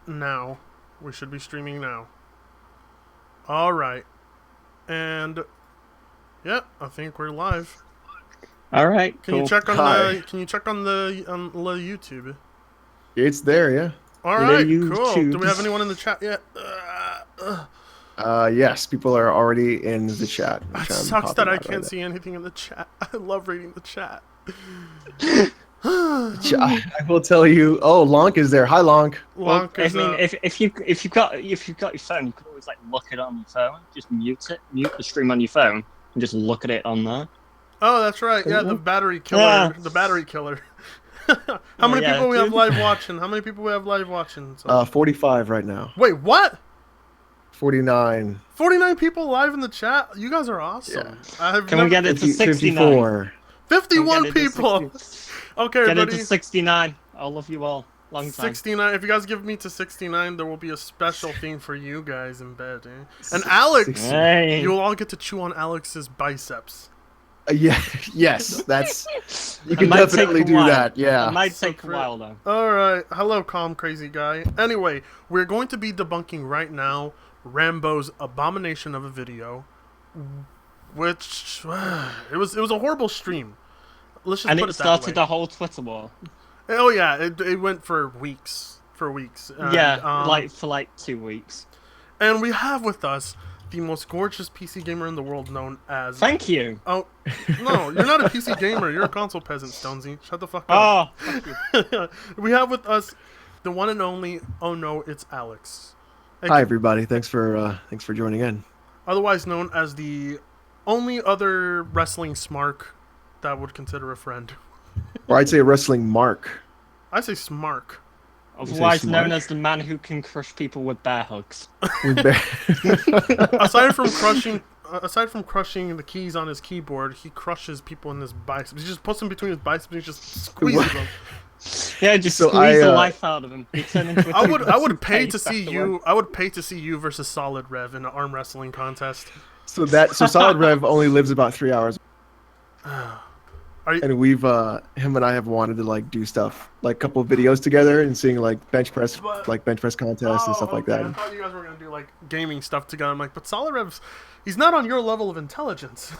now. We should be streaming now. All right. And yeah, I think we're live. All right, Can cool. you check on Hi. the YouTube? It's there, yeah. All right, The cool. Do we have YouTubes. anyone in the chat yet? Yes, people are already in the chat. It which I'm sucks popping that I out can't right see anything in the chat. I love reading the chat. now. I will tell you. Oh, Lonk is there. Hi, Lonk. Well, Lonk I is, mean, if you've got your phone, you could always like look it on your phone. Just mute the stream on your phone, and just look at it on there. oh, that's right. Yeah, the battery killer. Yeah. The battery killer. How many yeah, people we have dude. live watching? How many people we have live watching? So- 45 right now. Wait, what? 49. 49 people live in the chat? You guys are awesome. Can we get it to 69? 54. 51 Get it to people! 60. Okay, Get it everybody. to 69. I love you all. Long time. 69. If you guys give me to 69, there will be a special thing for you guys in bed. Eh? And Alex! Hey. You'll all get to chew on Alex's biceps. Yeah, yes, that's. You It can might take definitely a do while. that. Yeah. It might So take a crit- while though. Alright. Hello, calm, crazy guy. Anyway, we're going to be debunking right now Rambo's abomination of a video. Which. It was a horrible stream. Let's just And put it it that started way. the whole Twitter war. Oh, yeah. It went for weeks. And, Yeah, for like 2 weeks. And we have with us the most gorgeous PC gamer in the world, known as. Thank you. Oh, no, you're not a PC gamer. You're a console peasant, Stonzy. Shut the fuck up. Oh, fuck you. We have with us the one and only OhNoIt'sAlexx, Hi, everybody. Thanks for joining in. otherwise known as the only other wrestling smark that would consider a friend. Or I'd say a wrestling mark. I say smark. Otherwise known smart? as the man who can crush people with bear hugs. Aside from crushing the keys on his keyboard, he crushes people in his biceps. He just puts them between his biceps and he just squeezes them. Yeah, just So squeeze the I, life out of him. He turned into a I would two-person pay to paste see afterward. you. I would pay to see you versus Solid Rev in an arm wrestling contest. So Solid Rev only lives about 3 hours. Are you? And we've him and I have wanted to like do stuff, like a couple of videos together and seeing like bench press contests and stuff like okay. I that. thought you guys were gonna do like gaming stuff together. I'm like, but Solid Rev's, he's not on your level of intelligence.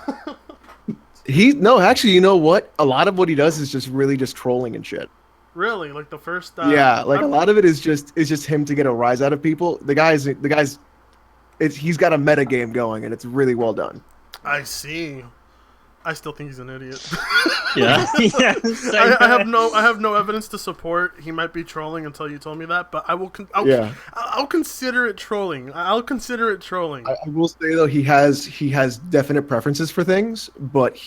Actually, you know what? A lot of what he does is just really just trolling and shit. Really, like the first. Yeah, like a lot of it is just him to get a rise out of people. He's got a meta game going and it's really well done. I see. I still think he's an idiot. Yeah, yeah. I have no evidence to support he might be trolling until you told me that, but I'll consider it trolling. I'll consider it trolling. I will say though he has definite preferences for things, but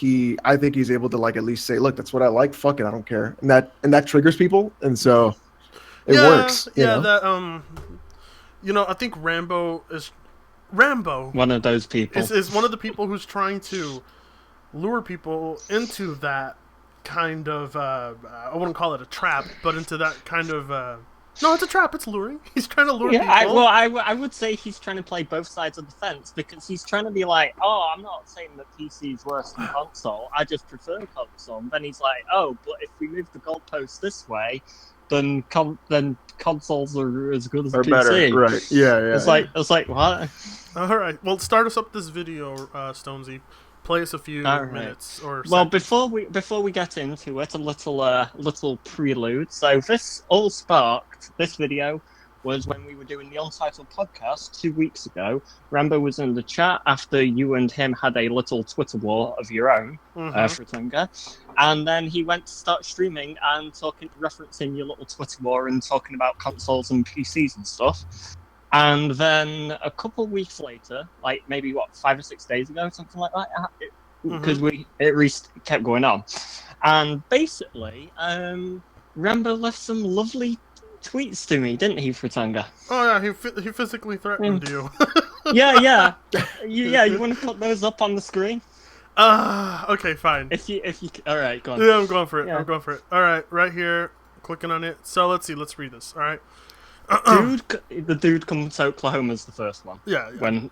I think he's able to like at least say, look, that's what I like. Fuck it, I don't care, and that triggers people, and so it works. You know? That I think Rambo One of those people. is one of the people who's trying to lure people into that kind of I wouldn't call it a trap, but into that kind of no, it's a trap. It's luring. He's trying to lure people. I would say he's trying to play both sides of the fence because he's trying to be like, oh, I'm not saying that PC is worse than console. I just prefer console. And then he's like, oh, but if we move the goalposts this way, then consoles are as good as PC. Better, right? Yeah. It's like what? All right. Well, start us up this video, Stonzy. Play us a few minutes or. Well, seconds. before we get into it, a little prelude. So this all sparked. This video was when we were doing the Untitled podcast 2 weeks ago. Rambo was in the chat after you and him had a little Twitter war of your own, Fritunga, and then he went to start streaming and referencing your little Twitter war and talking about consoles and PCs and stuff. And then a couple weeks later, like maybe 5 or 6 days ago, something like that, because it kept going on. And basically, Rambo left some lovely tweets to me, didn't he, Fritanga? Oh yeah, he physically threatened you. Yeah. You want to put those up on the screen? Okay, fine. If you, all right, go on. Yeah, I'm going for it. Yeah. I'm going for it. All right, right here, clicking on it. So let's see. Let's read this. All right. The dude comes to Oklahoma's the first one. Yeah. When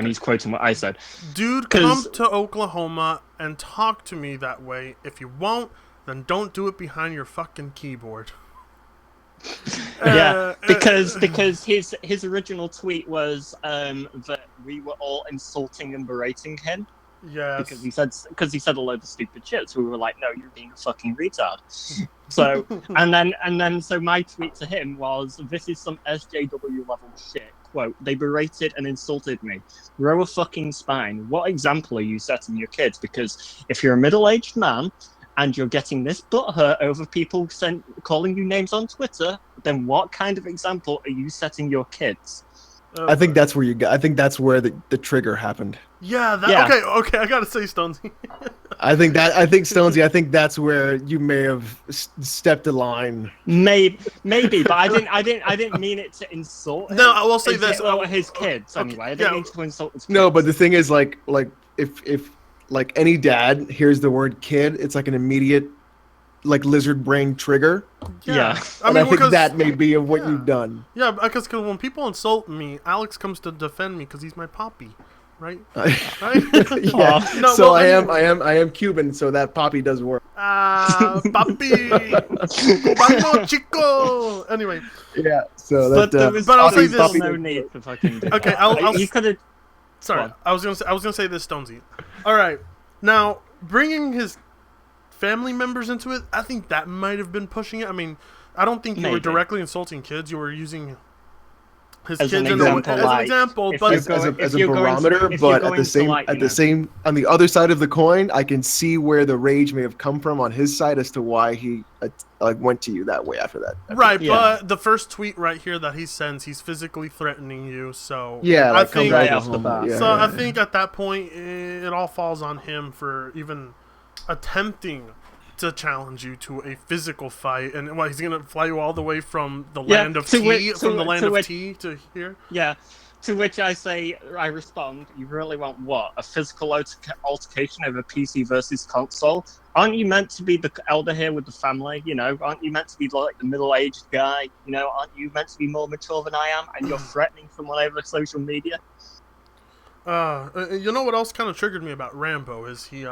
he's quoting what I said. Dude, come to Oklahoma and talk to me that way. If you won't, then don't do it behind your fucking keyboard. Yeah, because his original tweet was that we were all insulting and berating him. Yes. Because he said a load of stupid shit. So we were like, no, you're being a fucking retard. So so my tweet to him was, this is some SJW level shit. Quote, they berated and insulted me. Grow a fucking spine. What example are you setting your kids? Because if you're a middle-aged man and you're getting this butthurt over people calling you names on Twitter, then what kind of example are you setting your kids? I think that's where the trigger happened. Yeah. Okay. I gotta say, Stonzy. I think Stonzy. I think that's where you may have stepped a line. Maybe, but I didn't mean it to insult him. No, I will say this. His kids, anyway. I didn't mean to insult his kids. No, but the thing is, like if like any dad hears the word kid, it's like an immediate like lizard brain trigger. Yeah. I think that may be of what you've done. Yeah, because when people insult me, Alex comes to defend me because he's my poppy, right? Right? Yeah. No, so I am Cuban, so that poppy does work. Papi, cubano chico. Anyway. Yeah. So that. But I'll say this. No need for fucking. Okay, you could have. Sorry, I was gonna say this, Stonzy. All right, now bringing his family members into it, I think that might have been pushing it. I mean, I don't think you were directly insulting kids. You were using his kids as an example, but as a barometer. But at the same, on the other side of the coin, I can see where the rage may have come from on his side as to why he went to you that way after that. Right, but the first tweet right here that he sends, he's physically threatening you. So yeah, I think right off the bat. I think at that point it all falls on him for even attempting to challenge you to a physical fight, and what, he's gonna fly you all the way from the land of tea, tea to here. Yeah, to which I respond, you really want what? A physical altercation over PC versus console? Aren't you meant to be the elder here with the family? You know, aren't you meant to be like the middle-aged guy? You know, aren't you meant to be more mature than I am? And you're threatening someone over social media. You know what else kind of triggered me about Rambo is he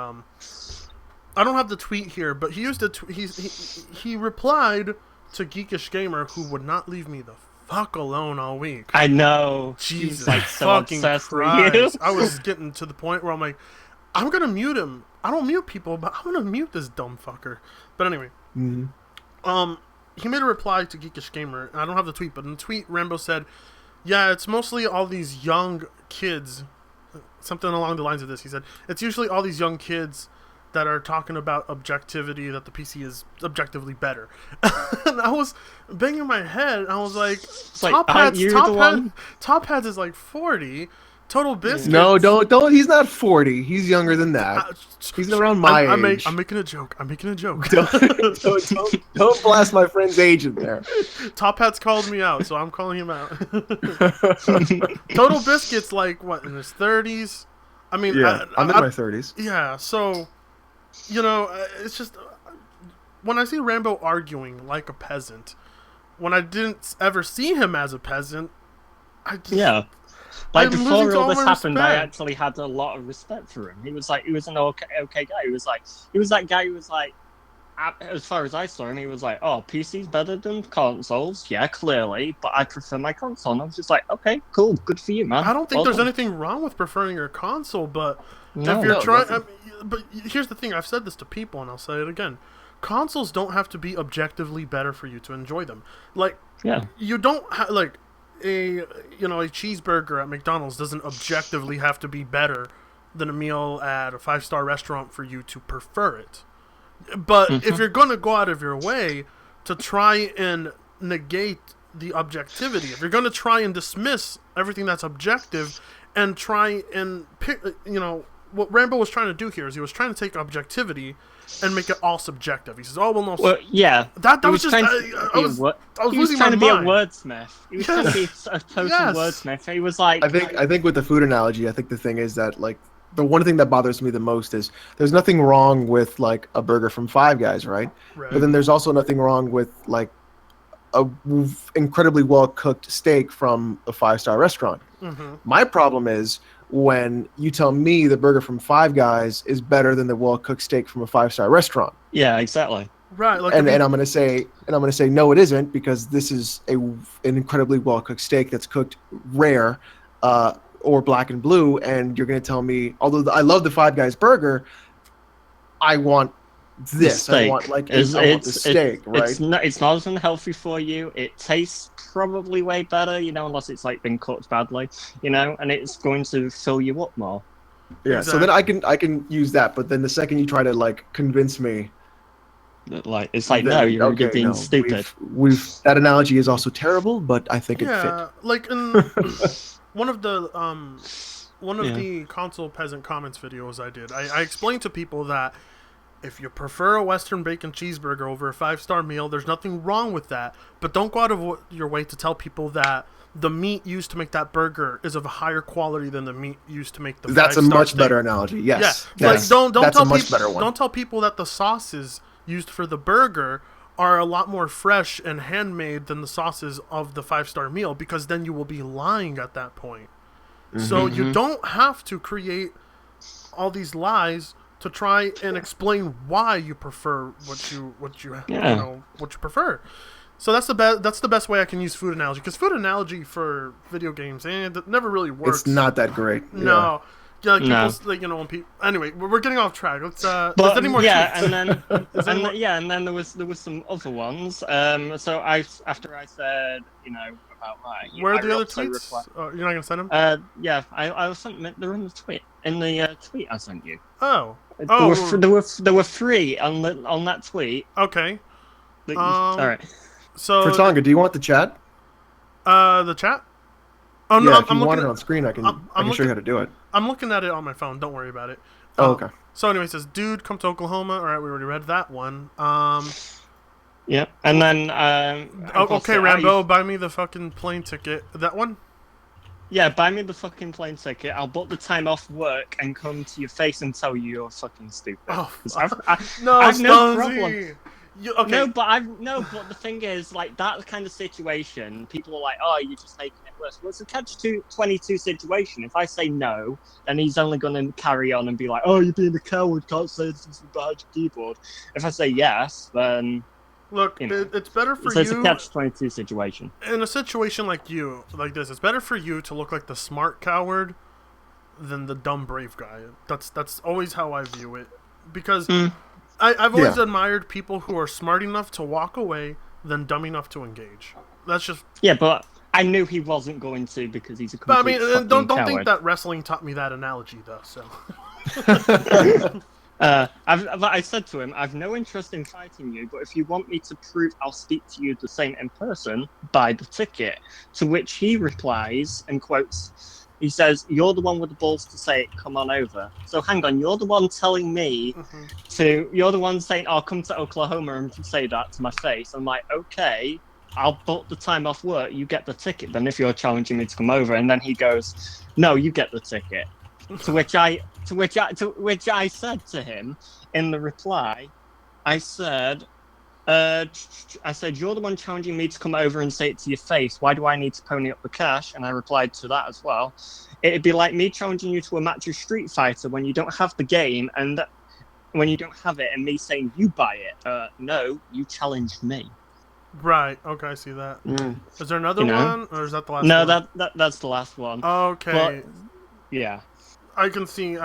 I don't have the tweet here, but he used he replied to Geekish Gamer, who would not leave me the fuck alone all week. I know. Jesus like so fucking Christ. I was getting to the point where I'm like, I'm gonna mute him. I don't mute people, but I'm gonna mute this dumb fucker. But anyway, he made a reply to Geekish Gamer, and I don't have the tweet, but in the tweet, Rambo said, yeah, it's mostly all these young kids, something along the lines of this. He said, it's usually all these young kids that are talking about objectivity, that the PC is objectively better. And I was banging my head. I was like, Top Hats is like 40. Total Biscuits. No, don't. He's not 40. He's younger than that. He's around my age. I'm making a joke. Don't blast my friend's age in there. Top Hats called me out, so I'm calling him out. Total Biscuits, like, what, in his 30s? I mean, yeah, I'm in my 30s. Yeah, so, you know, it's just, when I see Rambo arguing like a peasant, when I didn't ever see him as a peasant, I just... Yeah. Like, before all this happened, I actually had a lot of respect for him. He was an okay guy. He was that guy who was like, as far as I saw him, he was like, oh, PC's better than consoles. Yeah, clearly, but I prefer my console. And I was just like, okay, cool, good for you, man. I don't think there's anything wrong with preferring your console, but if you're trying... but here's the thing, I've said this to people, and I'll say it again. Consoles don't have to be objectively better for you to enjoy them. Like, you don't like... a cheeseburger at McDonald's doesn't objectively have to be better than a meal at a 5-star restaurant for you to prefer it. But if you're going to go out of your way to try and negate the objectivity, if you're going to try and dismiss everything that's objective and try and pick, what Rambo was trying to do here is he was trying to take objectivity and make it all subjective. He says, "Oh well, no." Well, yeah. That was just. I was trying to be a wordsmith. He was trying to be a total wordsmith. He was like. I think with the food analogy, I think the thing is that like the one thing that bothers me the most is there's nothing wrong with like a burger from Five Guys, right? But then there's also nothing wrong with like a incredibly well cooked steak from a 5-star restaurant. My problem is when you tell me the burger from Five Guys is better than the well-cooked steak from a 5-star restaurant. Yeah, exactly. Right, like and I'm gonna say no, it isn't, because this is an incredibly well cooked steak that's cooked rare, or black and blue, and you're gonna tell me, although I love the Five Guys burger, I want The this. I steak want I want the it's steak, right? it's not as unhealthy for you. It tastes probably way better, you know, unless it's like been cooked badly, you know, and it's going to fill you up more. Yeah. So then I can use that, but then the second you try to like convince me, Like it's like, no, then you're okay, being no, stupid. we've that analogy is also terrible, but I think it fit. yeah, like in one of the the console peasant comments videos I did, I explained to people that if you prefer a Western bacon cheeseburger over a 5-star meal, there's nothing wrong with that. But don't go out of your way to tell people that the meat used to make that burger is of a higher quality than the meat used to make the. That's a much steak. better analogy. Yes. Yeah, like don't that's tell a much people, better one. don't tell people that the sauces used for the burger are a lot more fresh and handmade than the sauces of the 5-star meal, because then you will be lying at that point. So you don't have to create all these lies to try and explain why you prefer what you prefer. So that's the best way I can use food analogy, because food analogy for video games it never really works. It's not that great. No. Yeah, like No. people, like, you know, when people. Anyway, we're getting off track. Let's. But is there any more yeah, tweets? and then there was some other ones. So after I said, you know, about mine. Where are I the other also tweets? You're not gonna send them? Yeah, I sent them. They're in the tweet. In the tweet I sent you. Oh. There were 3 on that tweet. Okay. All right. So. Fritzonga, do you want the chat? The chat. Oh Yeah, no, if you want it on screen, I can show you how to do it. I'm looking at it on my phone. Don't worry about it. Oh, okay. So anyway, it says, "Dude, come to Oklahoma." All right, we already read that one. Yeah, and then okay, Rambo, buy me the fucking plane ticket. That one. Yeah, buy me the fucking plane ticket. I'll book the time off work and come to your face and tell you you're fucking stupid. Oh, no, I've no problem. Okay. No, but the thing is, like, that kind of situation, people are like, "Oh, you're just making it worse." Well, it's a catch-22 situation. If I say no, then he's only going to carry on and be like, "Oh, you're being a coward. Can't say this behind your keyboard." If I say yes, then look, you know, it's better for so you. It's a catch-22 situation. In a situation like this, it's better for you to look like the smart coward than the dumb brave guy. That's always how I view it, because. I've always admired people who are smart enough to walk away than dumb enough to engage. That's just... Yeah, but I knew he wasn't going to, because he's a complete don't coward. think that wrestling taught me that analogy, though, so... I said to him, "I've no interest in fighting you, but if you want me to prove I'll speak to you the same in person, buy the ticket." To which he replies, and quotes... He says, "You're the one with the balls to say it, come on over." So hang on, you're the one telling me you're the one saying, "I'll come to Oklahoma and say that to my face." I'm like, okay, I'll book the time off work, you get the ticket then if you're challenging me to come over. And then he goes, "No, you get the ticket." to which I said to him in the reply, I said, "You're the one challenging me to come over and say it to your face. Why do I need to pony up the cash?" And I replied to that as well. It'd be like me challenging you to a match of Street Fighter when you don't have the game, and when you don't have it, and me saying you buy it. No, you challenged me. Right. Okay, I see that. Is there another one, or is that the last one? No, that's the last one. Okay. But, yeah. I can see.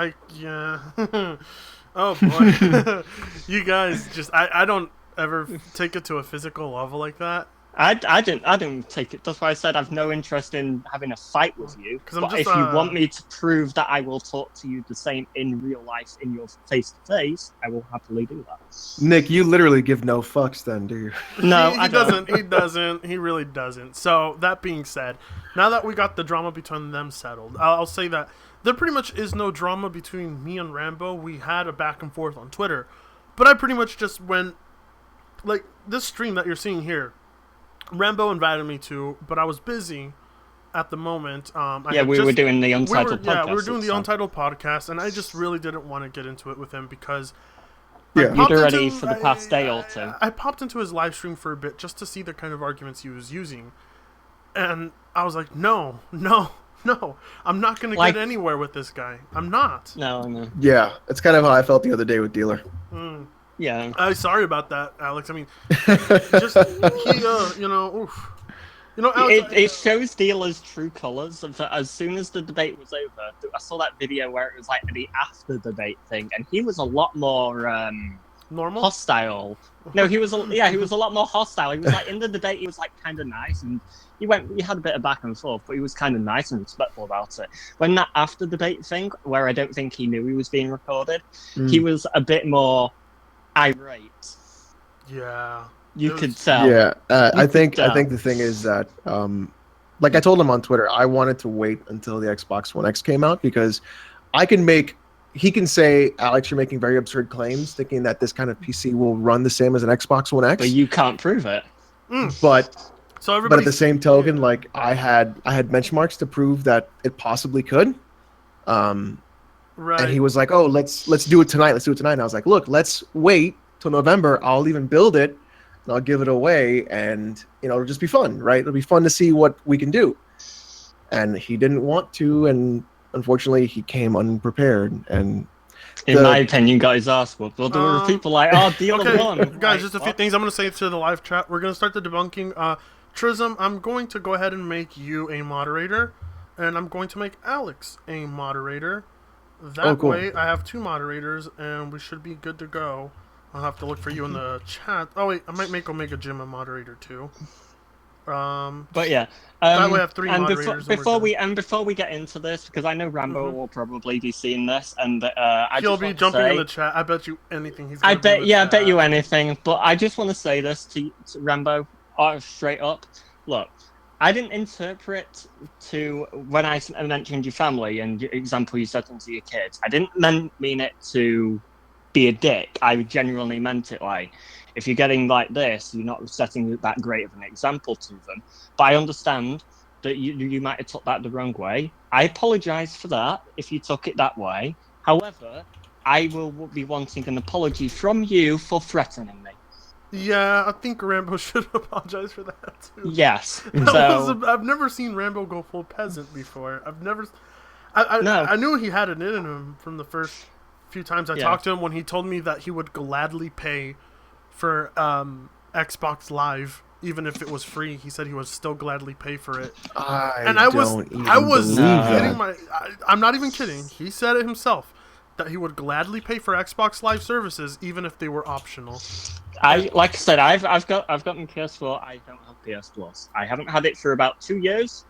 Oh boy. You guys just. I don't ever take it to a physical level like that. I didn't take it. That's why I said I've no interest in having a fight with you. But if you want me to prove that I will talk to you the same in real life, in your face to face, I will happily do that. Nick, you literally give no fucks then, do you? No, he I don't. doesn't. He doesn't. He really doesn't. So that being said, now that we got the drama between them settled, I'll say that there pretty much is no drama between me and Rambo. We had a back and forth on Twitter, but I pretty much just went, like, this stream that you're seeing here, Rambo invited me to, but I was busy at the moment. We were doing the Untitled podcast. Yeah, we were doing the Untitled podcast, and I just really didn't want to get into it with him because... You'd already for the past day or two. I popped into his live stream for a bit just to see the kind of arguments he was using, and I was like, no, I'm not going to get anywhere with this guy. I'm not. No. Yeah, it's kind of how I felt the other day with Dealer. Yeah. Sorry about that, Alex. I mean, just he, oof. Alex, It shows dealers' true colours. As soon as the debate was over, I saw that video where it was like the after debate thing, and he was a lot more normal, hostile. No, he was a lot more hostile. He was like in the debate, he was like kind of nice, and we had a bit of back and forth, but he was kind of nice and respectful about it. When that after debate thing, where I don't think he knew he was being recorded, he was a bit more irate. Yeah. You could tell. Yeah, I think the thing is that, like I told him on Twitter, I wanted to wait until the Xbox One X came out because he can say, Alex, you're making very absurd claims, thinking that this kind of PC will run the same as an Xbox One X. But you can't prove it. But So at the same token, like I had benchmarks to prove that it possibly could. Right. And he was like, "Oh, let's do it tonight. Let's do it tonight." And I was like, "Look, let's wait till November. I'll even build it. And I'll give it away, and it'll just be fun, right? It'll be fun to see what we can do." And he didn't want to, and unfortunately, he came unprepared. And in my opinion, got his ass whooped. Well, there were people like, "Oh, dealer won." Guys, just a few things I'm going to say to the live chat. We're going to start the debunking. Trism, I'm going to go ahead and make you a moderator, and I'm going to make Alex a moderator. That way, I have 2 moderators, and we should be good to go. I'll have to look for you in the chat. Oh wait, I might make Omega Jim a moderator too. But yeah, that way I have 3 and moderators. before we get into this, because I know Rambo will probably be seeing this, and he'll be jumping in the chat. I bet you anything he's. I bet you anything. But I just want to say this to Rambo, straight up. Look, I didn't interpret to when I mentioned your family and your example you said to your kids. I didn't mean it to be a dick. I genuinely meant it like, if you're getting like this, you're not setting that great of an example to them. But I understand that you might have took that the wrong way. I apologise for that if you took it that way. However, I will be wanting an apology from you for threatening me. Yeah, I think Rambo should apologize for that too. Yes. I've never seen Rambo go full peasant before. I knew he had it in him from the first few times I talked to him, when he told me that he would gladly pay for Xbox Live even if it was free. He said he would still gladly pay for it. I'm not even kidding. He said it himself that he would gladly pay for Xbox Live services even if they were optional. Like I said, I've gotten PS4. I don't have PS Plus. I haven't had it for about 2 years.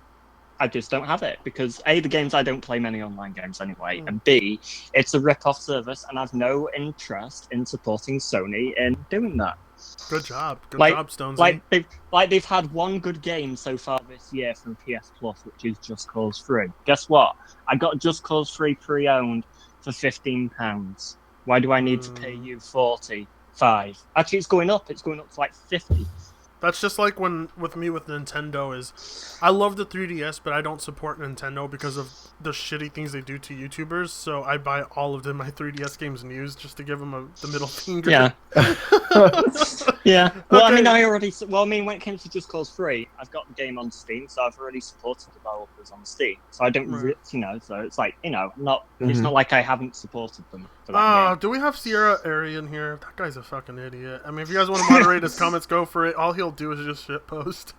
I just don't have it because A, the games I don't play many online games anyway, and B, it's a rip-off service, and I've no interest in supporting Sony in doing that. Good job, Stonzy. They've had one good game so far this year from PS Plus, which is Just Cause 3. Guess what? I got Just Cause 3 pre-owned for £15. Why do I need to pay you 45? Actually, it's going up. It's going up to like 50. That's just like with Nintendo is, I love the 3DS, but I don't support Nintendo because of the shitty things they do to YouTubers. So I buy all of my 3DS games used just to give them the middle finger. Yeah. Yeah. Well, okay. I mean, when it came to Just Cause 3, I've got the game on Steam, so I've already supported developers on Steam. So I don't, so it's like, not. It's not like I haven't supported them for that game. Do we have Sierra Arian here? That guy's a fucking idiot. I mean, if you guys want to moderate his comments, go for it. All he'll do is just shitpost.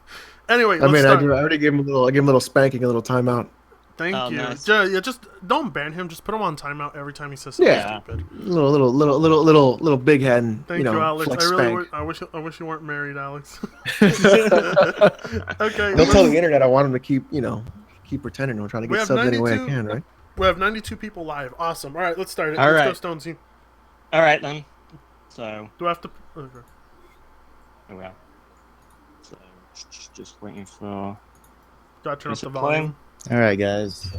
Anyway, I already gave him a little spanking, a little timeout. Thank you. Nice. Just don't ban him. Just put him on timeout every time he says something stupid. Little big head. And, Thank you, Alex. I wish you weren't married, Alex. Okay. Don't tell the internet I want him to keep pretending we're trying to get subs any way I can, right? We have 92 people live. Awesome. All right, let's start it. Let's go, Stonzy. All right then. So. Do I have to? Okay. Oh well. So just waiting for. Got to turn up the volume. All right, guys.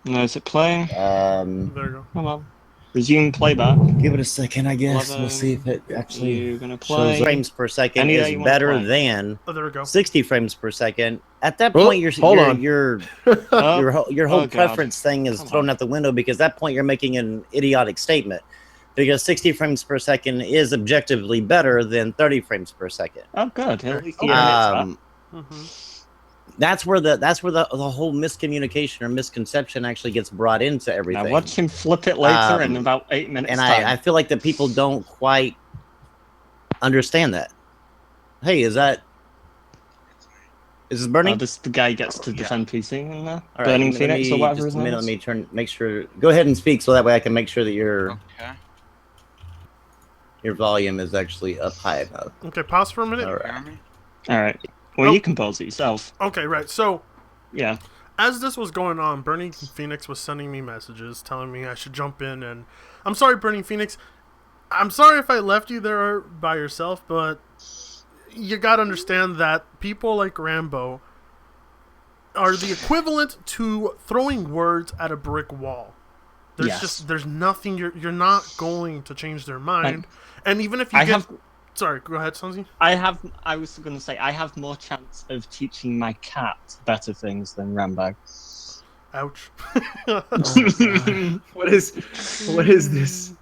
No, is it playing? There you go. Come on. Resume playback. Give it a second, I guess. 11, we'll see if it actually shows frames per second is better than 60 frames per second. At that point, your whole preference thing is thrown out the window, because at that point you're making an idiotic statement. Because 60 frames per second is objectively better than 30 frames per second. Oh, good. That's where the whole miscommunication or misconception actually gets brought into everything. Now watch him flip it later in about 8 minutes. And I feel like that people don't quite understand that. Hey, is this Bernie? This the guy gets to defend PC in there. All right, Burning Phoenix or whatever just his a name minute. is. Let me make sure. Go ahead and speak, so that way I can make sure that your volume is actually up high enough. Okay, pause for a minute. All right. Well, you can pause it yourself. Okay, right. So, yeah. As this was going on, Burning Phoenix was sending me messages telling me I should jump in, and I'm sorry, Burning Phoenix. I'm sorry if I left you there by yourself, but you gotta understand that people like Rambo are the equivalent to throwing words at a brick wall. There's nothing. You're not going to change their mind, and even if you sorry, go ahead, Stonzy. I was going to say, I have more chance of teaching my cat better things than Rambo. Ouch. What is this?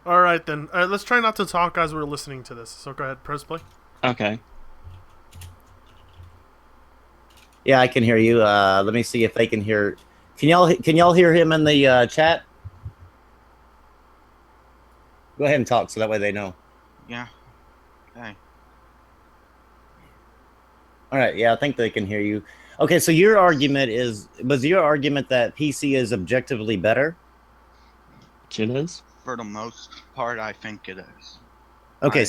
All right, then. Let's try not to talk as we're listening to this. So go ahead, press play. Okay. Yeah, I can hear you. Let me see if they can hear. Can y'all hear him in the chat? Go ahead and talk, so that way they know. Yeah. Okay. All right. Yeah, I think they can hear you. Okay, so your argument was your argument that PC is objectively better? It is. For the most part, I think it is. Okay,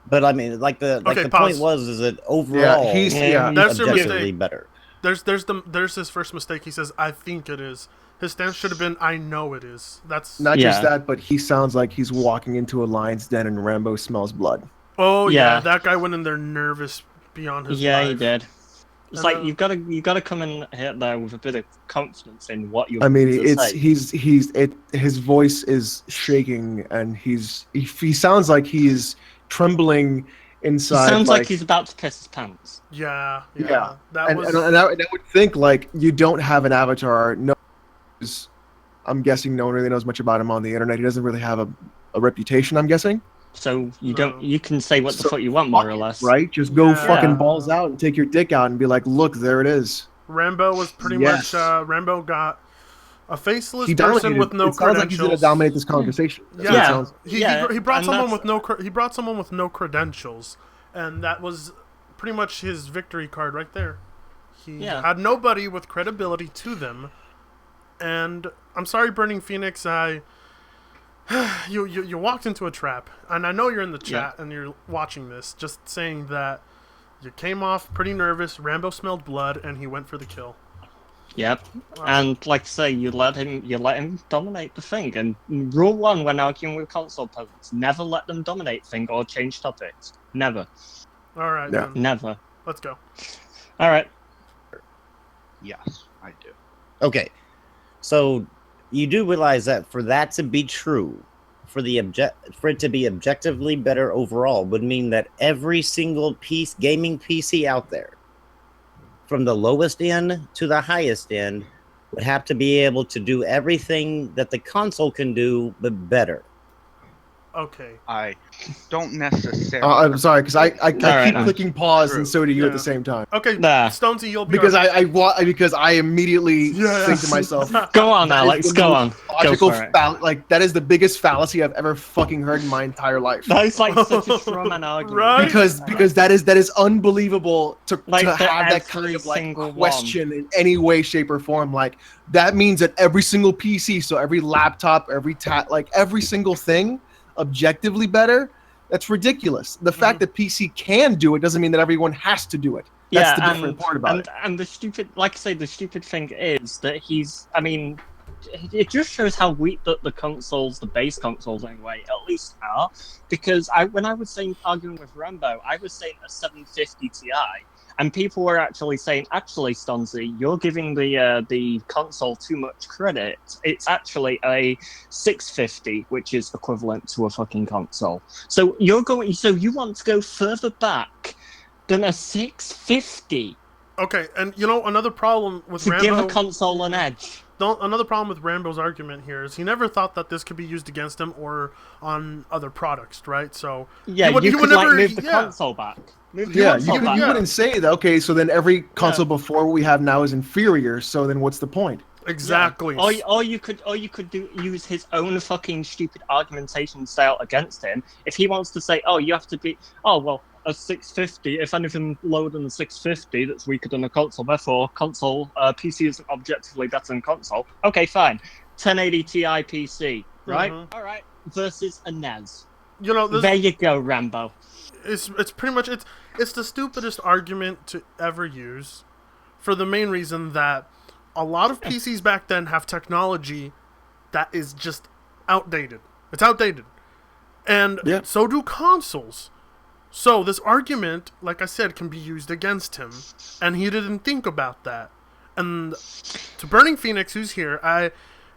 but I mean, like the point is that overall, that's your objectively mistake. better. There's his first mistake. He says, "I think it is." His stance should have been, "I know it is." That's not just that, but he sounds like he's walking into a lion's den and Rambo smells blood. Oh yeah, that guy went in there nervous beyond his life. Yeah, he did. It's like you gotta come in here there with a bit of confidence in what you're. I mean, his voice is shaking, and he sounds like he's trembling inside. He sounds like he's about to piss his pants. Yeah. And I would think, like, you don't have an avatar. No, I'm guessing no one really knows much about him on the internet. He doesn't really have a reputation, I'm guessing. So you can say what the fuck you want, more or less. Right? Just go fucking balls out and take your dick out and be like, look, there it is. Rambo was pretty much, Rambo got a faceless person with no credentials. Sounds like he's going to dominate this conversation. He brought someone with no credentials, and that was pretty much his victory card right there. He had nobody with credibility to them, and I'm sorry, Burning Phoenix, you walked into a trap, and I know you're in the chat and you're watching this, just saying that you came off pretty nervous, Rambo smelled blood, and he went for the kill. Yep. And like I say, you let him dominate the thing. And rule one when arguing with console peasants, never let them dominate thing or change topics. Never. Alright, then. Never. Let's go. Alright. Yes, I do. Okay. So you do realize that for that to be true, for it to be objectively better overall, would mean that every single gaming PC out there, from the lowest end to the highest end, would have to be able to do everything that the console can do, but better. Okay. I don't necessarily. I'm sorry, because I keep clicking pause, and so do you at the same time. Okay, Stonzy, you'll be because I immediately think to myself, go on, Alex, go on. Logical like that is the biggest fallacy I've ever fucking heard in my entire life. That's like such a straw man argument, right? Because that is unbelievable to have that kind of like question in any way, shape, or form. Like that means that every single PC, so every laptop, every every single thing, objectively better. That's ridiculous. The fact that PC can do it doesn't mean that everyone has to do it. That's the different part about it. And the stupid, like I say, the stupid thing is that I mean, it just shows how weak the consoles, the base consoles anyway, at least are. Because when I was arguing with Rambo, I was saying a 750 Ti. And people were actually saying, Stonzy, you're giving the console too much credit. It's actually a 650, which is equivalent to a fucking console. So you want to go further back than a 650. Okay, and another problem with Rambo... give a console an edge. Another problem with Rambo's argument here is he never thought that this could be used against him or on other products, right? So you could move the console back. You wouldn't say that. Okay, so then every console before we have now is inferior. So then what's the point? Exactly. Yeah. Or you could use his own fucking stupid argumentation style against him. If he wants to say, oh, you have to be, oh well, a 650. If anything lower than the 650, that's weaker than a console. Therefore, console PC isn't objectively better than console. Okay, fine. 1080 Ti PC, right? Mhm. All right. Versus a NES. You know, There you go, Rambo. it's pretty much it's the stupidest argument to ever use, for the main reason that a lot of PCs back then have technology that is just outdated. It's outdated, and Yeah. so do consoles. So this argument, like I said, can be used against him, and he didn't think about that. And to Burning Phoenix, who's here,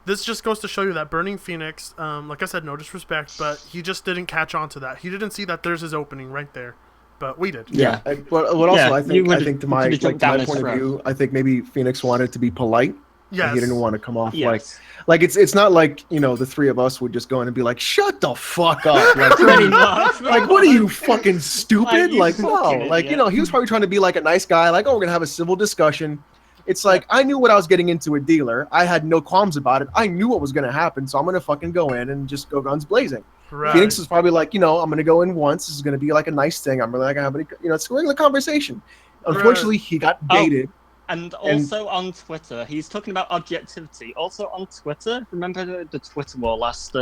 this just goes to show you that Burning Phoenix, like I said, no disrespect, but he just didn't catch on to that. He didn't see that there's his opening right there, but we did. Yeah. But also, Yeah, I you would- think to you my could've jumped to my down his point of throat. view, I think maybe Phoenix wanted to be polite. Yes. He didn't want to come off Yes. like it's not like, you know, the three of us would just go in and be like, shut the fuck up. Like, Pretty much. like, what are you, fucking stupid? you Like, no. fucking Like, you idiot. know, he was probably trying to be like a nice guy. Like, oh, we're going to have a civil discussion. It's like, I knew what I was getting into a dealer. I had no qualms about it. I knew what was going to happen. So I'm going to fucking go in and just go guns blazing. Right. Phoenix is probably like, you know, I'm going to go in once. This is going to be like a nice thing. I'm really like, you know, it's a regular conversation. Unfortunately, he got baited. And also on Twitter, he's talking about objectivity. Also on Twitter, remember the Twitter war last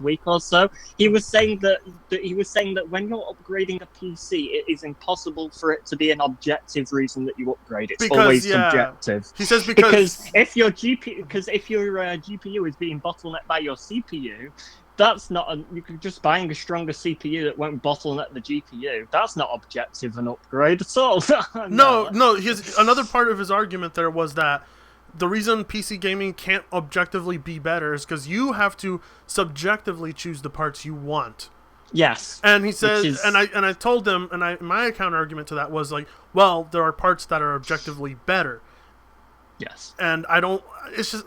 week or so? He was saying that when you're upgrading a PC, it is impossible for it to be an objective reason that you upgrade. It's always subjective. He says because if your GPU is being bottlenecked by your CPU, that's not you could just buying a stronger CPU that won't bottleneck the GPU. That's not objective an upgrade at all. No. Another part of his argument there was that the reason PC gaming can't objectively be better is because you have to subjectively choose the parts you want. Yes. And he says, and I told him, my counter argument to that was like, well, there are parts that are objectively better. Yes. And I don't. It's just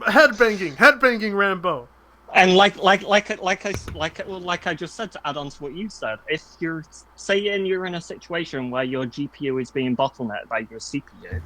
headbanging Rambo. And like I just said, to add on to what you said, if you're saying you're in a situation where your GPU is being bottlenecked by your CPU,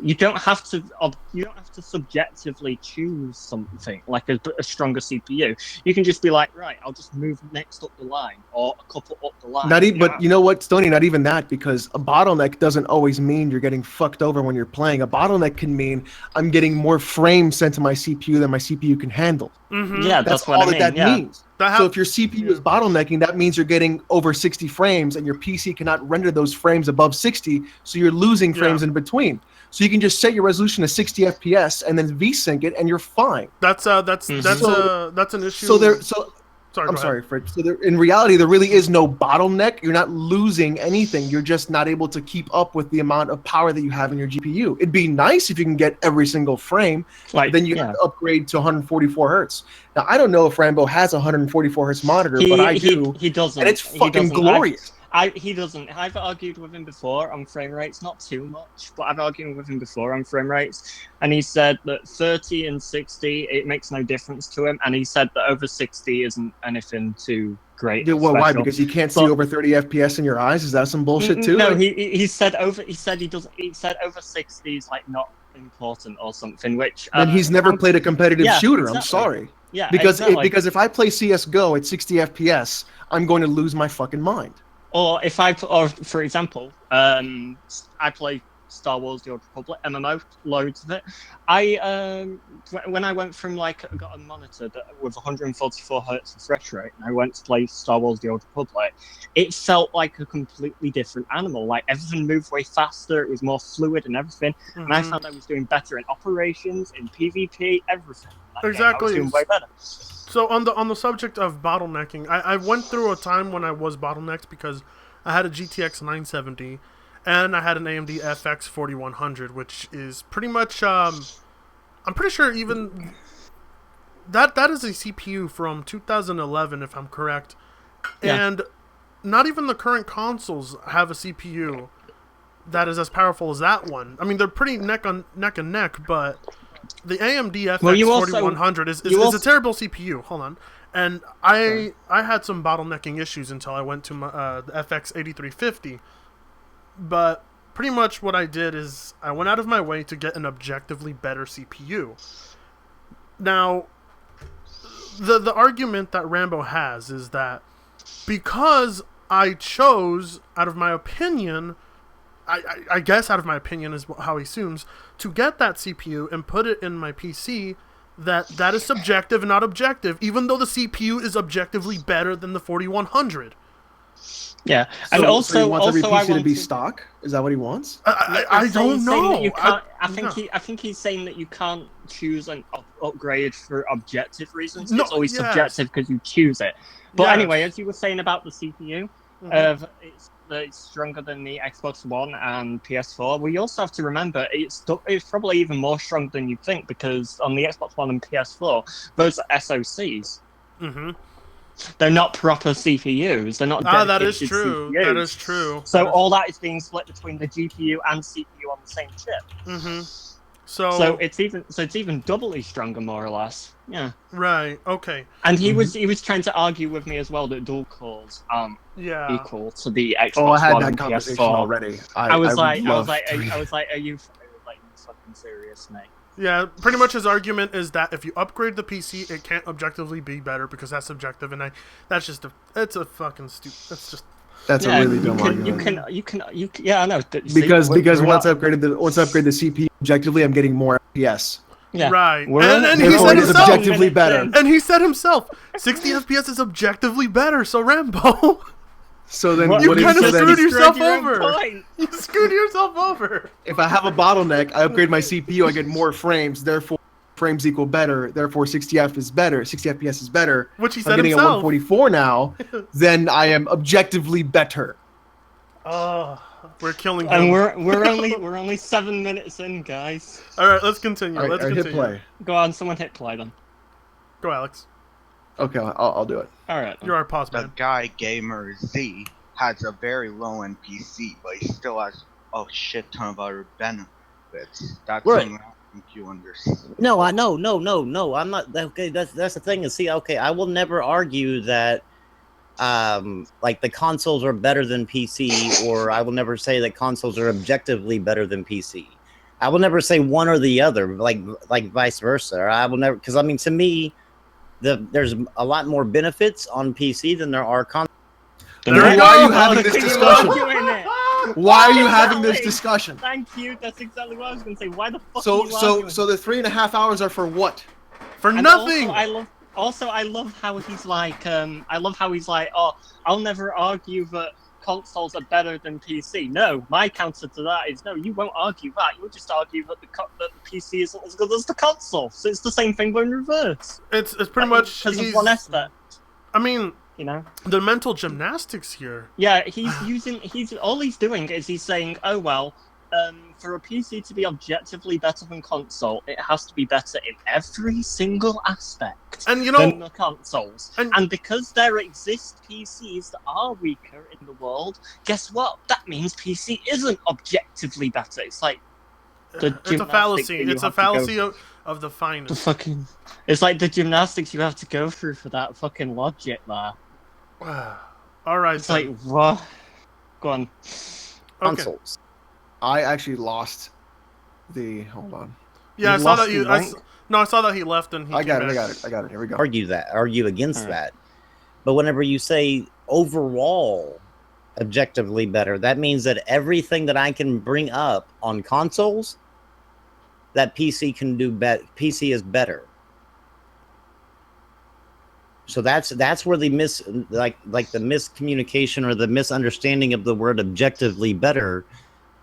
you don't have to subjectively choose something like a stronger CPU. You can just be like, right, I'll just move next up the line or a couple up the line. But you know what, Stoney? Not even that, because a bottleneck doesn't always mean you're getting fucked over when you're playing. A bottleneck can mean I'm getting more frames sent to my CPU than my CPU can handle. Mm-hmm. Yeah, that's what all I mean. that means. So if your CPU is Yeah. bottlenecking, that means you're getting over 60 frames, and your PC cannot render those frames above 60, so you're losing frames in between. So you can just set your resolution to 60 FPS and then VSync it, and you're fine. That's an issue. I'm sorry, Fred. So in reality, there really is no bottleneck. You're not losing anything. You're just not able to keep up with the amount of power that you have in your GPU. It'd be nice if you can get every single frame, then you have to upgrade to 144 hertz. Now, I don't know if Rambo has a 144 hertz monitor, but I do. He doesn't. And it's fucking glorious. He doesn't. I've argued with him before on frame rates, not too much, but I've argued with him before on frame rates, and he said that 30 and 60, it makes no difference to him, and he said that over 60 isn't anything too great. Well, why? Because you can't see over 30 FPS in your eyes? Is that some bullshit too? No, he said over 60 is like not important or something, which and he's never played a competitive shooter. Exactly. I'm sorry. Yeah, because because if I play CS:GO at 60 FPS, I'm going to lose my fucking mind. Or for example, I play Star Wars: The Old Republic MMO, loads of it. When I went from I got a monitor with 144 hertz refresh rate, and I went to play Star Wars: The Old Republic, it felt like a completely different animal. Like everything moved way faster, it was more fluid and everything. Mm-hmm. And I found I was doing better in operations, in PvP, everything. Exactly. I was doing way better. So on the subject of bottlenecking, I went through a time when I was bottlenecked because I had a GTX 970 and I had an AMD FX 4100, which is pretty much I'm pretty sure even that is a CPU from 2011 if I'm correct. Yeah. And not even the current consoles have a CPU that is as powerful as that one. I mean, they're pretty neck and neck, but the AMD FX 4100 is a terrible CPU. Hold on. And I had some bottlenecking issues until I went to the FX 8350. But pretty much what I did is I went out of my way to get an objectively better CPU. Now, the argument that Rambo has is that because I chose, out of my opinion, I guess out of my opinion is how he assumes, to get that CPU and put it in my PC, that is subjective and not objective, even though the CPU is objectively better than the 4100. Yeah, So, and also, so he wants every also I PC to want be stock. Is that what he wants? I don't know. That you can't, Yeah. I think he's saying that you can't choose an upgrade for objective reasons. No, It's always yes. subjective because you choose it. But Yes. anyway, as you were saying about the CPU, Mhm. it's stronger than the Xbox One and PS4. We also have to remember it's probably even more stronger than you think, because on the Xbox One and PS4, those are SoCs. Mhm. They're not proper CPUs. They're not. That is dedicated true. CPUs. That is true. So all that is being split between the GPU and CPU on the same chip. Mhm. So it's even doubly stronger, more or less. Yeah. Right. Okay. And he was trying to argue with me as well that dual cores aren't Yeah. equal to the Xbox Oh, I had One that and conversation PS4. already. I was would like, love are you fucking serious, mate? Yeah, pretty much his argument is that if you upgrade the PC, it can't objectively be better because that's subjective, and it's a fucking stupid. That's just That's Yeah, a really dumb you argument. can. Yeah, I know. See, Because we're once I not- upgraded the CPU objectively, I'm getting more FPS. yeah. right. We're And only- he Therefore, said it is himself. objectively better. And he said himself, 60 FPS is objectively better. So Rambo, So then, What- You what kinda is so then, screwed yourself your own over. point. you screwed yourself over. if I have a bottleneck, I upgrade my CPU, I get more frames. Therefore, frames equal better. Therefore, 60 FPS is better. Which he I'm said getting a himself. 144 now. Then I am objectively better. Oh, we're killing him. And we're only 7 minutes in, guys. All right, let's continue. All right, Let's all right, continue. hit play. Go on, someone hit play then. Go, Alex. Okay, I'll do it. All right. Then. You're our pause The man. guy Gamer Z has a very low end PC, but he still has a shit ton of other benefits. That's Right. something I don't think you understand. No, no. I'm not. Okay, that's the thing. Is see, okay, I will never argue that, like the consoles are better than PC, or I will never say that consoles are objectively better than PC. I will never say one or the other, like vice versa. I will never, because I mean, to me, there's a lot more benefits on PC than there are consoles. There you Why go. are you having this Continue discussion? arguing it. Why are you having this Exactly. discussion? Thank you. That's exactly what I was going to say. Why the fuck? So are you arguing? the 3.5 hours are for what? For And nothing. Also, I love how he's like, oh, I'll never argue that consoles are better than PC. No, my counter to that is no, you won't argue that. You'll just argue that the PC isn't as good as the console. So it's the same thing but in reverse. It's pretty much because of he's- one aspect, I mean, you know. the mental gymnastics here. Yeah, all he's doing is he's saying, oh well, for a PC to be objectively better than console, it has to be better in every single aspect And than the consoles. and- And because there exist PCs that are weaker in the world, guess what? That means PC isn't objectively better. It's like the it's a gymnastics fallacy. that you It's a have to go- fallacy of the the finest. fucking. It's like the gymnastics you have to go through for that fucking logic there. All right. It's then. like what? Go on. Okay. Consoles. I actually lost the. Hold on. Yeah, I You saw lost that you. the rank? No, I saw that he left and he. I got came it. back. I got it. Here we go. Argue against Alright. that. But whenever you say overall objectively better, that means that everything that I can bring up on consoles, that PC can do better. PC is better. So that's where the the miscommunication or the misunderstanding of the word objectively better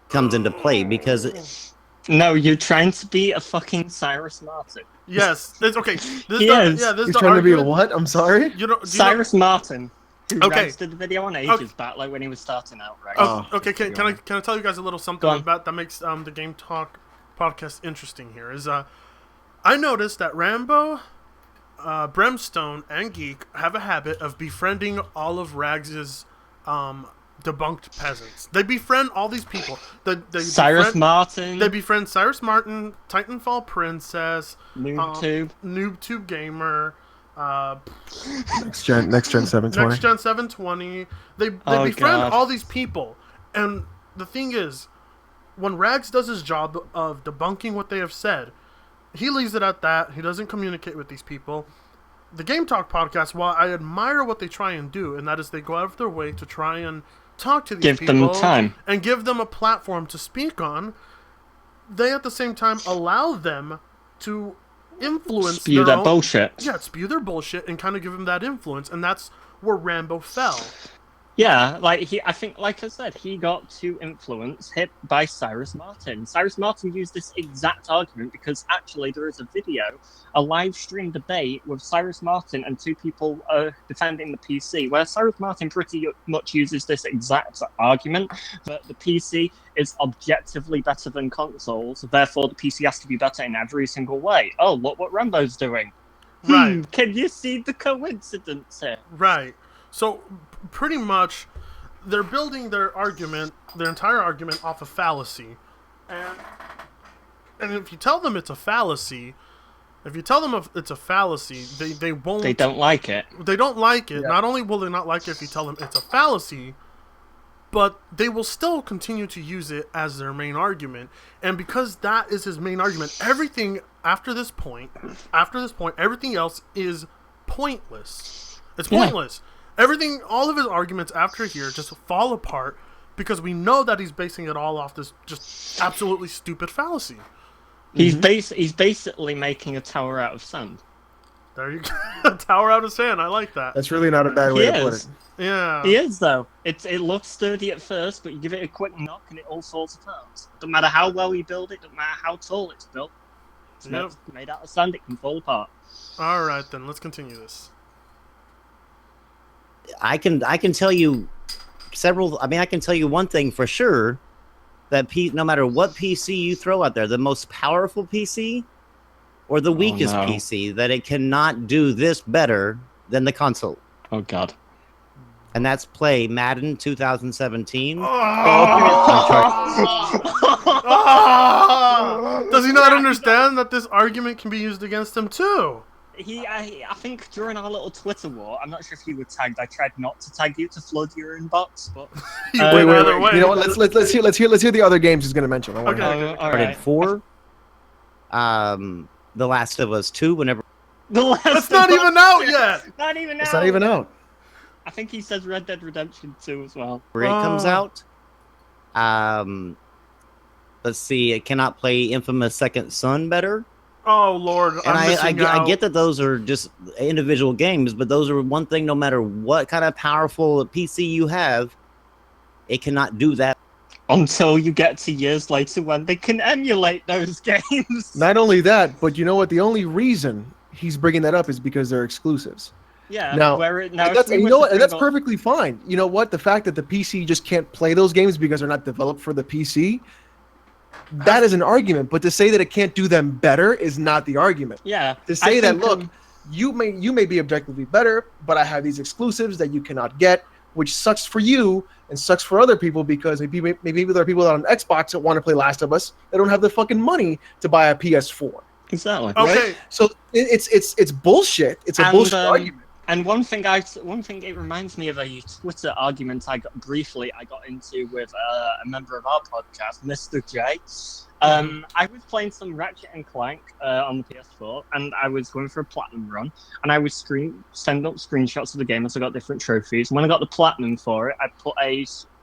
comes into play, because No, you're trying to be a fucking Cyrus Martin. Yes, it's okay. This He the, is. Yeah, this He's is the trying to be a argument. what? I'm sorry. You don't. Cyrus Martin, who Okay. registered the video on ages Okay. back, like when he was starting out, right? Oh, Oh. okay. Can I tell you guys a little something Go on. about that makes the Game Talk podcast interesting? Here is I noticed that Rambo, Brimstone, and Geek have a habit of befriending all of Rags's debunked peasants. They befriend all these people. They Cyrus befriend, Martin, They befriend Cyrus Martin, Titanfall Princess, NoobTube. NoobTube Gamer, Next gen 720. Next Gen 720. They Oh, befriend God. all these people, and the thing is, when Rags does his job of debunking what they have said, he leaves it at that. He doesn't communicate with these people. The Game Talk podcast, while I admire what they try and do, and that is they go out of their way to try and talk to these people. Give them time. And give them a platform to speak on, they at the same time allow them to influence spew their bullshit. Yeah, spew their bullshit and kind of give them that influence, and that's where Rambo fell. Yeah, like I think, like I said, he got to influence hit by Cyrus Martin. Cyrus Martin used this exact argument because actually there is a video, a live stream debate with Cyrus Martin and two people defending the PC, where Cyrus Martin pretty much uses this exact argument that the PC is objectively better than consoles, therefore the PC has to be better in every single way. Oh, look what Rambo's doing. Right. Can you see the coincidence here? Right. So, pretty much, they're building their argument, their entire argument, off a fallacy. And if you tell them it's a fallacy, they won't... They don't like it. They don't like it. Yeah. Not only will they not like it if you tell them it's a fallacy, but they will still continue to use it as their main argument. And because that is his main argument, everything after this point, everything else is pointless. It's pointless. Everything, all of his arguments after here just fall apart because we know that he's basing it all off this just absolutely stupid fallacy. He's basically making a tower out of sand. There you go. A tower out of sand. I like that. That's really not a bad way to put it. Yeah. He is, though. It looks sturdy at first, but you give it a quick knock and it all falls apart. Don't matter how well you build it, don't matter how tall it's built. It's not made out of sand, it can fall apart. All right, then. Let's continue this. I can tell you I can tell you one thing for sure, that no matter what PC you throw out there, the most powerful PC or the weakest PC, that it cannot do this better than the console. Oh god. And that's play Madden 2017. Does he not understand that this argument can be used against him too? I think during our little Twitter war, I'm not sure if you were tagged. I tried not to tag you to flood your inbox, but wait. You know what? Let's hear the other games he's going to mention. Okay. All right. 4. The Last of Us 2. Whenever It's not even out yet. Not even out. It's not even out. I think he says Red Dead Redemption 2 as well. it comes out. Let's see. It cannot play Infamous Second Son better. Oh Lord! And I get that those are just individual games, but those are one thing. No matter what kind of powerful PC you have, it cannot do that. Until you get to years later when they can emulate those games. Not only that, but you know what? The only reason he's bringing that up is because they're exclusives. Yeah. That's perfectly fine. You know what? The fact that the PC just can't play those games because they're not developed for the PC. That is an argument, but to say that it can't do them better is not the argument. Yeah. To say that, look, you may be objectively better, but I have these exclusives that you cannot get, which sucks for you and sucks for other people because maybe there are people that on Xbox that want to play Last of Us that don't have the fucking money to buy a PS4. Exactly. Okay. Right? So it's bullshit. It's a bullshit argument. And one thing it reminds me of a Twitter argument I got into with a member of our podcast, Mr. J. I was playing some Ratchet and Clank on the PS4, and I was going for a platinum run, and I was sending up screenshots of the game as I got different trophies. And when I got the platinum for it, I put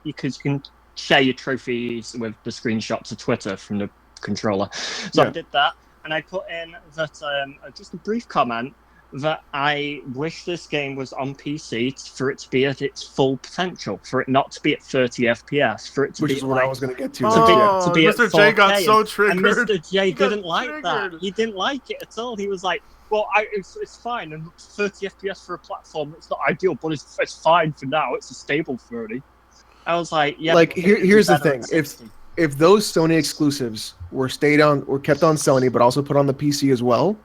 because you can share your trophies with the screenshot to Twitter from the controller. So I did that, and I put in that just a brief comment that I wish this game was on PC for it to be at its full potential, for it not to be at 30 FPS, for it to Which be is what I was going to get to. to be Mr. J got so triggered. And Mr. J didn't like triggered. that. He didn't like it at all. He was like, well, it's fine, and 30 FPS for a platform, it's not ideal, but it's fine for now. It's a stable 30. I was like, yeah. Like, here's the thing. If those Sony exclusives were kept on Sony, but also put on the PC as well,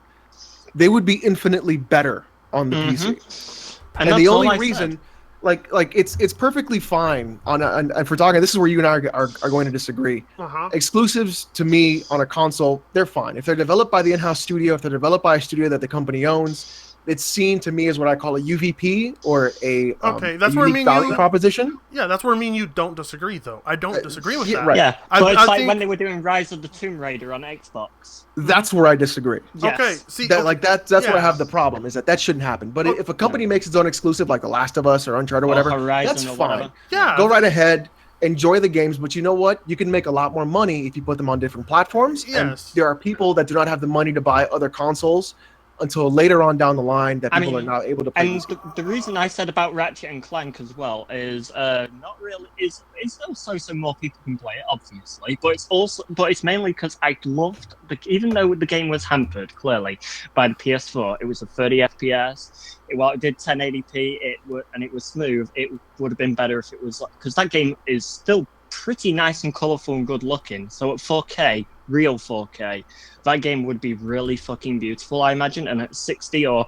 they would be infinitely better on the PC. And the only reason, like it's perfectly fine and for talking, this is where you and I are going to disagree. Exclusives to me on a console, they're fine. If they're developed by the in-house studio, if they're developed by a studio that the company owns, it's seen to me as what I call a UVP or a Okay, that's a where unique me and value you- proposition. Yeah, that's where me and you don't disagree, though. I don't disagree with yeah, that. right. Yeah, I- but it's I like think- when they were doing Rise of the Tomb Raider on Xbox. That's where I disagree. Yes. Okay, see, That okay, like that's where I yeah. have the problem is that shouldn't happen. But Oh, if a company makes its own exclusive like The Last of Us or Uncharted or whatever, Horizon that's or fine. whatever. Yeah. Go right ahead, enjoy the games. But you know what? You can make a lot more money if you put them on different platforms. Yes. And there are people that do not have the money to buy other consoles until later on down the line that people are not able to play. And These the reason I said about Ratchet and Clank as well is not really is it's also so more people can play it, obviously, but it's mainly because I loved even though the game was hampered clearly by the PS4, it was a 30 FPS. While it did 1080p, it was smooth. It would have been better if it was because that game is still pretty nice and colorful and good looking. So at 4K, real 4K, that game would be really fucking beautiful, I imagine. And at 60 or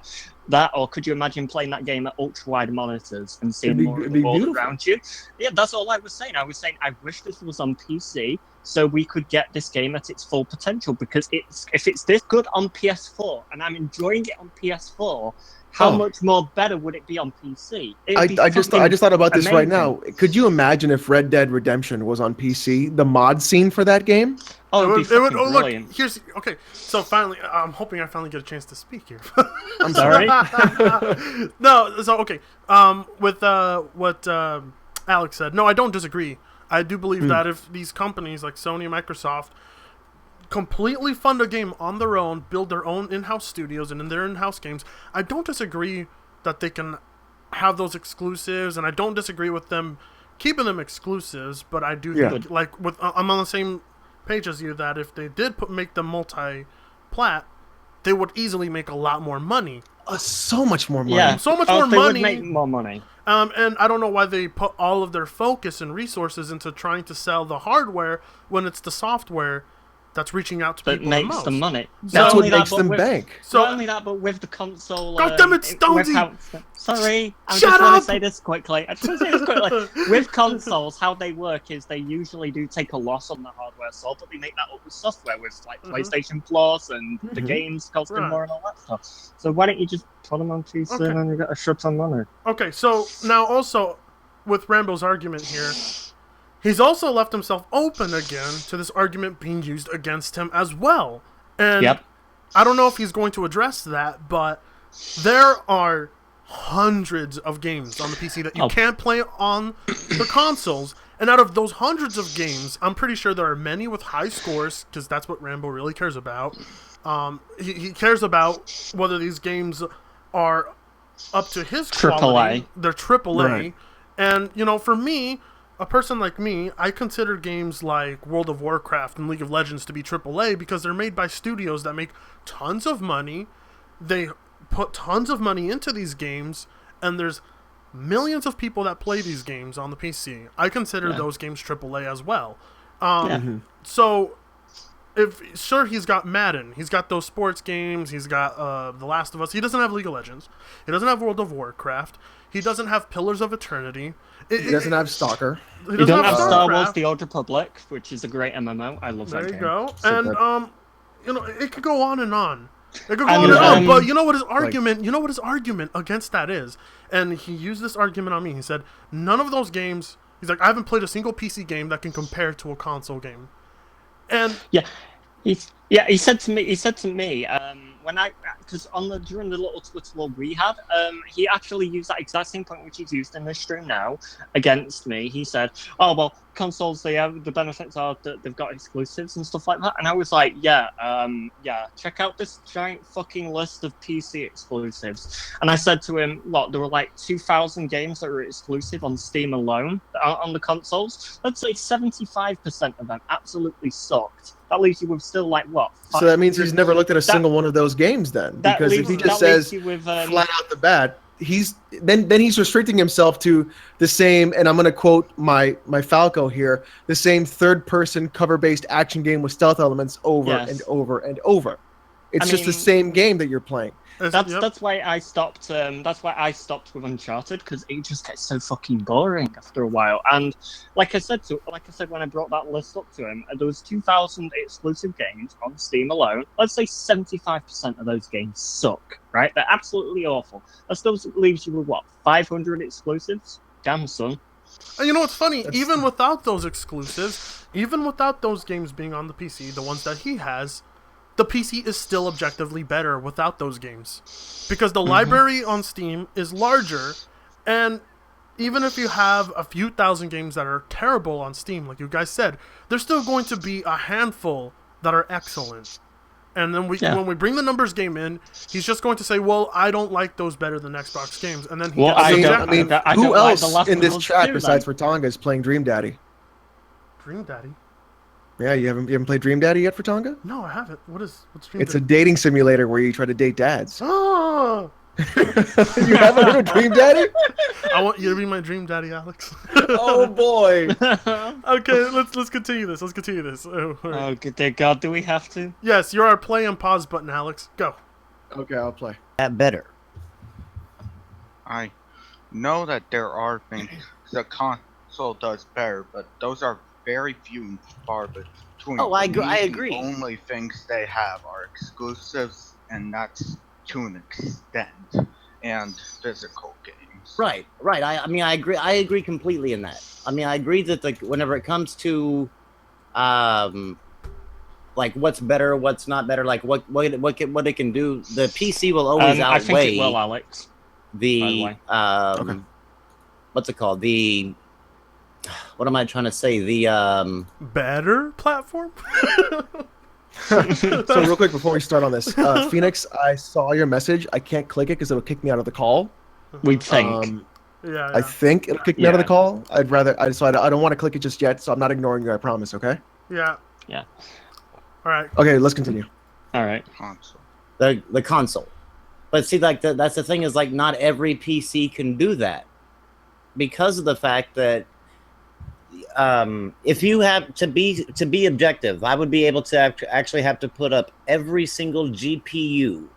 could you imagine playing that game at ultra wide monitors and seeing more of the world beautiful around you? Yeah, that's all I was saying. I was saying I wish this was on PC so we could get this game at its full potential, because if it's this good on PS4 and I'm enjoying it on PS4, how much more better would it be on PC? I just thought about this right amazing. now. Could you imagine if Red Dead Redemption was on PC? The mod scene for that game? Oh, it'd be fucking brilliant. Look, okay. So finally, I'm hoping I finally get a chance to speak here. I'm sorry. No, so okay. With what Alex said, no, I don't disagree. I do believe that if these companies like Sony and Microsoft completely fund a game on their own, build their own in-house studios and in their in-house games, I don't disagree that they can have those exclusives, and I don't disagree with them keeping them exclusives. But I do think, like, I'm on the same page as you that if they did make them multi-plat, they would easily make a lot more money. So much more money. Yeah, So much more they money. would make more money. And I don't know why they put all of their focus and resources into trying to sell the hardware when it's the software that's reaching out to That people makes the most. the money. That's what makes them bank. So not only that, but with the console. God damn it, Stonzy! Sorry, I Shut just want up! to say this quickly. With consoles, how they work is they usually do take a loss on the hardware sold, but they make that up with software, with like PlayStation Plus and the games costing more and all that stuff. So why don't you just put them on PC and then you get a shit ton of money? Okay, so now also with Rambo's argument here, he's also left himself open again to this argument being used against him as well. And I don't know if he's going to address that, but there are hundreds of games on the PC that you can't play on the consoles. And out of those hundreds of games, I'm pretty sure there are many with high scores, because that's what Rambo really cares about. He cares about whether these games are up to his quality. AAA. They're AAA. Right. And, you know, for me, a person like me, I consider games like World of Warcraft and League of Legends to be AAA because they're made by studios that make tons of money. They put tons of money into these games, and there's millions of people that play these games on the PC. I consider those games AAA as well. So, he's got Madden, he's got those sports games, he's got The Last of Us. He doesn't have League of Legends. He doesn't have World of Warcraft. He doesn't have Pillars of Eternity. He doesn't have Stalker. He You don't have Star StarCraft. Wars: The Old Republic, which is a great MMO. I love that There game. you go. So And good. you know, it could go on and on. It could go And, on and on. um, But you know what his argument? You know what his argument against that is? And he used this argument on me. He said, none of those games. He's like, I haven't played a single PC game that can compare to a console game. And He said to me, when because during the little Twitter war we had, he actually used that exact same point which he's used in this stream now against me. He said, "Oh well, consoles, they have the benefits are that they've got exclusives and stuff like that." And I was like, "Yeah, check out this giant fucking list of PC exclusives." And I said to him, "Look, there were like 2,000 games that were exclusive on Steam alone on the consoles. Let's say 75% of them absolutely sucked. That leaves you with still like what?" So that means he's never looked at a single one of those games then. Because if he just says flat out the bat, he's restricting himself to the same, and I'm going to quote my Falco here, the same third-person cover-based action game with stealth elements over and over and over. It's I just the mean- same game that you're playing. That's why I stopped. That's why I stopped with Uncharted, because it just gets so fucking boring after a while. And like I said when I brought that list up to him, there was 2,000 exclusive games on Steam alone. Let's say 75% of those games suck. Right? They're absolutely awful. That still leaves you with what, 500 exclusives? Damn, son. And you know what's funny? That's- Even without those exclusives, even without those games being on the PC, the ones that he has, the PC is still objectively better without those games. Because the library on Steam is larger, and even if you have a few thousand games that are terrible on Steam, like you guys said, there's still going to be a handful that are excellent. And then when we bring the numbers game in, he's just going to say, well, I don't like those better than Xbox games. And then he Well, gets I don't- subjective. I mean, I don't who like the else last in this one chat too, besides then. Fortonga is playing Dream Daddy? Dream Daddy? Yeah, you haven't played Dream Daddy yet, Fortonga? No, I haven't. What's Dream It's a Daddy? dating simulator where you try to date dads. Ah! You haven't heard of Dream Daddy? I want you to be my Dream Daddy, Alex. Oh boy! Okay, let's continue this. Oh, all right. Oh, good dear God, do we have to? Yes, you're our play and pause button, Alex. Go. Okay, I'll play. That better. I know that there are things the console does better, but those are very few and far between. Oh, I To me, agree. The only things they have are exclusives, and that's to an extent, and physical games. Right. I mean, I agree. I agree completely in that. I mean, I agree that whenever it comes to, like what's better, what's not better, like what it can do, the PC will always I think outweigh it will, Alex. the by Okay. what's it called? What am I trying to say? Better platform? So real quick before we start on this, Phoenix, I saw your message. I can't click it because it'll kick me out of the call. We think. Yeah. I think it'll kick me out of the Yeah. call. I don't want to click it just yet, so I'm not ignoring you. I promise. Okay. Yeah. Yeah. All right. Okay, let's continue. All right. Console. the console. But see, like that's the thing is like not every PC can do that because of the fact that if you have to be objective, I would be able to actually have to put up every single GPU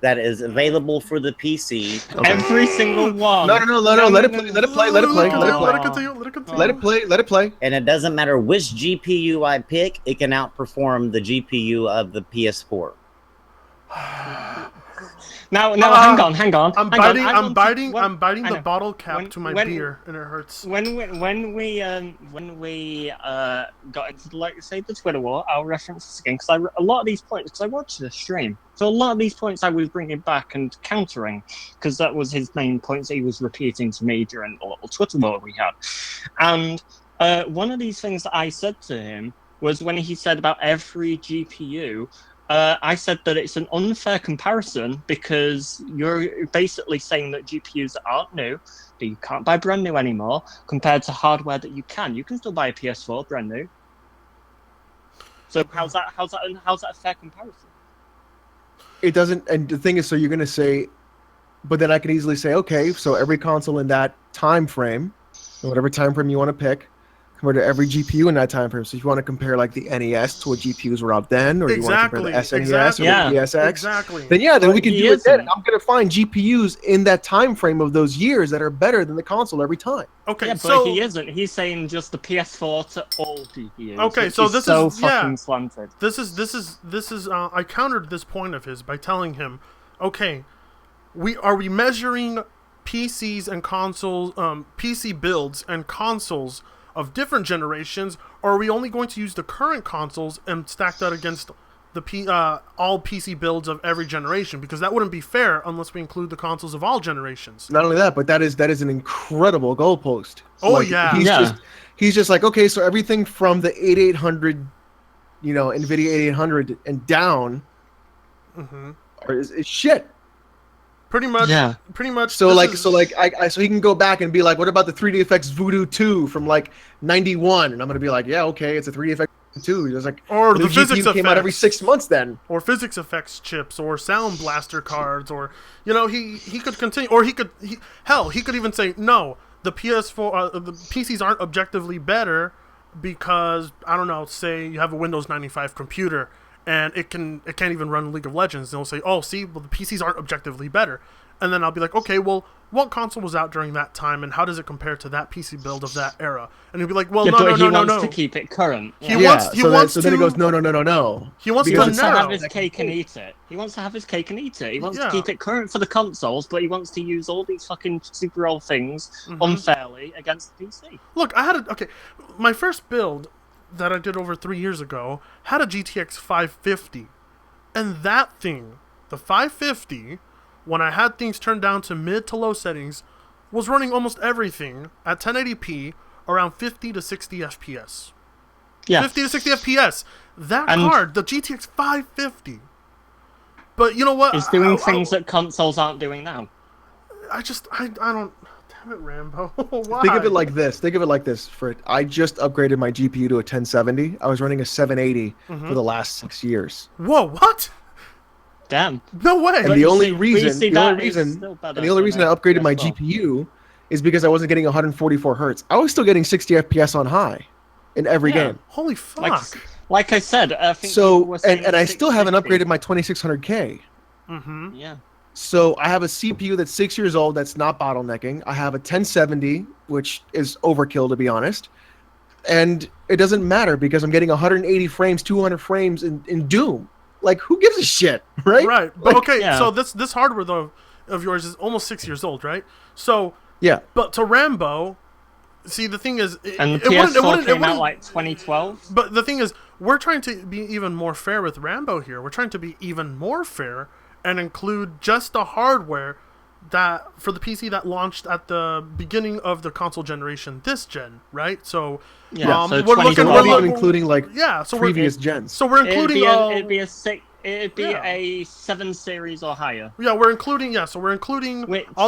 that is available for the PC. Okay. Every single one. No, let it play. Let it play. Let it play. Let it Let play. it continue. Let it continue. Let it play. Let it play. And it doesn't matter which GPU I pick, it can outperform the GPU of the PS4. Now, hang on. I'm hang on. biting. I I'm want to- biting. when- I'm biting I the know. bottle cap When- to my when- beer, and it hurts. When we got into like say the Twitter war, I'll reference this again because a lot of these points, because I watched the stream, so a lot of these points I was bringing back and countering because that was his main points he was repeating to me during the little Twitter war we had. And one of these things that I said to him was when he said about every GPU. I said that it's an unfair comparison because you're basically saying that GPUs that aren't new, that you can't buy brand new anymore, compared to hardware that you can. You can still buy a PS4 brand new. So how's that a fair comparison? It doesn't. And the thing is, so you're gonna say, but then I could easily say, okay, so every console in that time frame, whatever time frame you want to pick, compared to every GPU in that time frame. So if you want to compare like the NES to what GPUs were out then, or you want to compare the SNES Exactly. or the PSX, Exactly. then yeah, then we can He do it then. isn't. And I'm gonna find GPUs in that time frame of those years that are better than the console every time. Okay. Yeah, but So he isn't. He's saying just the PS4 to all GPUs. Okay, which so is this so is- yeah. fucking slanted. this is. I countered this point of his by telling him, okay, we measuring PCs and consoles, PC builds and consoles of different generations, or are we only going to use the current consoles and stack that against the all PC builds of every generation? Because that wouldn't be fair unless we include the consoles of all generations. Not only that, but that is an incredible goalpost. Oh, yeah. He's just like, okay, so everything from the 8800, NVIDIA 8800 and down is shit. Pretty much. Yeah. Pretty much. So this is- so he can go back and be like, what about the 3D effects Voodoo 2 from like 91? And I'm gonna be like, yeah, okay, it's a 3D effect 2. It's like, Or the new GPU physics came out every effects. 6 months then. or physics effects chips, or sound blaster cards, or he could continue, or he could even say no. The PS4, the PCs aren't objectively better because I don't know. Say you have a Windows 95 computer, and it can't even run League of Legends. They'll say, oh, see, well, the PCs aren't objectively better. And then I'll be like, okay, well, what console was out during that time, and how does it compare to that PC build of that era? And he'll be like, well, Yeah, no. he wants to keep it current. He wants so then it goes, no. He wants He to wants to narrow. have his cake and eat it. He wants to have his cake and eat it. He wants Yeah. to keep it current for the consoles, but he wants to use all these fucking super old things unfairly against the PC. Look, my first build that I did over 3 years ago had a GTX 550, and that thing, the 550, when I had things turned down to mid to low settings, was running almost everything at 1080p around 50 to 60 FPS. Yeah. 50 to 60 FPS. That card, the GTX 550. But you know what? It's doing things that consoles aren't doing now. I don't. Damn it, Rambo. Why? Think of it like this, Frit. I just upgraded my GPU to a 1070. I was running a 780 for the last 6 years. Whoa, what? Damn. No way. And the only reason I upgraded my GPU is because I wasn't getting 144 hertz. I was still getting 60 FPS on high in every game. Holy fuck. Like I said, I think so and I still haven't upgraded my 2600K. Yeah. So I have a CPU that's 6 years old that's not bottlenecking. I have a 1070, which is overkill to be honest. And it doesn't matter because I'm getting 180 frames, 200 frames in Doom. Like, who gives a shit, right? Right. But like, okay, so this hardware though of yours is almost 6 years old, right? So yeah. But to Rambo, see, the thing is, and the PS4 came out like 2012. But the thing is, we're trying to be even more fair with Rambo here. We're trying to be even more fair and include just the hardware that for the PC that launched at the beginning of the console generation, this gen, right? So yeah, so we're including like so previous gens. So we're including it'd be a 7 series or higher. Yeah, we're including all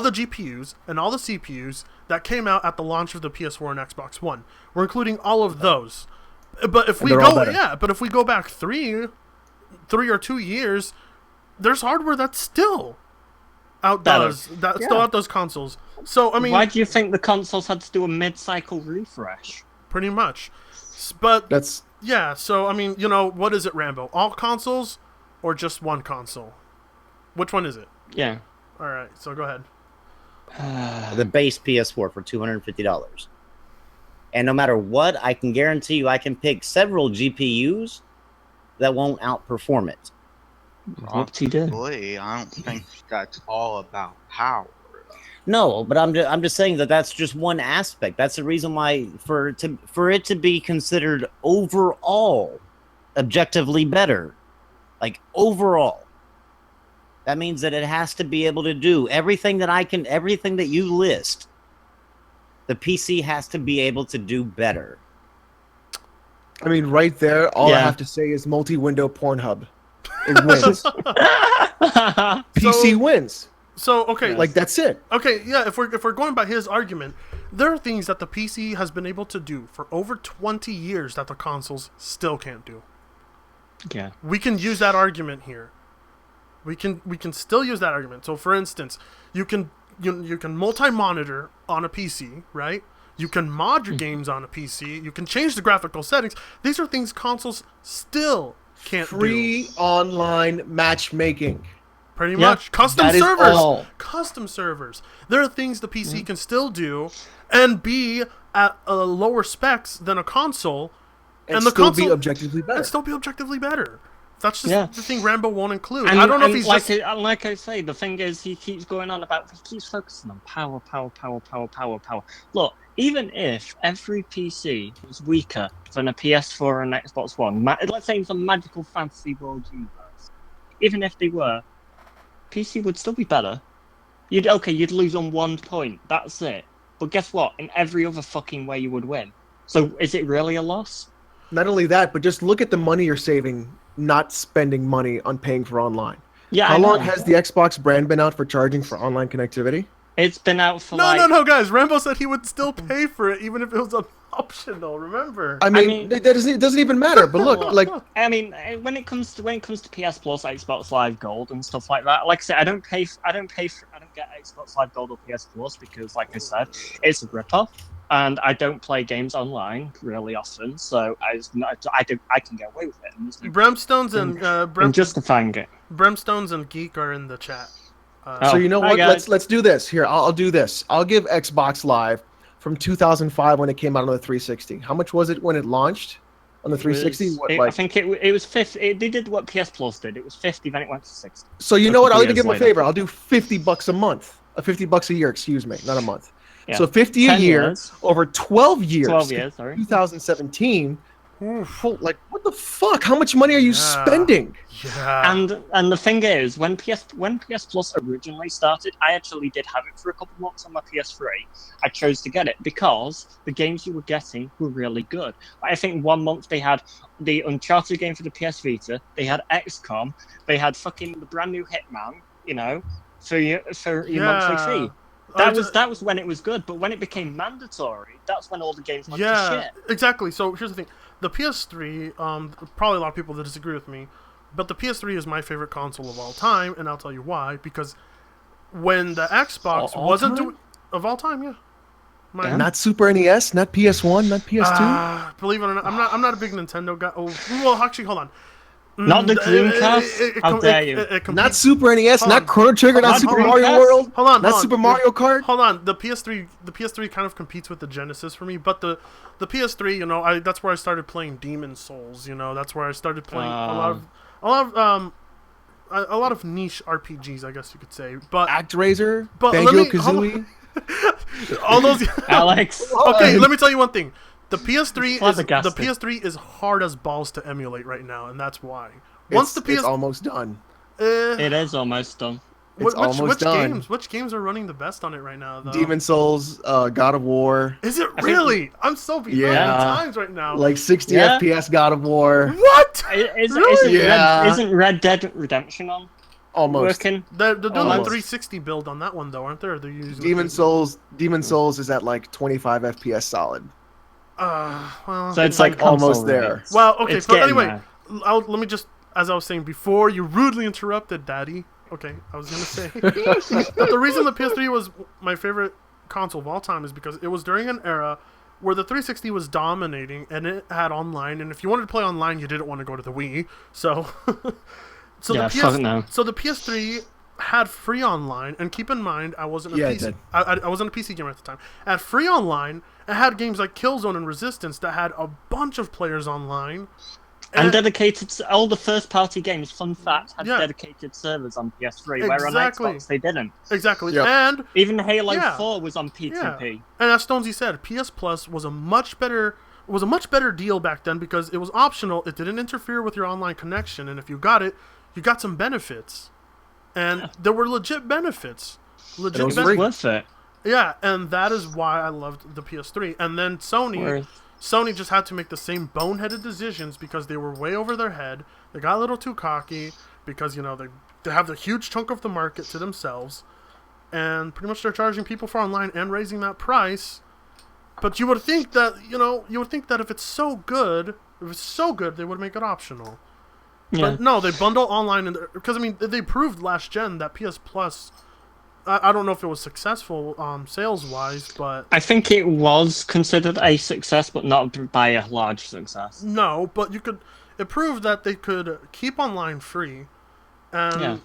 the GPUs and all the CPUs that came out at the launch of the PS4 and Xbox One. We're including all of those. But if we go back three or 2 years, there's hardware that's still outdoes those consoles. So I mean, why do you think the consoles had to do a mid-cycle refresh? Pretty much, but that's So I mean, what is it, Rambo? All consoles or just one console? Which one is it? Yeah. All right. So go ahead. The base PS4 for $250. And no matter what, I can guarantee you I can pick several GPUs that won't outperform it. Probably. I don't think that's all about power. No, but I'm just saying that's just one aspect. That's the reason why for it to be considered overall objectively better, like overall, that means that it has to be able to do everything that you list. The PC has to be able to do better. I mean, right there, all I have to say is multi-window Pornhub. It wins. PC wins. So okay, like that's it. Okay, yeah. If we're going by his argument, there are things that the PC has been able to do for over 20 years that the consoles still can't do. Yeah, we can use that argument here. We can still use that argument. So, for instance, you can multi-monitor on a PC, right? You can mod your games on a PC. You can change the graphical settings. These are things consoles still can't do. Free online matchmaking. Pretty much. Custom servers. There are things the PC can still do and be at lower specs than a console. And the console be objectively better. And still be objectively better. That's just the thing Rambo won't include. And, I don't know if he's like I say, the thing is, he keeps going on about, he keeps focusing on power. Look, even if every PC was weaker than a PS4 and Xbox One, let's say it's a magical fantasy world universe, even if they were, PC would still be better. You'd lose on 1 point, that's it. But guess what? In every other fucking way you would win. So is it really a loss? Not only that, but just look at the money you're saving not spending money on paying for online. Yeah. How long has the Xbox brand been out for charging for online connectivity? It's been out for No, guys. Rambo said he would still pay for it even if it was optional. Remember? I mean it doesn't even matter. But look, like I mean, when it comes to PS Plus, Xbox Live Gold, and stuff like that. Like I said, I don't get Xbox Live Gold or PS Plus because, like I said, it's a ripoff. and I don't play games online really often, so I can get away with it. And there's no Brimstones and in justifying it. Brimstones and Geek are in the chat. Oh, So you know hi, what? guys. Let's do this. Here, I'll do this. I'll give Xbox Live from 2005 when it came out on the 360. How much was it when it launched on the 360? I think it was 50. They did what PS Plus did. It was 50, then it went to 60. So you know what? I'll even years give them a later. favor. I'll do $50 a month. $50 a year, excuse me, not a month. Yeah. So 50 a 10 year years. over 12 years. 12 years, sorry. 2017. Like, what the fuck? How much money are you spending? Yeah. And the thing is, when PS Plus originally started, I actually did have it for a couple months on my PS3. I chose to get it because the games you were getting were really good. I think 1 month they had the Uncharted game for the PS Vita, they had XCOM, they had fucking the brand new Hitman, you know, for your monthly fee. That was when it was good, but when it became mandatory, that's when all the games went to shit. Exactly. So here's the thing: the PS3. Probably a lot of people that disagree with me, but the PS3 is my favorite console of all time, and I'll tell you why. Because when the Xbox wasn't doing of all time, yeah. Not Super NES, not PS1, not PS2. Believe it or not, I'm not a big Nintendo guy. Oh, well, actually, hold on. Not the Dreamcast? How dare you? Not Super NES, not Chrono Trigger, not Super Mario World. Hold on, not Super Mario Kart. Hold on, the PS3 kind of competes with the Genesis for me, but the PS3, you know, that's where I started playing Demon Souls. You know, that's where I started playing a lot of niche RPGs, I guess you could say. But ActRaiser, Banjo-Kazooie. All those. Alex. Okay, let me tell you one thing. The PS3 Flabbergasted. the PS3 is hard as balls to emulate right now, and that's why. It's almost done. It is almost done. Which done. Which games are running the best on it right now, though? Demon Souls, God of War. Is it really? I'm so behind the times right now. Like 60 FPS God of War. What? Really? Isn't Red Dead Redemption on? Almost. Working? They're doing the 360 build on that one, though, aren't they? They're using Demon Souls is at like 25 FPS solid. Well, So it's like almost there. Well, okay, It's but getting anyway, let me just, as I was saying before, you rudely interrupted, Daddy. Okay, I was gonna say that the reason the PS3 was my favorite console of all time is because it was during an era where the 360 was dominating and it had online, and if you wanted to play online, you didn't want to go to the Wii. So the PS3 had free online, and keep in mind, I wasn't a PC. I wasn't a PC gamer at the time. It had free online. It had games like Killzone and Resistance that had a bunch of players online. And dedicated to all the first-party games, fun fact, had dedicated servers on PS3, where on Xbox they didn't. Exactly. Yep. And even Halo 4 was on P2P. Yeah. And as Stonzy said, PS Plus was a much better deal back then because it was optional. It didn't interfere with your online connection, and if you got it, you got some benefits. And there were legit benefits. It was worth it. Yeah, and that is why I loved the PS3. And then Sony just had to make the same boneheaded decisions because they were way over their head. They got a little too cocky because, you know, they have the huge chunk of the market to themselves. And pretty much they're charging people for online and raising that price. But you would think that, if it's so good, they would make it optional. Yeah. But no, they bundle online, because, I mean, they proved last gen that PS Plus... I don't know if it was successful sales-wise, but... I think it was considered a success, but not by a large success. No, but it proved that they could keep online free. And,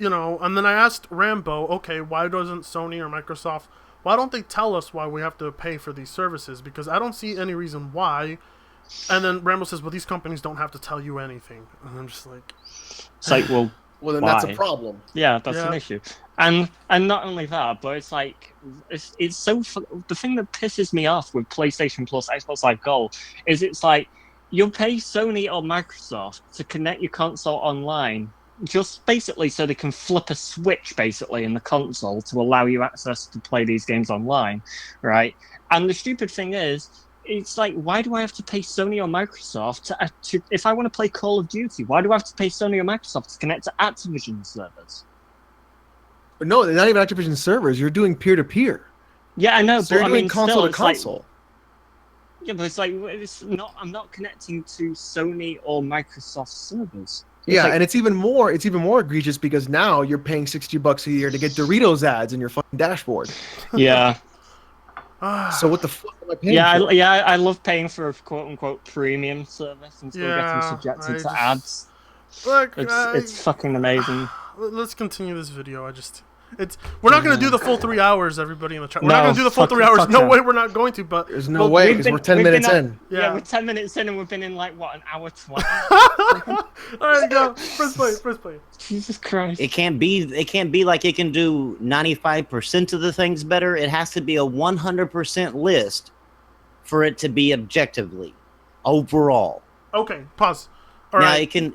and then I asked Rambo, okay, why doesn't Sony or Microsoft, why don't they tell us why we have to pay for these services? Because I don't see any reason why. And then Rambo says, well, these companies don't have to tell you anything. And I'm just like... It's like, well, then why? that's a problem. Yeah, that's an issue. And not only that, but it's like it's so the thing that pisses me off with PlayStation Plus, Xbox Live Gold is it's like you'll pay Sony or Microsoft to connect your console online, just basically so they can flip a switch basically in the console to allow you access to play these games online, right? And the stupid thing is, it's like, why do I have to pay Sony or Microsoft to if I want to play Call of Duty? Why do I have to pay Sony or Microsoft to connect to Activision servers? But no, they're not even Activision servers. You're doing peer-to-peer. Yeah, I know, so but I mean, console still, to console. Yeah, but it's like I'm not connecting to Sony or Microsoft servers. And it's even more egregious because now you're paying $60 a year to get Doritos ads in your fucking dashboard. Yeah. So what the fuck am I paying Yeah, for? I love paying for a quote-unquote premium service and still getting Yeah, subjected I to just- ads. Look, It's fucking amazing. let's continue this video. We're not gonna do the full 3 hours, everybody in the chat. We're not No, gonna do the full fuck- 3 hours. fuck No no. way, we're not going to. But There's no way because we're 10 minutes in. Yeah, Yeah. we're 10 minutes in and we've been in like what, an hour 20? All right, go. First play. Jesus Christ! It can't be like it can do 95% of the things better. It has to be a 100% list for it to be objectively overall. Okay, pause. All now right. it can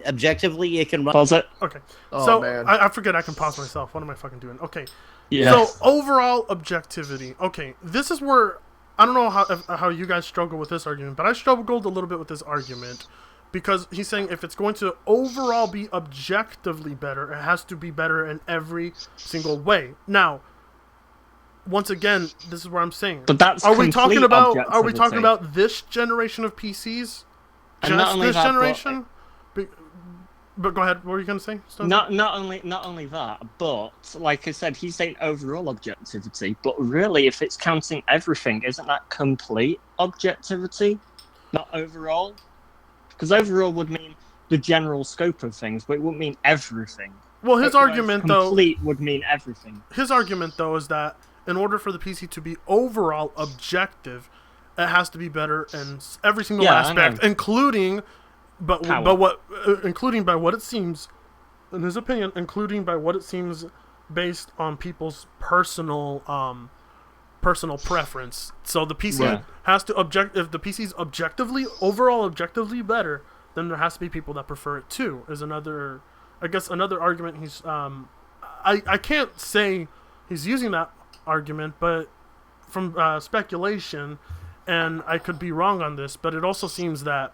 run. Pause it. Okay. Oh, So man. I forget I can pause myself. What am I fucking doing? Okay. Yeah. So overall objectivity. Okay, this is where I don't know how you guys struggle with this argument, but I struggled a little bit with this argument because he's saying if it's going to overall be objectively better, it has to be better in every single way. Now, once again, this is where I'm saying. But that's Are we talking complete about objectivity. this generation of PCs? And not Just only this that, generation? But go ahead. What were you gonna say? Stonzy? Not only that, but like I said, he's saying overall objectivity. But really, if it's counting everything, isn't that complete objectivity, not overall? Because overall would mean the general scope of things, but it wouldn't mean everything. Well, his Whereas argument though. complete would mean everything. His argument though is that in order for the PC to be overall objective, it has to be better in every single Yeah, I aspect, know. including by what it seems, in his opinion, including by what it seems based on people's personal preference. So the PC Yeah. has to if the PC's overall objectively better, then there has to be people that prefer it too. Is another argument he's I can't say he's using that argument, but from speculation, and I could be wrong on this, but it also seems that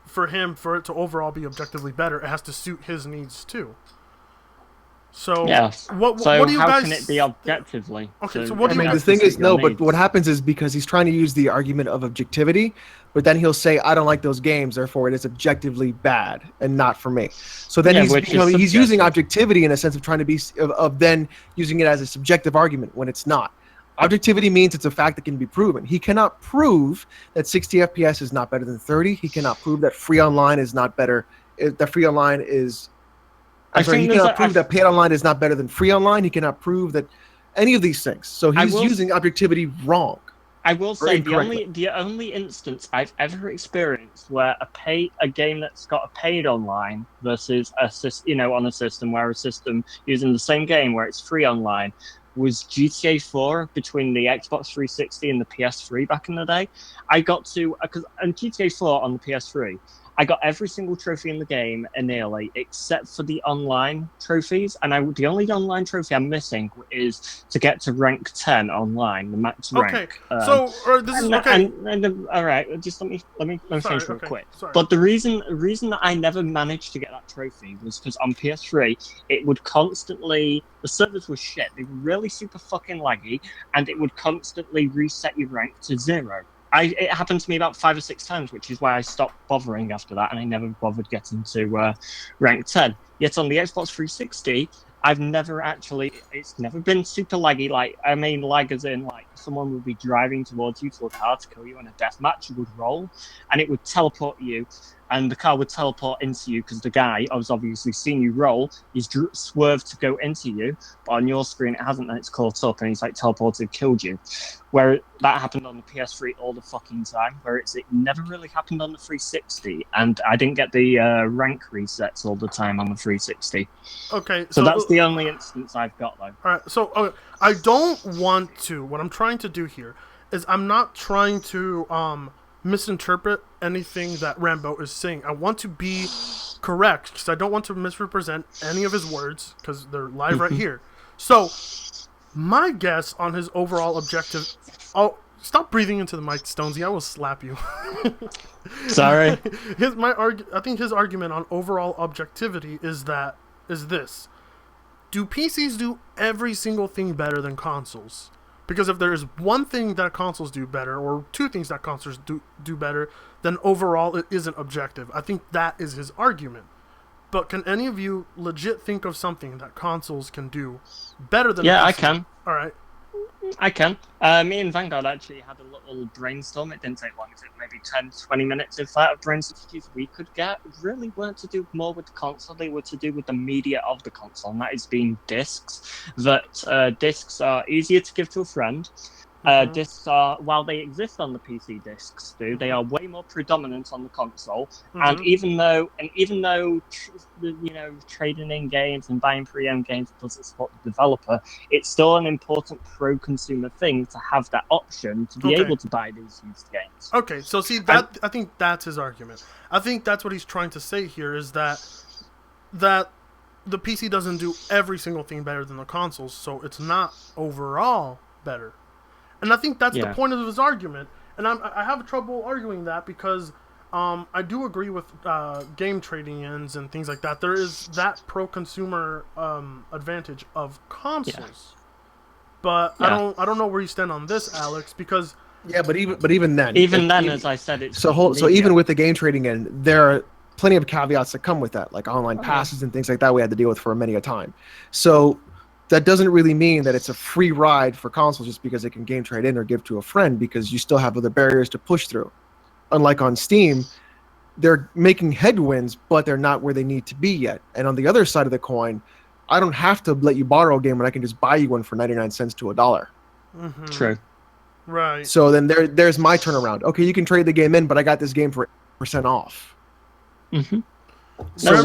for it to overall be objectively better, it has to suit his needs too. So Yeah. what So do you how guys can it be objectively? Okay, so what do I you mean, guys the thing is, suit your no, but needs? what happens is because he's trying to use the argument of objectivity, but then he'll say, I don't like those games, therefore it is objectively bad and not for me. So then Yeah, he's which is he's using subjective. objectivity in a sense of trying to be, of then using it as a subjective argument when it's not. Objectivity means it's a fact that can be proven. He cannot prove that 60 FPS is not better than 30. He cannot prove that free online is not better. That free online is. I He think cannot prove that paid online is not better than free online. He cannot prove that any of these things. So he's using objectivity wrong. I will say incorrectly. the only instance I've ever experienced where a game that's got a paid online versus on a system where a system using the same game where it's free online was GTA 4 between the Xbox 360 and the PS3 back in the day. I got to and GTA 4 on the PS3. I got every single trophy in the game nearly, except for the online trophies. And the only online trophy I'm missing is to get to rank 10 online, the max rank. Okay, this is okay. All right, just let me finish real quick. Sorry. But the reason that I never managed to get that trophy was because on PS3 it would constantly, the servers were shit. They were really super fucking laggy, and it would constantly reset your rank to 0. It happened to me about 5 or 6 times, which is why I stopped bothering after that, and I never bothered getting to rank 10. Yet on the Xbox 360, it's never been super laggy. Like, I mean, lag as in, like, someone would be driving towards you to a car to kill you in a deathmatch, you would roll, and it would teleport you, and the car would teleport into you because the guy has obviously seen you roll, he's swerved to go into you, but on your screen it hasn't, and it's caught up, and he's like teleported, killed you. Where that happened on the PS3 all the fucking time, where it never really happened on the 360, and I didn't get the rank resets all the time on the 360. Okay, So that's the only instance I've got, though. All right, so I don't want to. What I'm trying to do here is I'm not trying to misinterpret anything that Rambo is saying. I want to be correct because I don't want to misrepresent any of his words because they're live right here. So my guess on his overall objective. Oh, stop breathing into the mic, Stonzy. I will slap you. Sorry. I think his argument on overall objectivity is this. Do PCs do every single thing better than consoles? Because if there is one thing that consoles do better, or two things that consoles do better, then overall it isn't objective. I think that is his argument. But can any of you legit think of something that consoles can do better than Yeah, a PC? I can. All right. I can. Me and Vanguard actually had a little brainstorm. It didn't take long. It took maybe 10, 20 minutes if that of brainstorms we could get. Really weren't to do more with the console. They were to do with the media of the console, and that is being discs. That discs are easier to give to a friend. Discs are, while they exist on the PC, discs do. They are way more predominant on the console. And even though trading in games and buying pre-owned games doesn't support the developer, it's still an important pro-consumer thing to have that option to be able to buy these used games. Okay, so see that I think that's his argument. I think that's what he's trying to say here is that the PC doesn't do every single thing better than the consoles, so it's not overall better. And I think that's the point of his argument. And I have trouble arguing that because I do agree with game trading ins and things like that. There is that pro-consumer advantage of consoles. But I don't know where you stand on this, Alex, because but even then, as I said, it's so even with the game trading in, there are plenty of caveats that come with that, like online passes and things like that we had to deal with for many a time. So that doesn't really mean that it's a free ride for consoles just because it can game trade in or give to a friend, because you still have other barriers to push through. Unlike on Steam, they're making headwinds, but they're not where they need to be yet. And on the other side of the coin, I don't have to let you borrow a game when I can just buy you one for 99 cents to $1. True. Right. So then there's my turnaround. Okay, you can trade the game in, but I got this game for 8% off. So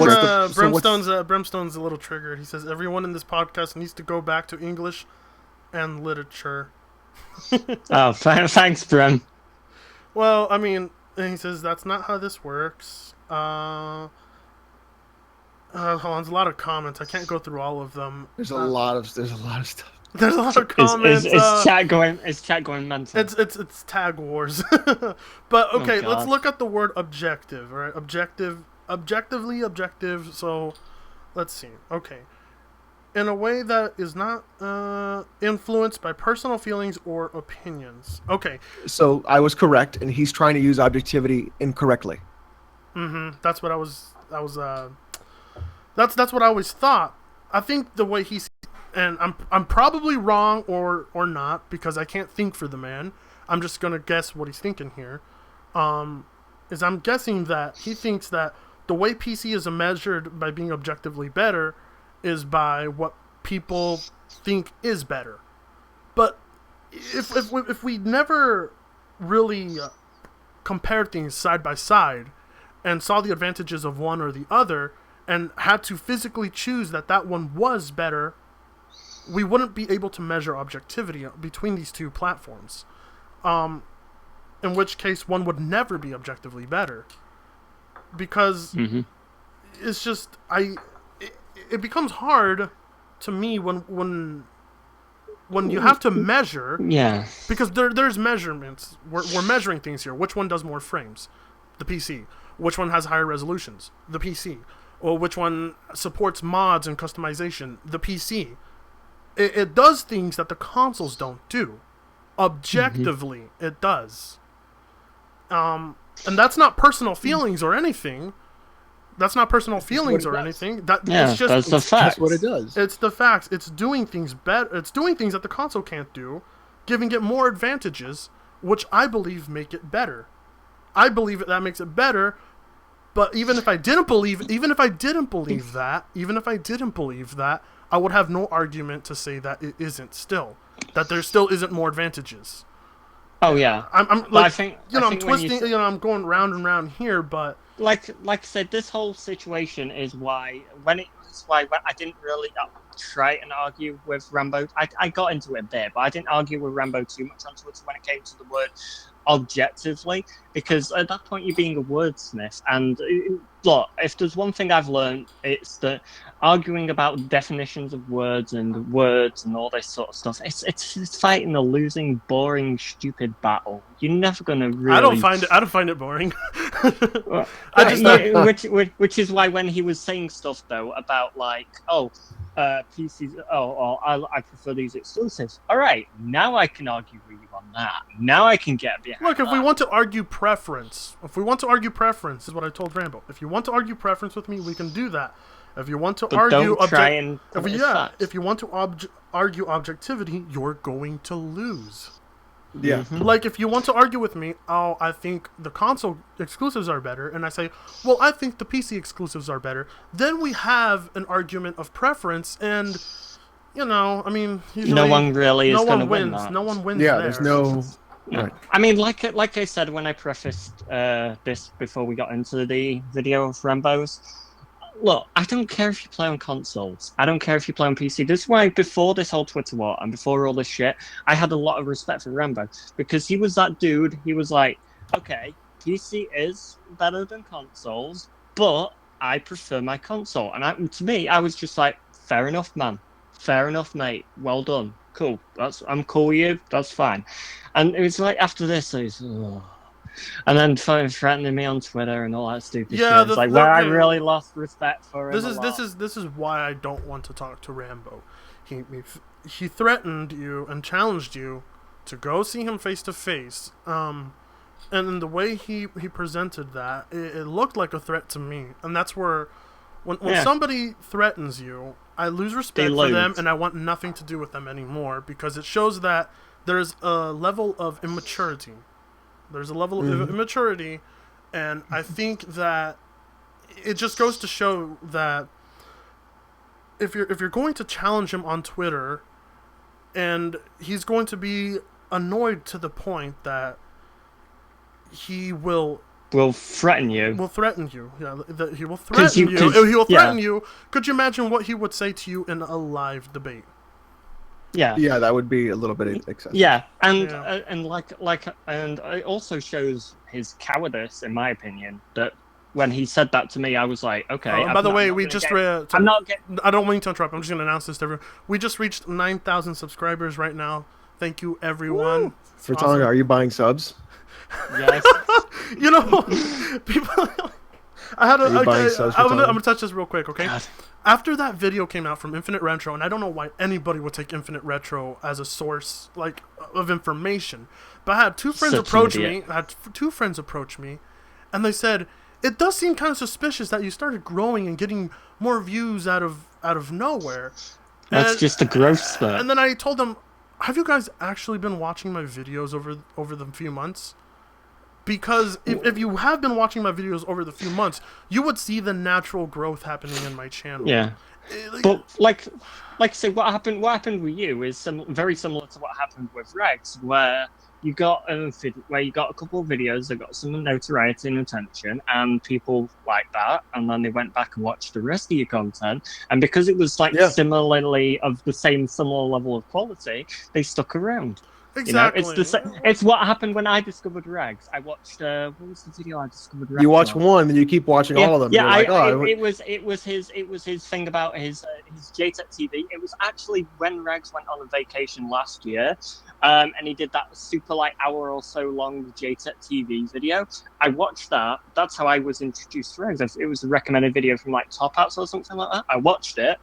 Brimstone's a little triggered. He says everyone in this podcast needs to go back to English and literature. Oh, thanks, Brim. Well, I mean, and he says that's not how this works. Hold on, there's a lot of comments. I can't go through all of them. There's a lot of stuff. There's a lot of comments. Is chat going mental? It's tag wars. But okay, let's look at the word objective. All right, objectively objective. So let's see. Okay, in a way that is not influenced by personal feelings or opinions. Okay. So I was correct, and he's trying to use objectivity incorrectly. That's what I was. That's what I always thought. I think the way he's, and I'm probably wrong or not because I can't think for the man. I'm just gonna guess what he's thinking here. Is I'm guessing that he thinks that the way PC is measured by being objectively better is by what people think is better. But if we never really compared things side by side and saw the advantages of one or the other and had to physically choose that one was better, we wouldn't be able to measure objectivity between these two platforms. In which case, one would never be objectively better. Because it's just, it becomes hard to me when you have to measure. Yeah. Because there's measurements. We're measuring things here. Which one does more frames? The PC. Which one has higher resolutions? The PC. Or which one supports mods and customization? The PC. It does things that the consoles don't do. Objectively, it does. And that's not personal feelings or anything. That's not personal feelings or anything. It's just that's the facts. That's what it does. It's the facts. It's doing things better. It's doing things that the console can't do, giving it more advantages, which I believe make it better. I believe that makes it better. But even if I didn't believe that, I would have no argument to say that it isn't still. That there still isn't more advantages. Oh yeah. I'm like, I think I'm twisting, I'm going round and round here, but like I said, this whole situation is why when I didn't really try and argue with Rambo. I got into it a bit, but I didn't argue with Rambo too much on Twitter when it came to the word objectively, because at that point you're being a wordsmith. And look, if there's one thing I've learned, it's that arguing about definitions of words and all this sort of stuff, it's fighting a losing, boring, stupid battle. You're never gonna really. I don't find it boring. Which is why when he was saying stuff though about like, PCs, I prefer these exclusives. All right, now I can argue with you on that. Now I can get behind. Look, if we want to argue preference, is what I told Rambo. If you want to argue preference with me, we can do that. If you want to argue, don't try and if you want to argue objectivity, you're going to lose. Yeah. Like, if you want to argue with me, oh, I think the console exclusives are better, and I say, well, I think the PC exclusives are better, then we have an argument of preference, and, you know, I mean, usually No one really is going to win wins. that. No one wins Yeah, there. there's no. Right. I mean, like I said when I prefaced this before we got into the video of Rambo's, look, I don't care if you play on consoles. I don't care if you play on PC. This is why before this whole Twitter war and before all this shit, I had a lot of respect for Rambo. Because he was that dude, he was like, okay, PC is better than consoles, but I prefer my console. And to me, I was just like, fair enough, man. Fair enough, mate. Well done. Cool. I'm cool with you. That's fine. And it was like after this, I was, ugh. And then threatening me on Twitter and all that stupid shit. It's like where I really lost respect for him. This is why I don't want to talk to Rambo. He threatened you and challenged you to go see him face to face. And in the way he presented that, it looked like a threat to me. And that's where when somebody threatens you, I lose respect for them, and I want nothing to do with them anymore, because it shows that there's a level of immaturity. There's a level of immaturity, and I think that it just goes to show that if you're going to challenge him on Twitter, and he's going to be annoyed to the point that he will threaten you. Will threaten you. Yeah, he will threaten you. He will threaten you. Could you imagine what he would say to you in a live debate? Yeah. Yeah, that would be a little bit excessive. Yeah, and it also shows his cowardice, in my opinion. That when he said that to me, I was like, okay. By the way, we just I'm not getting. I don't mean to interrupt. I'm just going to announce this to everyone. We just reached 9,000 subscribers right now. Thank you, everyone. Woo! For Tonga, are you buying subs? Yes. You know, people. I'm gonna touch this real quick, okay? God. After that video came out from Infinite Retro, and I don't know why anybody would take Infinite Retro as a source of information, but I had two friends approach me, and they said, it does seem kind of suspicious that you started growing and getting more views out of nowhere. That's just a growth spurt. And then I told them, have you guys actually been watching my videos over the few months? Because if you have been watching my videos over the few months, you would see the natural growth happening in my channel. Yeah. But like I say, what happened with you is very similar to what happened with Rex, where you got a couple of videos that got some notoriety and attention, and people like that, and then they went back and watched the rest of your content, and because it was similarly of the similar level of quality, they stuck around. Exactly. You know, it's what happened when I discovered Rags. I watched what was the video I discovered Rags? You watch one, then you keep watching all of them. Yeah, it was his thing about his JTech TV. It was actually when Rags went on a vacation last year, and he did that super hour or so long JTech TV video. I watched that. That's how I was introduced to Rags. It was a recommended video from Top Hats or something like that. I watched it.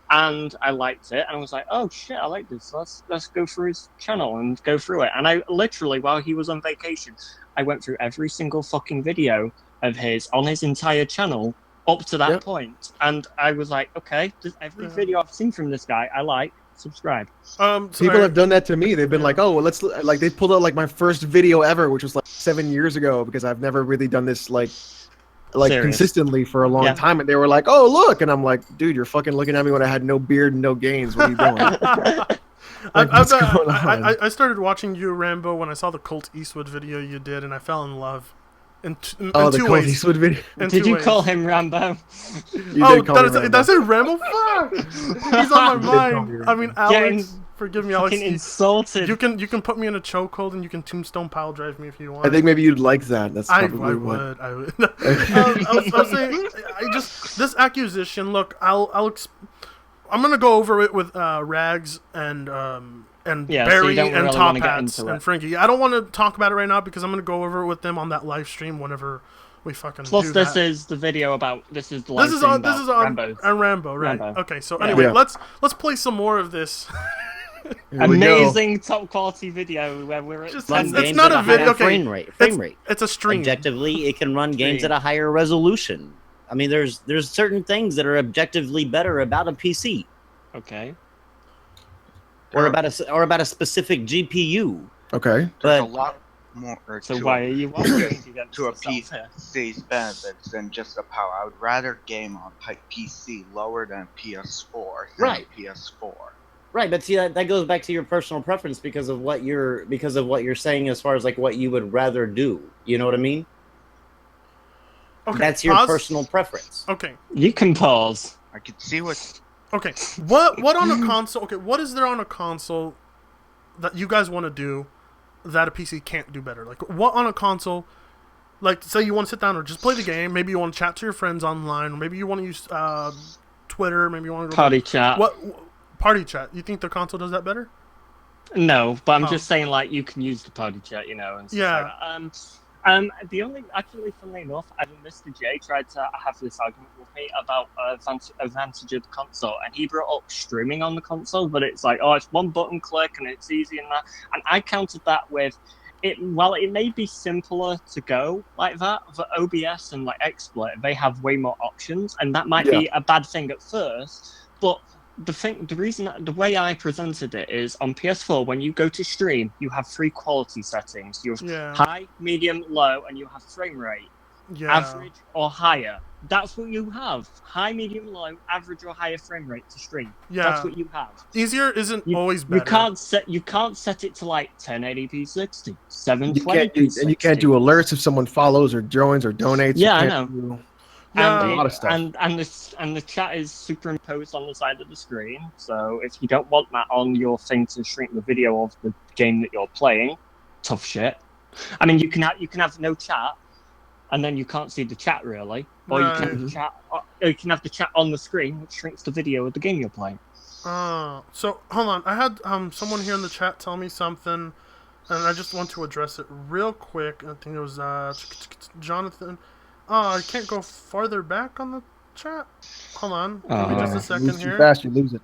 And I liked it, and I was like, "Oh shit, I like this. Let's go through his channel and go through it." And I literally, while he was on vacation, I went through every single fucking video of his on his entire channel up to that point, and I was like, "Okay, every video I've seen from this guy, I like. Subscribe." People have done that to me. They've been like, "Oh, well, let's they pulled out my first video ever, which was 7 years ago, because I've never really done this Serious. Consistently for a long time," and they were like, "Oh, look," and I'm like, "Dude, you're fucking looking at me when I had no beard and no gains. What are you doing?" I started watching you, Rambo, when I saw the Colt Eastwood video you did, and I fell in love. In the two Colt ways. Eastwood video. Did you call him Rambo? Did I say Rambo? Fuck! He's on my mind. I mean, Alex. Forgive me, Alex. Insulted. You can put me in a chokehold, and you can tombstone pile drive me if you want. I think maybe you'd like that. That's probably I would. I was saying, this accusation. Look, I'm gonna go over it with Rags and Barry and Top Hats and Frankie. I don't want to talk about it right now because I'm gonna go over it with them on that live stream whenever we fucking Plus, do this that. is the video about this is the this is on Rambo, right? Rambo. Okay, so anyway, let's play some more of this. Amazing top quality video where we're it's not a video. Okay, frame rate. It's a stream. Objectively, it can run games at a higher resolution. I mean, there's certain things that are objectively better about a PC. Okay. or about a specific GPU. Okay. There's But a lot more So to why a, are you arguing against to a yourself here? PC's benefits than just the power. I would rather game on PC lower than PS4 than Right. PS4. Right, but see that goes back to your personal preference because of what you're saying as far as like what you would rather do. You know what I mean? Okay, That's your pause. personal preference. Okay. You can pause. I could see what. Okay. What on a console? Okay, what is there on a console that you guys want to do that a PC can't do better? Like, what on a console? Like, say you want to sit down or just play the game. Maybe you want to chat to your friends online. Or maybe you want to use Twitter. Maybe you want to go Party chat. What party chat? You think the console does that better? No, but I'm Oh. just saying, like, you can use the party chat, you know, and stuff Yeah. like that. The only, actually, funnily enough, I think Mr. J tried to have this argument with me about advantage of the console, and he brought up streaming on the console, but it's like, oh, it's one button click, and it's easy and that. And I countered that with, while it may be simpler to go like that, for OBS and, like, XSplit, they have way more options, and that might be a bad thing at first, but the way I presented it is on PS4, when you go to stream, you have 3 quality settings. You have high, medium, low, and you have frame rate. Average or higher. That's what you have. High, medium, low, average or higher frame rate to stream. That's what you have. Easier isn't always better. You can't set it to like 1080p 60, 720p 60. And you can't do alerts if someone follows or joins or donates. Yeah, I know. Yeah, a lot of stuff. And the chat is superimposed on the side of the screen. So if you don't want that on your thing to shrink the video of the game that you're playing, tough shit. I mean, you can have no chat, and then you can't see the chat really, or you can have the chat. Or you can have the chat on the screen, which shrinks the video of the game you're playing. So hold on. I had someone here in the chat tell me something, and I just want to address it real quick. I think it was Jonathan. I can't go farther back on the chat. Hold on. Give me just a second here. Too fast, you lose it.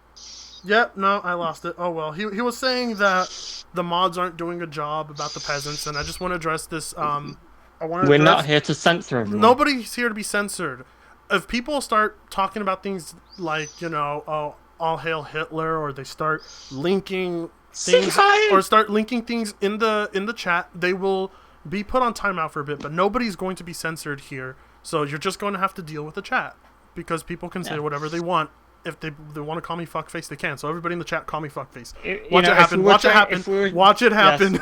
Yep, no, I lost it. Oh well. He was saying that the mods aren't doing a job about the peasants, and I just want to address this. We're not here to censor everyone. Nobody's here to be censored. If people start talking about things like, you know, oh, all hail Hitler, or they start linking things, or start linking things in the chat, they will be put on timeout for a bit, but nobody's going to be censored here. So you're just going to have to deal with the chat, because people can say whatever they want. If they want to call me fuckface, they can. So everybody in the chat, call me fuckface. Watch it happen. Watch it happen. Watch it happen.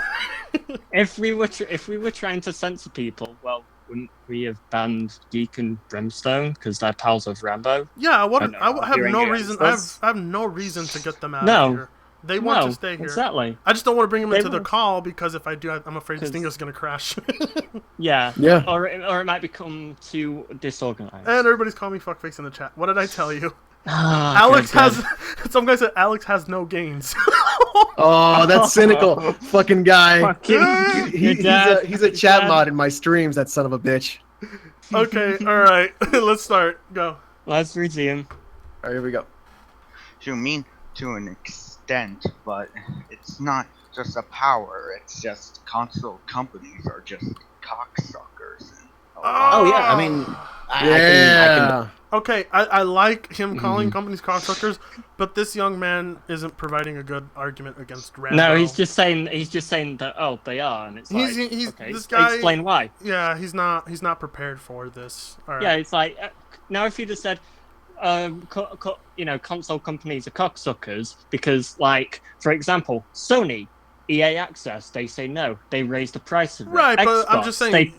If we were trying to censor people, well, wouldn't we have banned Geek and Brimstone because they're pals of Rambo? Yeah, I have no reason. I have no reason to get them out of here. They want to stay here. Exactly. I just don't want to bring them into the call, because if I do, I'm afraid this thing is going to crash. Yeah. Or it might become too disorganized. And everybody's calling me fuckface in the chat. What did I tell you? Alex has. Some guy said Alex has no gains. Oh, that's cynical. Fucking guy. He's a chat mod in my streams, that son of a bitch. Okay, alright. Let's start. Go. Let's resume. Alright, here we go. You mean to an extent, but it's not just a power, it's just console companies are just cocksuckers. Oh yeah, I mean, I can Okay, I like him calling companies cocksuckers, but this young man isn't providing a good argument against Rambo. No, he's just saying that they are, and it's like okay, this guy. Explain why. Yeah, he's not prepared for this. All right. Yeah, it's like now if you just said, console companies are cocksuckers because, like, for example, Sony. EA Access, they say no. They raise the price of it. Right, Xbox, but I'm just saying...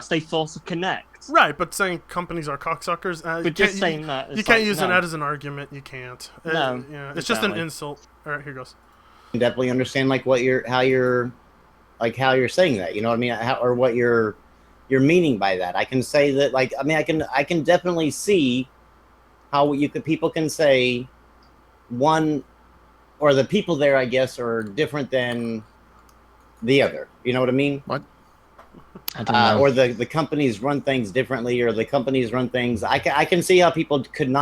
they force a Connect. Right, but saying companies are cocksuckers... but just saying that... You can't use that as an argument. You can't. No. It's just an insult. All right, here goes. I definitely understand, like, how you're saying that. You know what I mean? Or what you're meaning by that. I can say that, like... I mean, I can definitely see how people can say one... Or the people there, I guess, are different than the other. You know what I mean? What? I don't know. Or the companies run things differently, or the companies run things. I can see how people could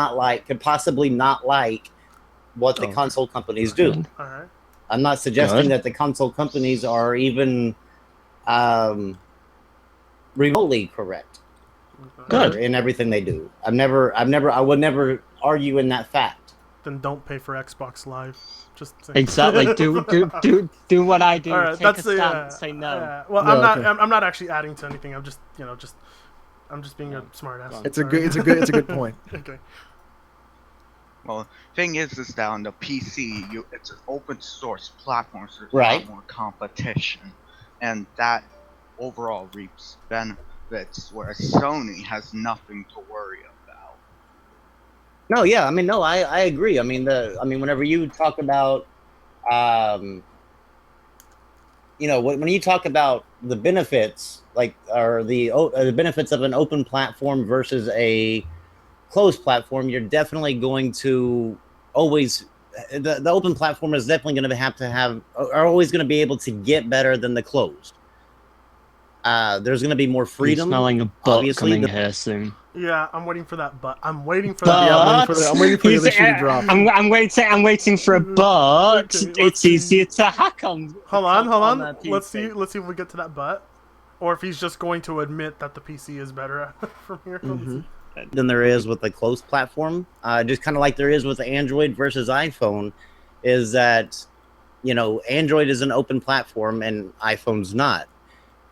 possibly not like what the console companies do. All right. I'm not suggesting that the console companies are even remotely correct. Good in everything they do. I would never argue in that fact. then don't pay for Xbox Live. Just saying. Exactly. Do what I do. All right, Take that's a the stand. Say no. Well, No, I'm not. okay. I'm not actually adding to anything. I'm just I'm just being a smart ass. It's a good point. Okay. Well, thing is that on the PC, it's an open source platform, so there's a Right. lot more competition, and that overall reaps benefits, whereas Sony has nothing to worry about. No, yeah, I mean, no, I agree. I mean, whenever you talk about, when you talk about the benefits, the benefits of an open platform versus a closed platform, you're definitely going to always, the open platform is definitely going to are always going to be able to get better than the closed. There's going to be more I'm freedom. smelling a butt obviously, coming here soon. Yeah, I'm waiting for that, but I'm waiting for But- that. Yeah, I'm waiting for the other shoe to drop. I'm waiting for a but. Okay, let's It's see. easier to hack on. Hold on. PC. Let's see if we get to that but, or if he's just going to admit that the PC is better from here. Let's see. than there is with a closed platform. Just kind of like there is with Android versus iPhone, is that Android is an open platform and iPhone's not.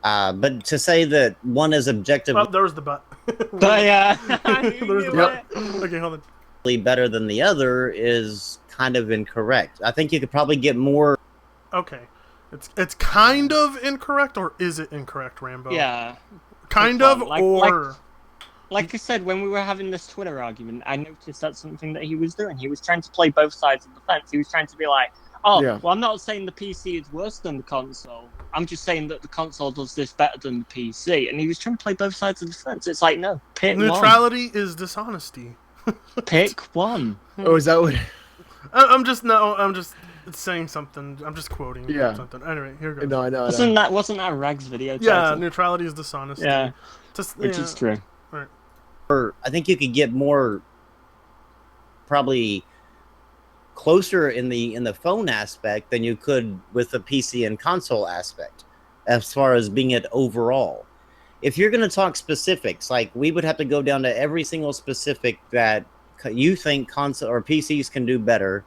But to say that one is objectively Oh, there was the but. But yeah, There's the but. Okay, hold on. better than the other is kind of incorrect. I think you could probably get more. Okay, it's kind of incorrect, or is it incorrect, Rambo? yeah. Kind Come of, on, or Like I said, when we were having this Twitter argument, I noticed that's something that he was doing. He was trying to play both sides of the fence. He was trying to be like, well, I'm not saying the PC is worse than the console. I'm just saying that the console does this better than the PC. And he was trying to play both sides of the fence. It's like, no, pick neutrality is dishonesty. one. Pick one. Oh, is that what? I'm just saying something. I'm just quoting something. Anyway, here goes. No, I know. Wasn't that Rag's video Yeah, title? neutrality is dishonesty. Yeah, Just, which is true. I think you could get more, probably closer in the phone aspect than you could with the PC and console aspect, as far as being it overall. If you're going to talk specifics, like we would have to go down to every single specific that you think console or PCs can do better,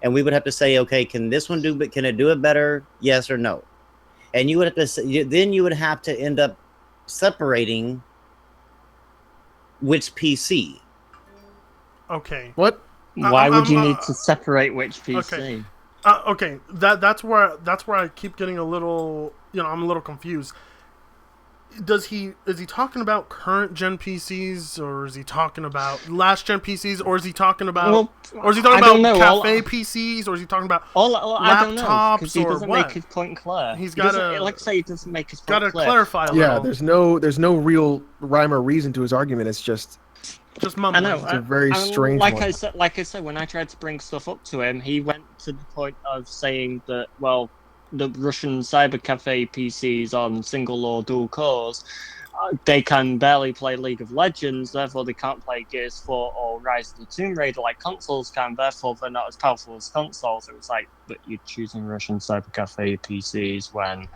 and we would have to say, okay, can this one do? But can it do it better? Yes or no? And you would have to say, then you would have to end up separating which PC. Okay. What? Why would you need to separate which PC? Okay. That's where I keep getting a little. I'm a little confused. Is he talking about current gen PCs, or is he talking about last gen PCs, or is he talking about cafe PCs, or is he talking about I don't know, laptops, because he doesn't or what? make his point clear. He's gotta, like I say, he doesn't make his point gotta clear. clarify a Yeah, little. there's no real rhyme or reason to his argument. It's just mumbling. I know. It's a very strange like one. I said, when I tried to bring stuff up to him, he went to the point of saying that, well, the Russian cyber cafe PCs on single or dual cores, they can barely play League of Legends, therefore they can't play Gears 4 or Rise of the Tomb Raider like consoles can, therefore they're not as powerful as consoles. It was like, but you're choosing Russian cyber cafe PCs when,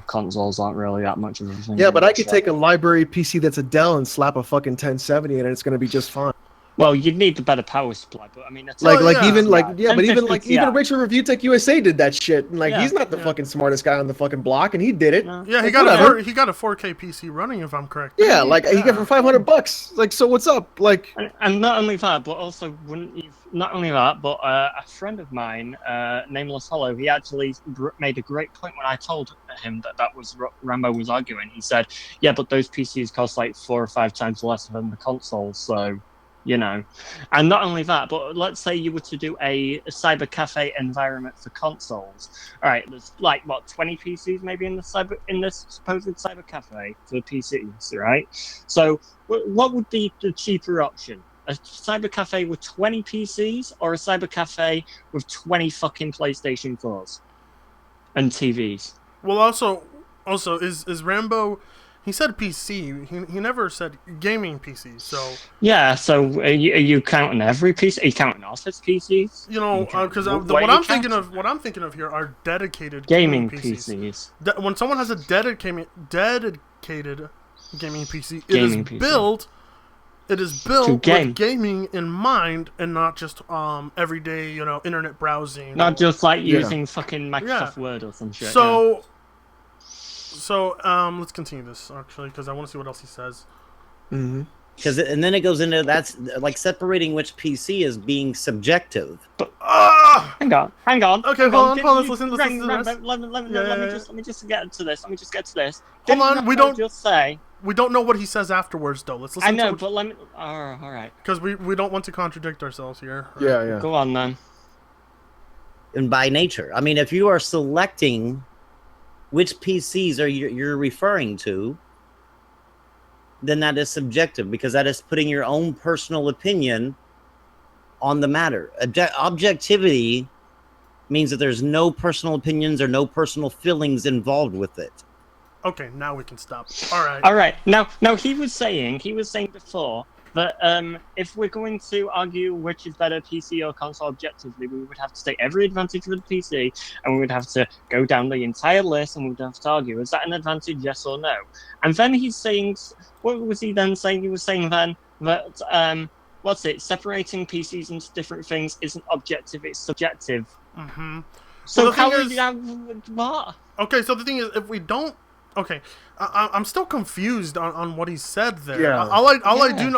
consoles aren't really that much of a thing. Yeah, but I could take a library PC that's a Dell and slap a fucking 1070 in it, and it's going to be just fine. Well, you'd need the better power supply, but I mean, that's Even yeah. Richard Review Tech USA did that shit, and Yeah, he's not the fucking smartest guy on the fucking block, and he did it. No. Yeah, he Like, got a 4K PC running, if I'm correct. Yeah, like he got it for $500. Like, so what's up? Like, and not only that, but also a friend of mine, Nameless Hollow, he actually made a great point when I told him that was what Rambo was arguing. He said, yeah, but those PCs cost like 4 or 5 times less than the consoles, so and not only that, but let's say you were to do a cyber cafe environment for consoles. All right, there's 20 PCs maybe in this supposed cyber cafe for PCs, right? So what would be the cheaper option? A cyber cafe with 20 PCs, or a cyber cafe with 20 fucking PlayStation 4s and TVs? Well, also is Rambo? He said PC. He never said gaming PC. So yeah. So are you counting every PC? Are you counting office PCs? Because what I'm thinking of here are dedicated gaming PCs. When someone has a dedicated gaming PC, it Gaming is PC. built It is built game. with gaming in mind and not just everyday, internet browsing. Not just like Yeah. using fucking Microsoft Word or some shit. So let's continue this actually because I want to see what else he says. Mm-hmm. And then it goes into that's like separating which PC is being subjective. Hang on. Okay, hold on. Let's listen to this. Let me just get to this. Hold Didn't on, we Rambo don't just say. we don't know what he says afterwards though. Let's listen. I know, but let me. All right. Because we don't want to contradict ourselves here. Yeah. Go on then. And by nature, I mean, if you are selecting which PCs you're referring to, then that is subjective because that is putting your own personal opinion on the matter. Objectivity means that there's no personal opinions or no personal feelings involved with it. Okay, now we can stop. All right. Now he was saying before that if we're going to argue which is better, PC or console objectively, we would have to take every advantage for the PC, and we would have to go down the entire list, and we would have to argue, is that an advantage, yes or no? And then he's saying, what was he then saying? He was saying then that, separating PCs into different things isn't objective, it's subjective. Mm-hmm. So Well, how would you what? Okay, so the thing is, if we don't... Okay, I'm still confused on what he said there. Yeah. All I do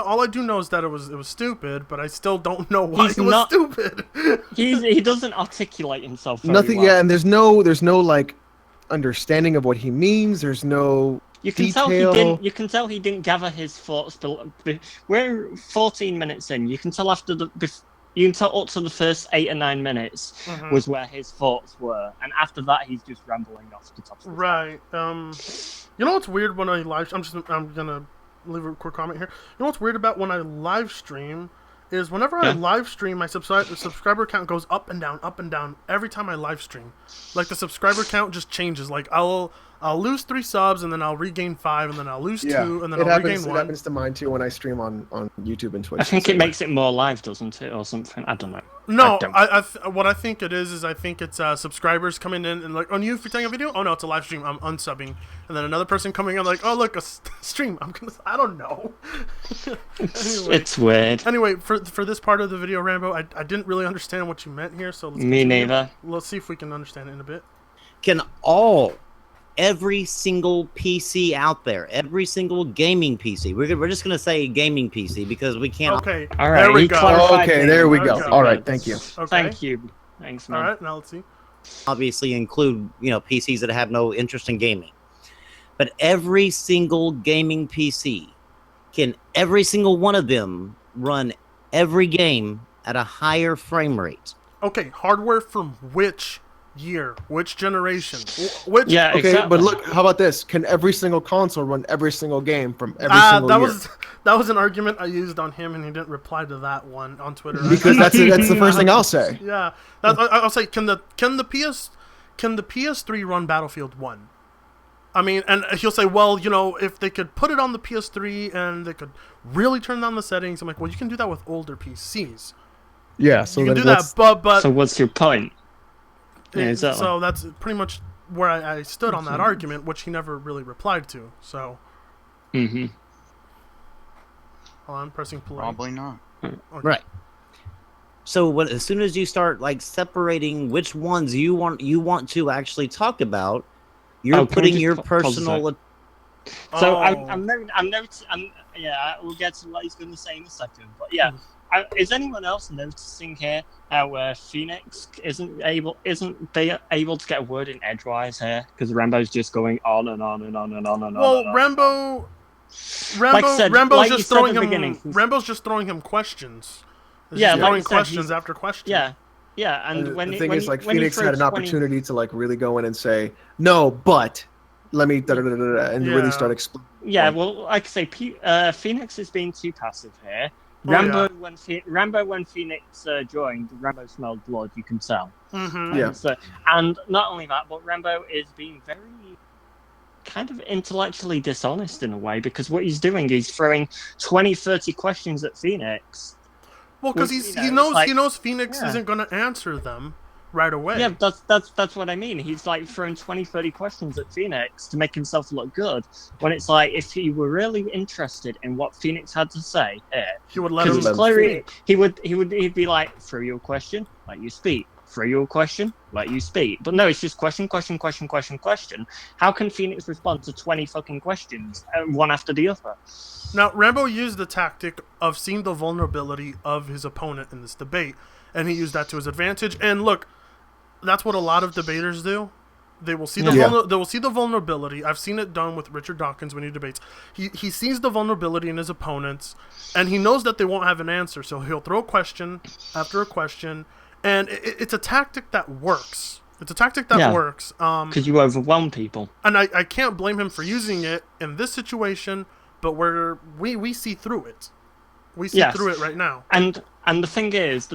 know is that it was stupid, but I still don't know why it was stupid. He doesn't articulate himself very Nothing. well. Yeah, and there's no like understanding of what he means. There's no You can detail. tell he didn't gather his thoughts. We're 14 minutes in. You can tell up to the first 8 or 9 minutes was where his thoughts were, and after that he's just rambling off the top of his head. Right. You know what's weird when I live? I'm gonna leave a quick comment here. You know what's weird about when I live stream is whenever I live stream, my subscriber count goes up and down every time I live stream. Like the subscriber count just changes. Like I'll lose 3 subs and then I'll regain 5 and then I'll lose 2 and then I'll regain 1. It happens to mine too when I stream on YouTube and Twitch. I think it makes it more live, doesn't it, or something? I don't know. No, what I think it is I think it's subscribers coming in and like, on you if you're taking a video. Oh no, it's a live stream. I'm unsubbing, and then another person coming in like, oh look, a stream. I don't know. Anyway. It's weird. Anyway, for this part of the video, Rambo, I didn't really understand what you meant here, so let's Me neither. Let's see if we can understand it in a bit. Can every single PC out there, every single gaming PC. We're just gonna say gaming PC because we can't. Okay. All right. There we go. Okay, there we go. Okay. All right, thank you. Okay. Thank you. Thanks, man. All right, now let's see. Obviously include PCs that have no interest in gaming, but every single gaming PC, can every single one of them run every game at a higher frame rate? Okay, hardware from which year, which generation, which? Yeah, Okay, exactly. but look, how about this? Can every single console run every single game from every single year? That was an argument I used on him, and he didn't reply to that one on Twitter. Because that's the first thing I'll say. Yeah, I'll say, can the PS3 run Battlefield 1? I mean, and he'll say, well, if they could put it on the PS3 and they could really turn down the settings, I'm like, well, you can do that with older PCs. Yeah, so you can do that, but so what's your point? So that's pretty much where I stood on that argument, which he never really replied to. So, hold on, pressing play. Probably not. Okay. Right. So as soon as you start like separating which ones you want to actually talk about, you're putting your personal. So we'll get to what he's going to say in a second. But yeah, is anyone else noticing here how Phoenix isn't able to get a word in edgewise here because Rambo's just going on and on and on and on and on. Well, Rambo's just throwing him questions. Throwing questions after questions. Yeah, and the thing is, like, Phoenix had an opportunity to like really go in and say no, but let me and really start explaining. Yeah, well, like I say, Phoenix is being too passive here. Rambo, when Phoenix joined, Rambo smelled blood. You can tell. Mm-hmm. And not only that, but Rambo is being very kind of intellectually dishonest in a way because what he's doing is throwing 20, 30 questions at Phoenix. Well, because he knows Phoenix isn't going to answer them. right away. Yeah, that's what I mean. He's like throwing 20, 30 questions at Phoenix to make himself look good. When it's like, if he were really interested in what Phoenix had to say here, He would let because him it's clear speak. he'd be like, throw your question, let you speak. Throw your question, let you speak. But no, it's just question. How can Phoenix respond to 20 fucking questions, one after the other? Now, Rambo used the tactic of seeing the vulnerability of his opponent in this debate, and he used that to his advantage. And look, that's what a lot of debaters do. They will see they will see the vulnerability. I've seen it done with Richard Dawkins when he debates. He sees the vulnerability in his opponents, and he knows that they won't have an answer, so he'll throw question after a question, and it's a tactic that works. It's a tactic that works. Because you overwhelm people. And I can't blame him for using it in this situation, but we see through it. We see through it right now. And the thing is,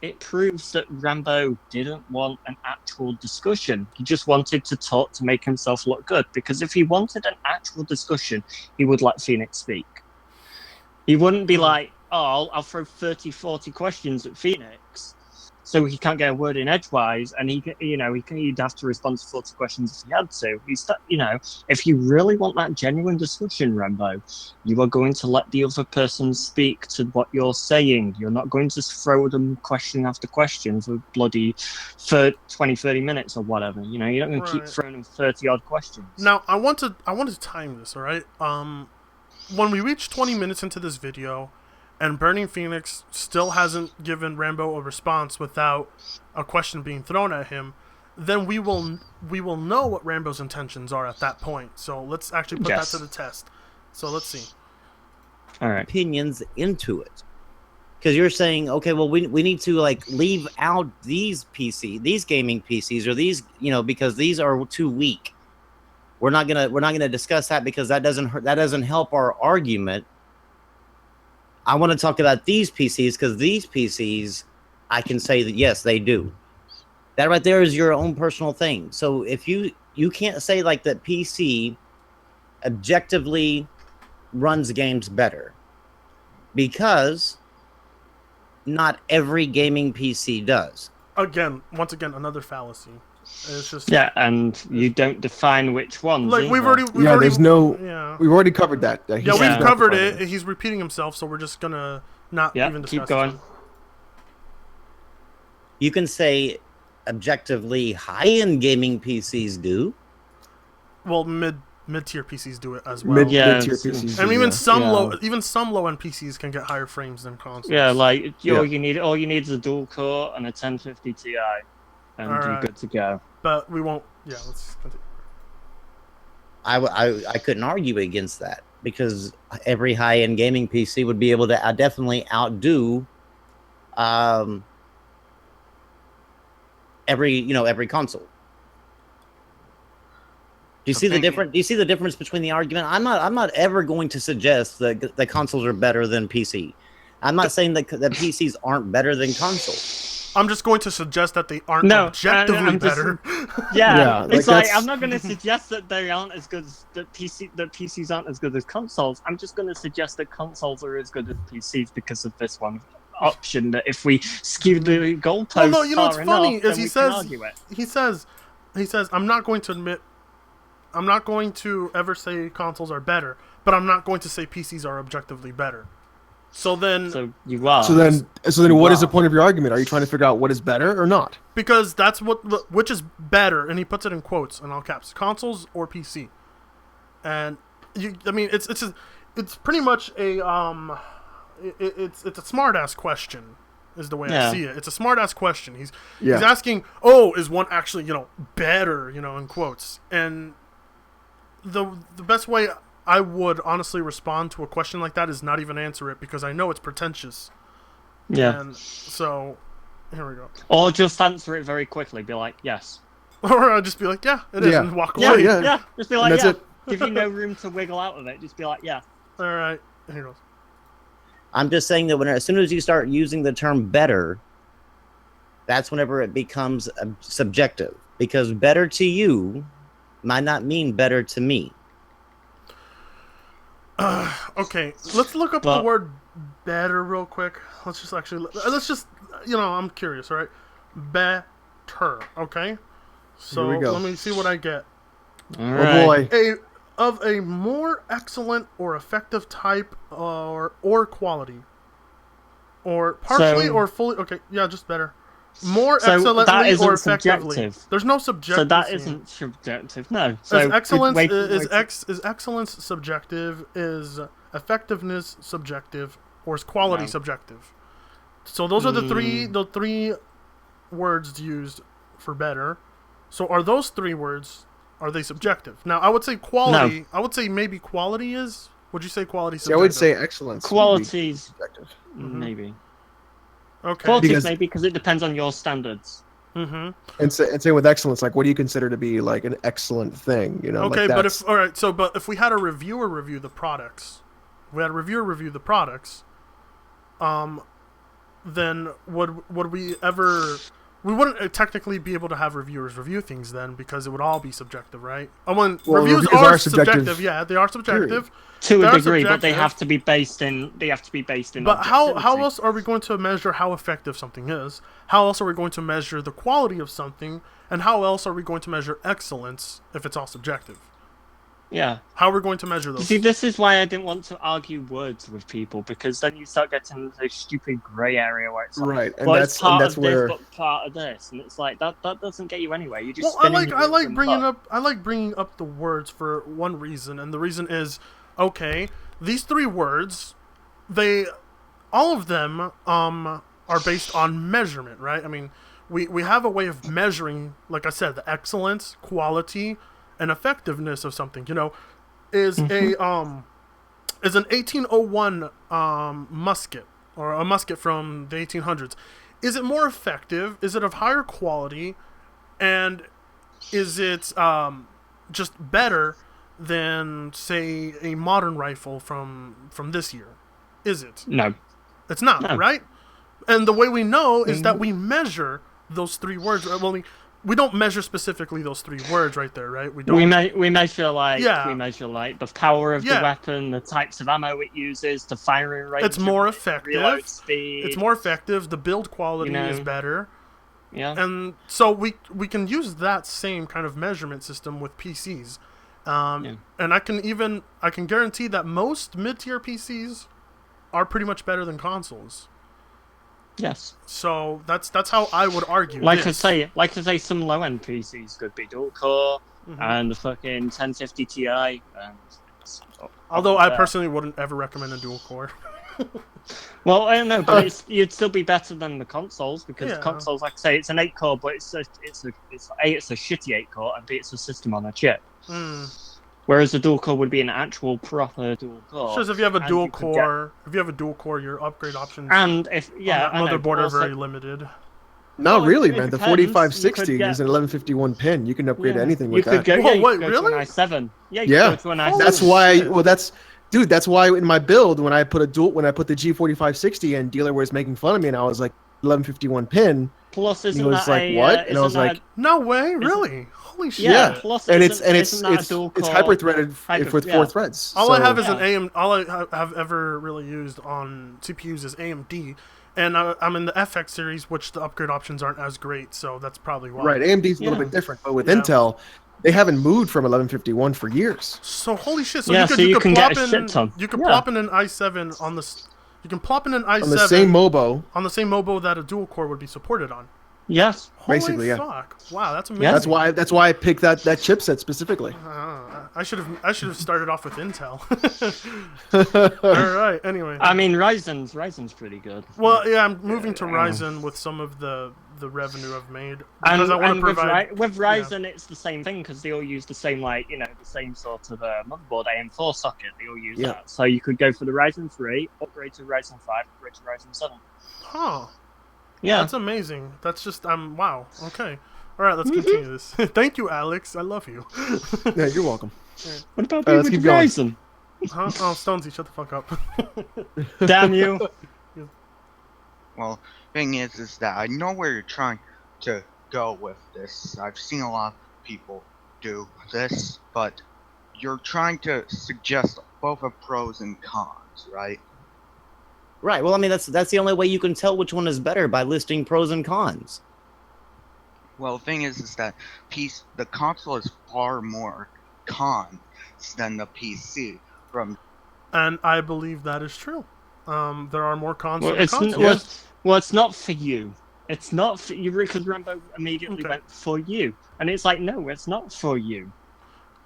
it proves that Rambo didn't want an actual discussion. He just wanted to talk to make himself look good. Because if he wanted an actual discussion, he would let Phoenix speak. He wouldn't be like, oh, I'll throw 30, 40 questions at Phoenix, so he can't get a word in edgewise, and he'd have to respond to 40 questions if he had to. If you really want that genuine discussion, Rambo, you are going to let the other person speak to what you're saying. You're not going to throw them question after question for bloody 20, 30 minutes or whatever. You're not going to keep throwing them 30 odd questions. Now, I want to time this, all right? When we reach 20 minutes into this video, and Burning Phoenix still hasn't given Rambo a response without a question being thrown at him, then we will know what Rambo's intentions are at that point. So let's actually put that to the test. So let's see. All right. Opinions into it, because you're saying, okay, well, we need to like leave out these gaming PCs, or these, because these are too weak. We're not gonna discuss that because that doesn't help our argument. I want to talk about these PCs because these PCs, I can say that yes, they do. That right there is your own personal thing. So if you can't say like that PC objectively runs games better, because not every gaming PC does. Once again, another fallacy. It's just and you don't define which ones. Like we've already we've already covered that. We've covered it. He's repeating himself, so we're just gonna not even discuss. Keep going. You can say objectively high-end gaming PCs do. Well, mid-tier PCs do it as well. Mid-tier PCs, and even some low-end PCs can get higher frames than consoles. Yeah, like all you need is a dual core and a 1050 Ti. And you're good to go. But we won't. Yeah, let's continue. I couldn't argue against that because every high-end gaming PC would be able to definitely outdo every console. Do you see the difference? Do you see the difference between the argument? I'm not ever going to suggest that the consoles are better than PC. I'm not saying that PCs aren't better than consoles. I'm just going to suggest that they aren't objectively better. It's like I'm not going to suggest that they aren't as good as that PCs aren't as good as consoles. I'm just going to suggest that consoles are as good as PCs because of this one option. That if we skew the goalposts, well, no, you know what's funny is he says I'm not going to ever say consoles are better, but I'm not going to say PCs are objectively better. So then you are. So then, what is the point of your argument? Are you trying to figure out what is better or not? Because that's which is better, and he puts it in quotes and all caps: consoles or PC. And it's pretty much a it's a smart ass question, is the way I see it. It's a smart ass question. He's asking, is one actually better, in quotes, and the best way I would honestly respond to a question like that is not even answer it because I know it's pretentious. Yeah. And so, here we go. Or just answer it very quickly. Be like, yes. Or I'll just be like, yeah, it is, and walk away. Yeah. Just be like, that's it. Give you no room to wiggle out of it. Just be like, yeah. All right. Here goes. I'm just saying that as soon as you start using the term better, that's whenever it becomes subjective. Because better to you might not mean better to me. Okay, let's look up the word better real quick. Let's just I'm curious, all right? Okay, so Here we go. let me see what I get. All Oh right. boy. Of a more excellent or effective type or quality, or partially So- or fully. Okay, yeah, just better. More So that excellently isn't or effectively. subjective. There's no So subjective. that isn't subjective. No. Is So excellence wait, is excellence subjective? Is effectiveness subjective, or is quality No. subjective? So those are the three words used for better. So are those three words, are they subjective? Now I would say quality. No. I would say maybe quality is. Would you say quality See, subjective? I would say excellence. would be qualities subjective. maybe. Okay. Qualities Because- maybe because it depends on your standards. Mm-hmm. And say with excellence, like what do you consider to be like an excellent thing? You know, Okay, like but that's, if all right, so but if we had a reviewer review the products, then would we ever? We wouldn't technically be able to have reviewers review things then because it would all be subjective, right? When Well, reviews reviews are are subjective, yeah, they are subjective. To They a are degree, but they subjective. have to be based in. They have to be based in. But how objectivity. else are we going to measure how effective something is? How else are we going to measure the quality of something? And how else are we going to measure excellence if it's all subjective? Yeah. How are we going to measure You those? see, this is why I didn't want to argue words with people because then you start getting into this stupid grey area where it's like, right, and well, that's it's part and that's of where this, but part of this, and it's like that doesn't get you anywhere. You just Well, I like bringing up the words for one reason, and the reason is, okay, these three words, all of them are based on measurement, right? I mean, we have a way of measuring, like I said, the excellence, quality, and effectiveness of something. You know, is an 1801 musket or a musket from the 1800s. Is it more effective? Is it of higher quality? And is it just better than, say, a modern rifle from this year? Is it? No. It's not, No. right? And the way we know is that we measure those three words. Well, we don't measure specifically those three words right there, right? We don't. We measure like Yeah. we measure like the power of Yeah. the weapon, the types of ammo it uses, the firing range. It's more of it, the effective. reload speed. It's more effective. The build quality You know. is better. Yeah. And so we can use that same kind of measurement system with PCs. And I can guarantee that most mid-tier PCs are pretty much better than consoles. Yes. So that's how I would argue. Like this. I say, some low-end PCs could be dual core and the fucking 1050 Ti. And Although I personally wouldn't ever recommend a dual core. well, I don't know, but you'd still be better than the consoles because Yeah. the consoles, like I say, it's an 8-core, but it's a shitty 8-core, and B, it's a system on a chip. Whereas the dual core would be an actual proper dual core. Because if you have a and dual you could core, your upgrade options and if on that I know, motherboard are also- very limited. not Well, really, it man. The depends. 4560 You could is an 1151 pin. You can upgrade Yeah. anything You with could that. go, Whoa, you wait, could go really? to an i7. Yeah, you Yeah. could go to an i7. That's why. Well, that's why in my build when I put the G4560 in, dealer was making fun of me, and I was like 1151 pin. Plus, And isn't he was that like, a, what? And I isn't was that like, No way, really? Holy shit! Yeah. Plus, and isn't it's that a it's dual it's core? hyper threaded with Yeah. 4 threads. All I have is Yeah. All I have ever really used on CPUs is AMD, and I'm in the FX series, which the upgrade options aren't as great, so that's probably why. right. AMD's a little Yeah. bit different, but with Yeah. Intel, they haven't moved from 1151 for years. So holy shit! So Yeah, you could so you can plop get a in shit ton. you could Yeah. plop in an i7 on the you can plop in an i7 On the same MOBO, MOBO that a dual core would be supported on. Yes. Holy Basically, yeah. fuck! Wow, that's amazing. Yeah. that's why I picked that chipset specifically. I should have started off with Intel. All right. Anyway. I mean, Ryzen's pretty good. Well, yeah, I'm moving to Ryzen with some of the revenue I've made And, because I want to and provide. with Ryzen, it's the same thing because they all use the same, like, the same sort of motherboard AM4 socket. They all use Yeah. that. So you could go for the Ryzen 3, upgrade to Ryzen 5, upgrade to Ryzen 7. Huh. Yeah. That's amazing. That's just wow. Okay. All right, let's continue this. Thank you, Alex. I love you. Yeah, you're welcome. What about let's with keep going. Ryzen? Huh? Oh, Stonzy, shut the fuck up. Damn you. Well, thing is that I know where you're trying to go with this. I've seen a lot of people do this, but you're trying to suggest both the pros and cons, right? Right. Well, I mean, that's the only way you can tell which one is better by listing pros and cons. Well, the thing is that the console is far more cons than the PC. And I believe that is true. There are more cons Well, to the it's console. it's not for you. It's not for you because Rambo immediately went for you, and it's like, no, it's not for you.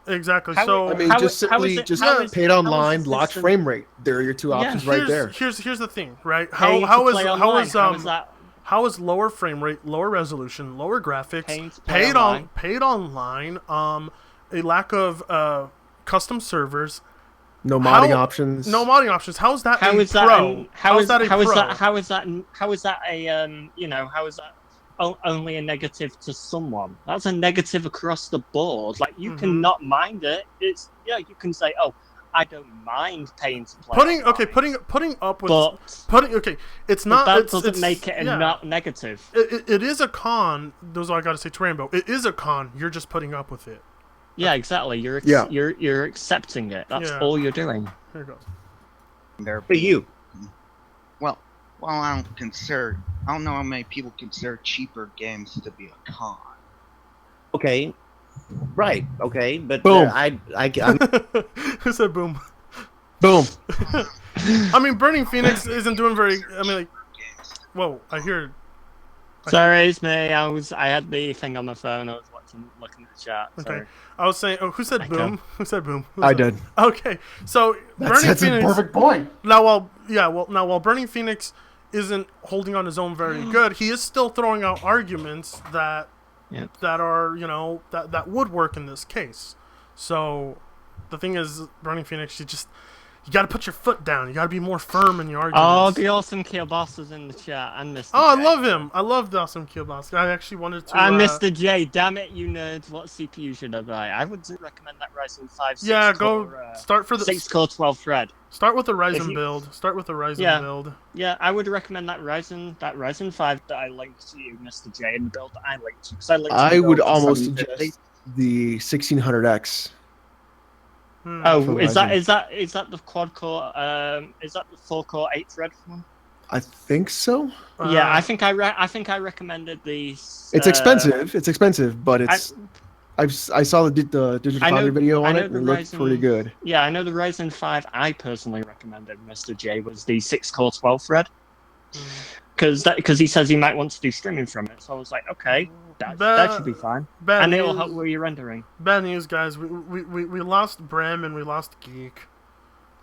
Exactly. How- So I mean, how just is- how simply is it- just how is- pay it how is online, the locked system- frame rate. There are your two options right there. here's the thing, right? Paying to How play online, that how is lower frame rate, lower resolution, lower graphics, paying to play online? paid online, a lack of custom servers, No modding How- options. no modding options. How is that How a is that? pro? How is that a pro? how is that a you know, how is that only a negative to someone? That's a negative across the board. Like, you Mhm. cannot mind it. It's, yeah, you can say, oh, I don't mind paying to play. Putting online. putting up with But it's but not that it's, doesn't it's, make it yeah. not negative. It is a con. Those are I gotta say to Rambo. It is a con. You're just putting up with it. Yeah, exactly. Yeah. You're accepting it. That's Yeah. all you're doing. Here it goes. There For you. Well, I don't know how many people consider cheaper games to be a con. Okay. Right. Okay. But Boom. I'm Who said boom? Boom. I mean, Burning Phoenix isn't doing very. I mean, like, whoa! I hear. Sorry, it's me. I had the thing on my phone. I was looking at the chat. Okay. Sorry. I was saying. Oh, who said Okay. boom? Who said boom? Who I said- did. Okay, so Burning That's a Phoenix. perfect point. Now, while Burning Phoenix isn't holding on his own very good, he is still throwing out arguments that Yeah. that are that would work in this case. So the thing is, Burning Phoenix, you got to put your foot down. You got to be more firm in your Oh, arguments. the awesome kill boss is in the chat, and Mr. Oh, I J. love him. I love the awesome Killboss. I actually wanted to. And Mr. J, damn it, you nerds! What CPU should I buy? I would recommend that Ryzen 5. Yeah, 6 go core, start for the 6-core 12 thread. start with the If Ryzen you- build. Start with the Ryzen Yeah. build. Yeah, I would recommend that Ryzen 5 that I linked to you, Mr. J, and the build that I linked to, because I linked. to I the would build at almost 750. suggest the 1600X. Hmm. Oh, for is that Ryzen. the quad core? Is that the 4-core 8-thread one? I think so. Yeah, I think I recommended the. It's expensive. It's expensive, but it's. I saw the digital I know- foundry video I on know it, and the it looked pretty Ryzen- good. Yeah, I know the Ryzen 5 I personally recommended, Mr. J, was the 6-core 12 thread. Because he says he might want to do streaming from it. So I was like, okay, that should be fine. Bad And it'll news, help with your rendering. bad news, guys. We lost Brem and we lost Geek.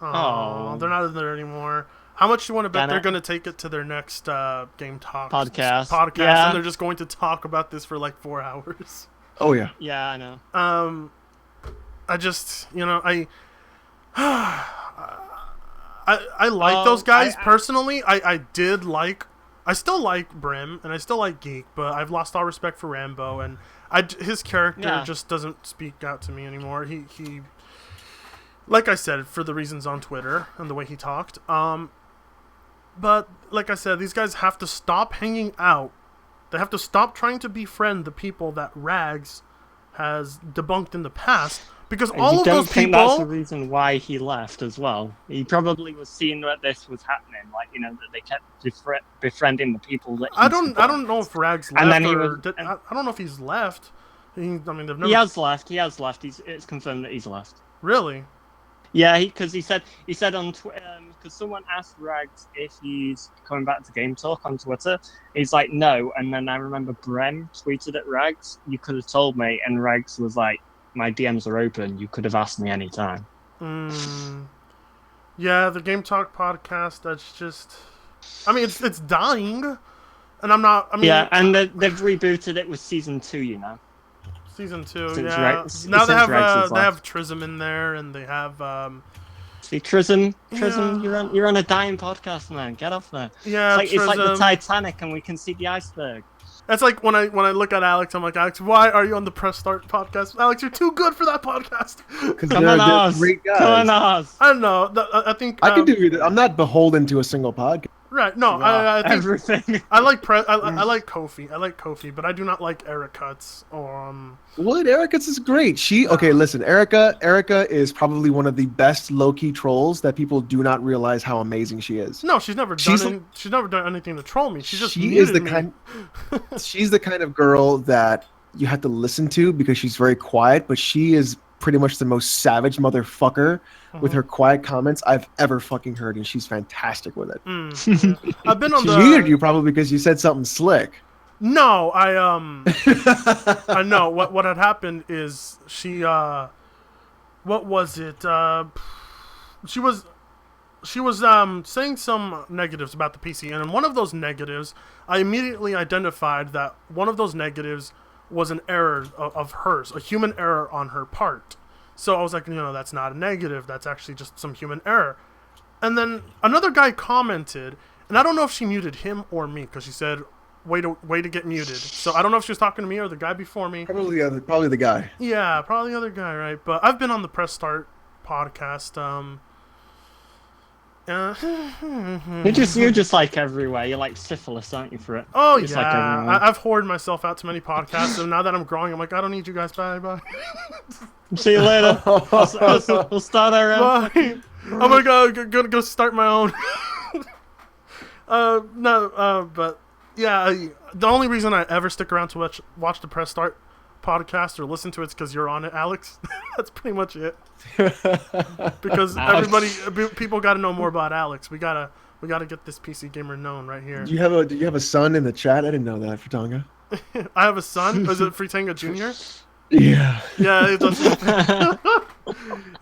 Oh. They're not in there anymore. How much do you want to bet Damn they're it. going to take it to their next Game Talk Podcast. Podcast, Yeah. and they're just going to talk about this for like 4 hours. Oh yeah. Yeah, I know. I just, I like those guys personally. I still like Brim and I still like Geek, but I've lost all respect for Rambo, and his character Yeah. just doesn't speak out to me anymore. He like I said, for the reasons on Twitter and the way he talked. But like I said, these guys have to stop hanging out. They have to stop trying to befriend the people that Rags has debunked in the past, because all you of don't those think people. that's the reason why he left as well? He probably was seeing that this was happening, like, that they kept befriending the people that. I don't know if Rags left And then he or was- I don't know if he's left. I mean, they've never He has left. It's confirmed that he's left. really. Yeah, because he said on Twitter, because someone asked Rags if he's coming back to Game Talk on Twitter. He's like, no. And then I remember Brem tweeted at Rags, "You could have told me," and Rags was like, "My DMs are open. You could have asked me anytime." Yeah, the Game Talk podcast. That's just. I mean, it's dying, and I'm not. I mean, Yeah, and they've rebooted it with season 2. Season 2. Since Yeah. Rags- Now they since have Rags is they have left. Trism in there, and they have See, Trism, Yeah. you're on a dying podcast, man. Get off there. yeah. It's like the Trism. Titanic, and we can see the iceberg. That's like when I look at Alex, I'm like, Alex, why are you on the Press Start podcast? Alex, you're too good for that podcast. Because Come on, Oz. great guys. Come on, Oz. I don't know. I think I can do either. I'm not beholden to a single podcast. Right. No, You I are think everything. I like I like Kofi. I like Kofi, but I do not like Eric Cuts or What? Erica's is great. Okay, listen, Erica is probably one of the best low-key trolls that people do not realize how amazing she is. No, she's never done anything to troll me. She just is the muted me. kind she's the kind of girl that you have to listen to because she's very quiet, but she is pretty much the most savage motherfucker with her quiet comments I've ever fucking heard, and she's fantastic with it. Yeah. I've been on She the muted you probably because you said something slick. No, I know what had happened is she what was it? She was saying some negatives about the PC, and in one of those negatives, I immediately identified that one of those negatives was an error of hers, a human error on her part. So I was like, that's not a negative. That's actually just some human error. And then another guy commented, and I don't know if she muted him or me, because she said, way to get muted. So I don't know if she was talking to me or the guy before me. Probably the guy. Yeah, probably the other guy, right? But I've been on the Press Start podcast. You're just like everywhere. You're like syphilis, aren't you, for it? Oh, Just yeah. like everyone. I've hoarded myself out to many podcasts, and now that I'm growing, I'm like, I don't need you guys. Bye. See you later. We'll start our own. Bye. I'm gonna go start my own. But yeah, the only reason I ever stick around to watch the Press Start podcast or listen to it's because you're on it, Alex. That's pretty much it. Because people got to know more about Alex. We gotta get this PC gamer known right here. Do you have a son in the chat? I didn't know that, Fratanga. I have a son. Is it Fritanga Jr.? Yeah. Yeah, it does.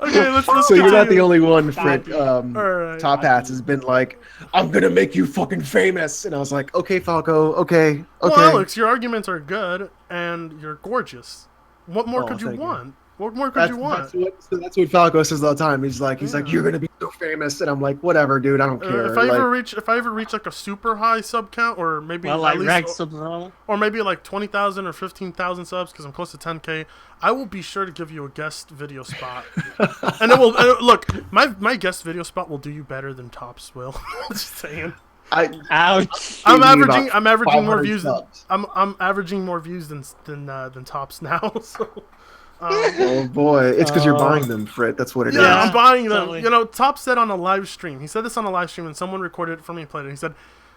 Okay, let's So you're not the continue. only one, Frit. Alright. Top Hats has been like, I'm gonna make you fucking famous, and I was like, okay, Falco, okay. Well, Alex, your arguments are good, and you're gorgeous. What more could you thank you. want? What more could you want? That's what Falco says all the time. He's like, you're gonna be so famous, and I'm like, whatever, dude, I don't care. If I ever reach like a super high sub count, or maybe Well, like at least, Reg subs and all. or maybe like 20,000 or 15,000 subs, because I'm close to 10K, I will be sure to give you a guest video spot. And it will look. My guest video spot will do you better than Tops will. Just saying. Ouch. I'm Give me averaging. about I'm averaging more 500 views. subs. I'm averaging more views than Tops now. So. Oh boy, it's because you're buying them, Frit. That's what it is. Yeah, I'm buying them. totally. Top said on a live stream. He said this on a live stream, and someone recorded it for me and played it. He said,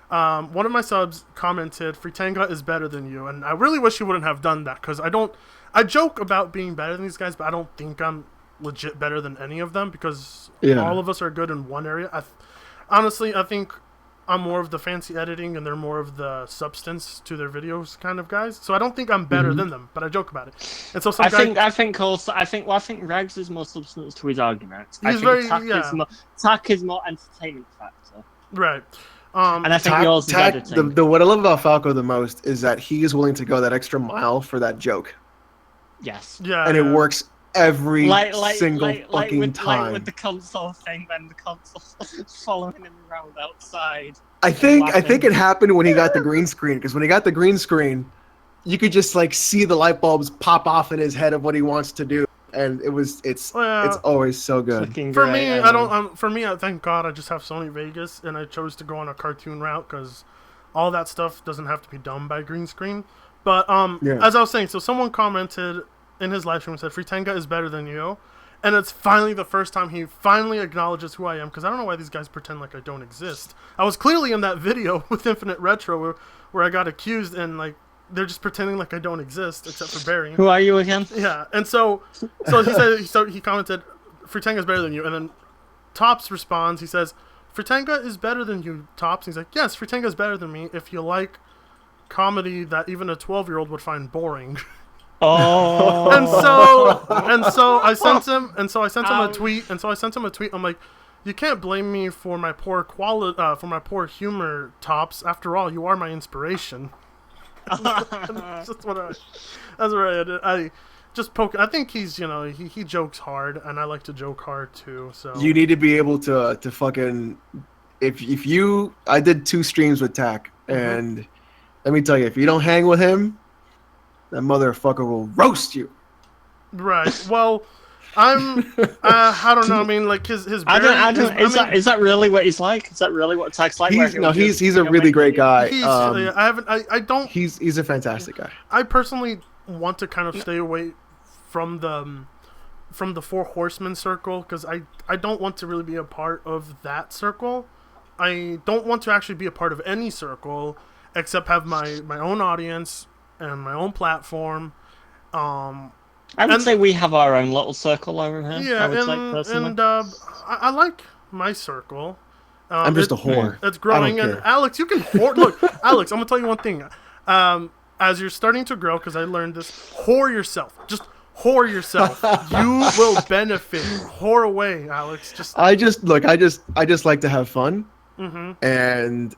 one of my subs commented, "Fritanga is better than you," and I really wish he wouldn't have done that because I joke about being better than these guys, but I don't think I'm legit better than any of them because all of us are good in one area. Honestly, I think I'm more of the fancy editing and they're more of the substance to their videos kind of guys. So I don't think I'm better than them, but I joke about it. And so I think Rags is more substance to his arguments. He's Tack is more entertainment factor. Right. And I think yours is editing. What I love about Falco the most is that he is willing to go that extra mile for that joke. Yes. And it works every single fucking time. Like with the console thing, then the console following him around outside. I think it happened when he got the green screen, because when he got the green screen, you could just like see the light bulbs pop off in his head of what he wants to do, and it's always so good. For me, I thank God I just have Sony Vegas, and I chose to go on a cartoon route because all that stuff doesn't have to be done by green screen. But as I was saying, so someone commented in his live stream and said, Fritanga is better than you. And it's finally the first time he finally acknowledges who I am, because I don't know why these guys pretend like I don't exist. I was clearly in that video with Infinite Retro where I got accused, and like they're just pretending like I don't exist, except for Barry. Who are you again? Yeah, and so he said, he commented, Fritanga is better than you, and then Tops responds, he says, Fritanga is better than you, Tops. And he's like, yes, Fritanga is better than me if you like comedy that even a 12-year-old would find boring. Oh. and so I sent him a tweet. And so I sent him a tweet. I'm like, you can't blame me for my poor poor humor, Tops. After all, you are my inspiration. That's what I did. I just poke. I think he's he jokes hard, and I like to joke hard too. So you need to be able to fucking I did 2 streams with Tack, and let me tell you, if you don't hang with him, that motherfucker will roast you. Right. Well, I don't know. I mean, like his. I don't. Is that really what he's like? Is that really what Attack's like? He's a really great guy. I don't. He's a fantastic guy. I personally want to kind of stay away from the Four Horsemen circle because I don't want to really be a part of that circle. I don't want to actually be a part of any circle except have my own audience and my own platform. I would say we have our own little circle over here. Yeah, I would say personally. And I like my circle. I'm just a whore. It's growing, and Alex, you can whore. Look, Alex, I'm gonna tell you one thing. As you're starting to grow, because I learned this, whore yourself. Just whore yourself. You will benefit. Whore away, Alex. I just like to have fun. Mm-hmm. And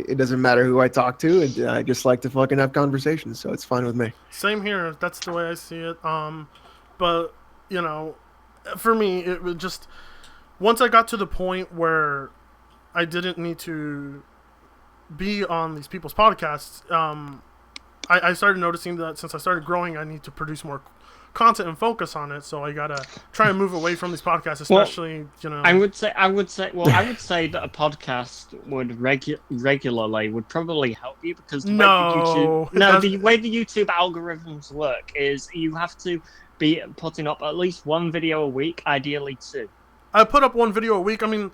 it doesn't matter who I talk to, and I just like to fucking have conversations, so it's fine with me. Same here. That's the way I see it. But you know, for me, it was just once I got to the point where I didn't need to be on these people's podcasts. I started noticing that since I started growing, I need to produce more content and focus on it, so I gotta try and move away from these podcasts, especially I would say that a podcast would regularly would probably help you because the way the YouTube algorithms work is you have to be putting up at least one video a week, ideally two. I put up one video a week. I mean,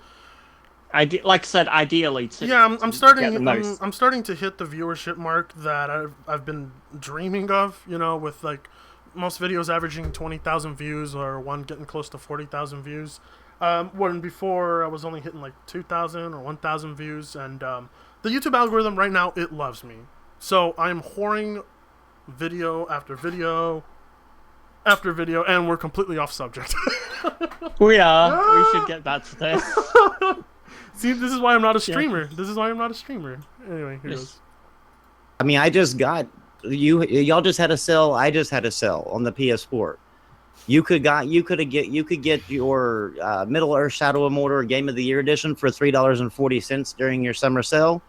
like I said, ideally two. Yeah, I'm starting to hit the viewership mark that I've been dreaming of. You know, with like most videos averaging 20,000 views or one getting close to 40,000 views. When before I was only hitting like 2,000 or 1,000 views, and the YouTube algorithm right now, it loves me. So I'm whoring video after video after video, and we're completely off subject. We are. We should get back to this. See, this is why I'm not a streamer. Yeah. This is why I'm not a streamer. Anyway, here goes. I mean, I just got y'all just had a sale. I just had a sale on the PS4. You could get your Middle Earth Shadow of Mordor Game of the Year edition for $3.40 during your summer sale.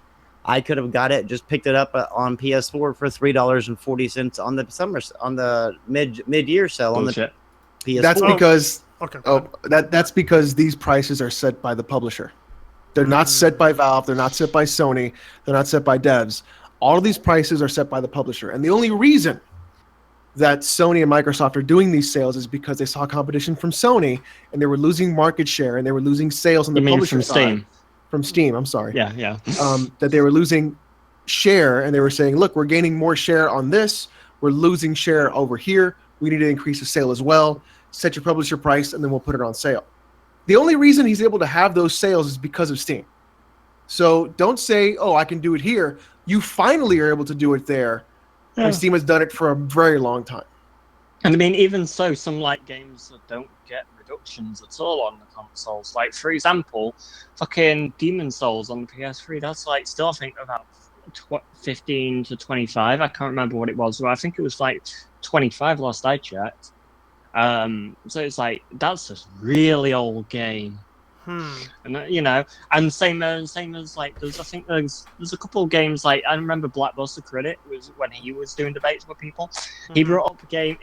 I could have got it, just picked it up on PS4 for $3.40 on the mid-year sale on the PS4. That's because these prices are set by the publisher. They're not set by Valve. They're not set by Sony. They're not set by devs. All of these prices are set by the publisher. And the only reason that Sony and Microsoft are doing these sales is because they saw competition from Sony and they were losing market share and they were losing sales on the publisher side. From Steam, I'm sorry. Yeah. That they were losing share and they were saying, look, we're gaining more share on this. We're losing share over here. We need to increase the sale as well. Set your publisher price and then we'll put it on sale. The only reason he's able to have those sales is because of Steam. So don't say, oh, I can do it here. You finally are able to do it there. Yeah. And Steam has done it for a very long time. And I mean, even so, some like games that don't get reductions at all on the consoles. Like, for example, fucking Demon's Souls on the PS3, that's like still, I think, about 15 to 25. I can't remember what it was. But I think it was like 25 last I checked. So it's like, that's a really old game. And you know, and same as like there's a couple of games like I remember Blackbuster Critic was when he was doing debates with people. He brought up a game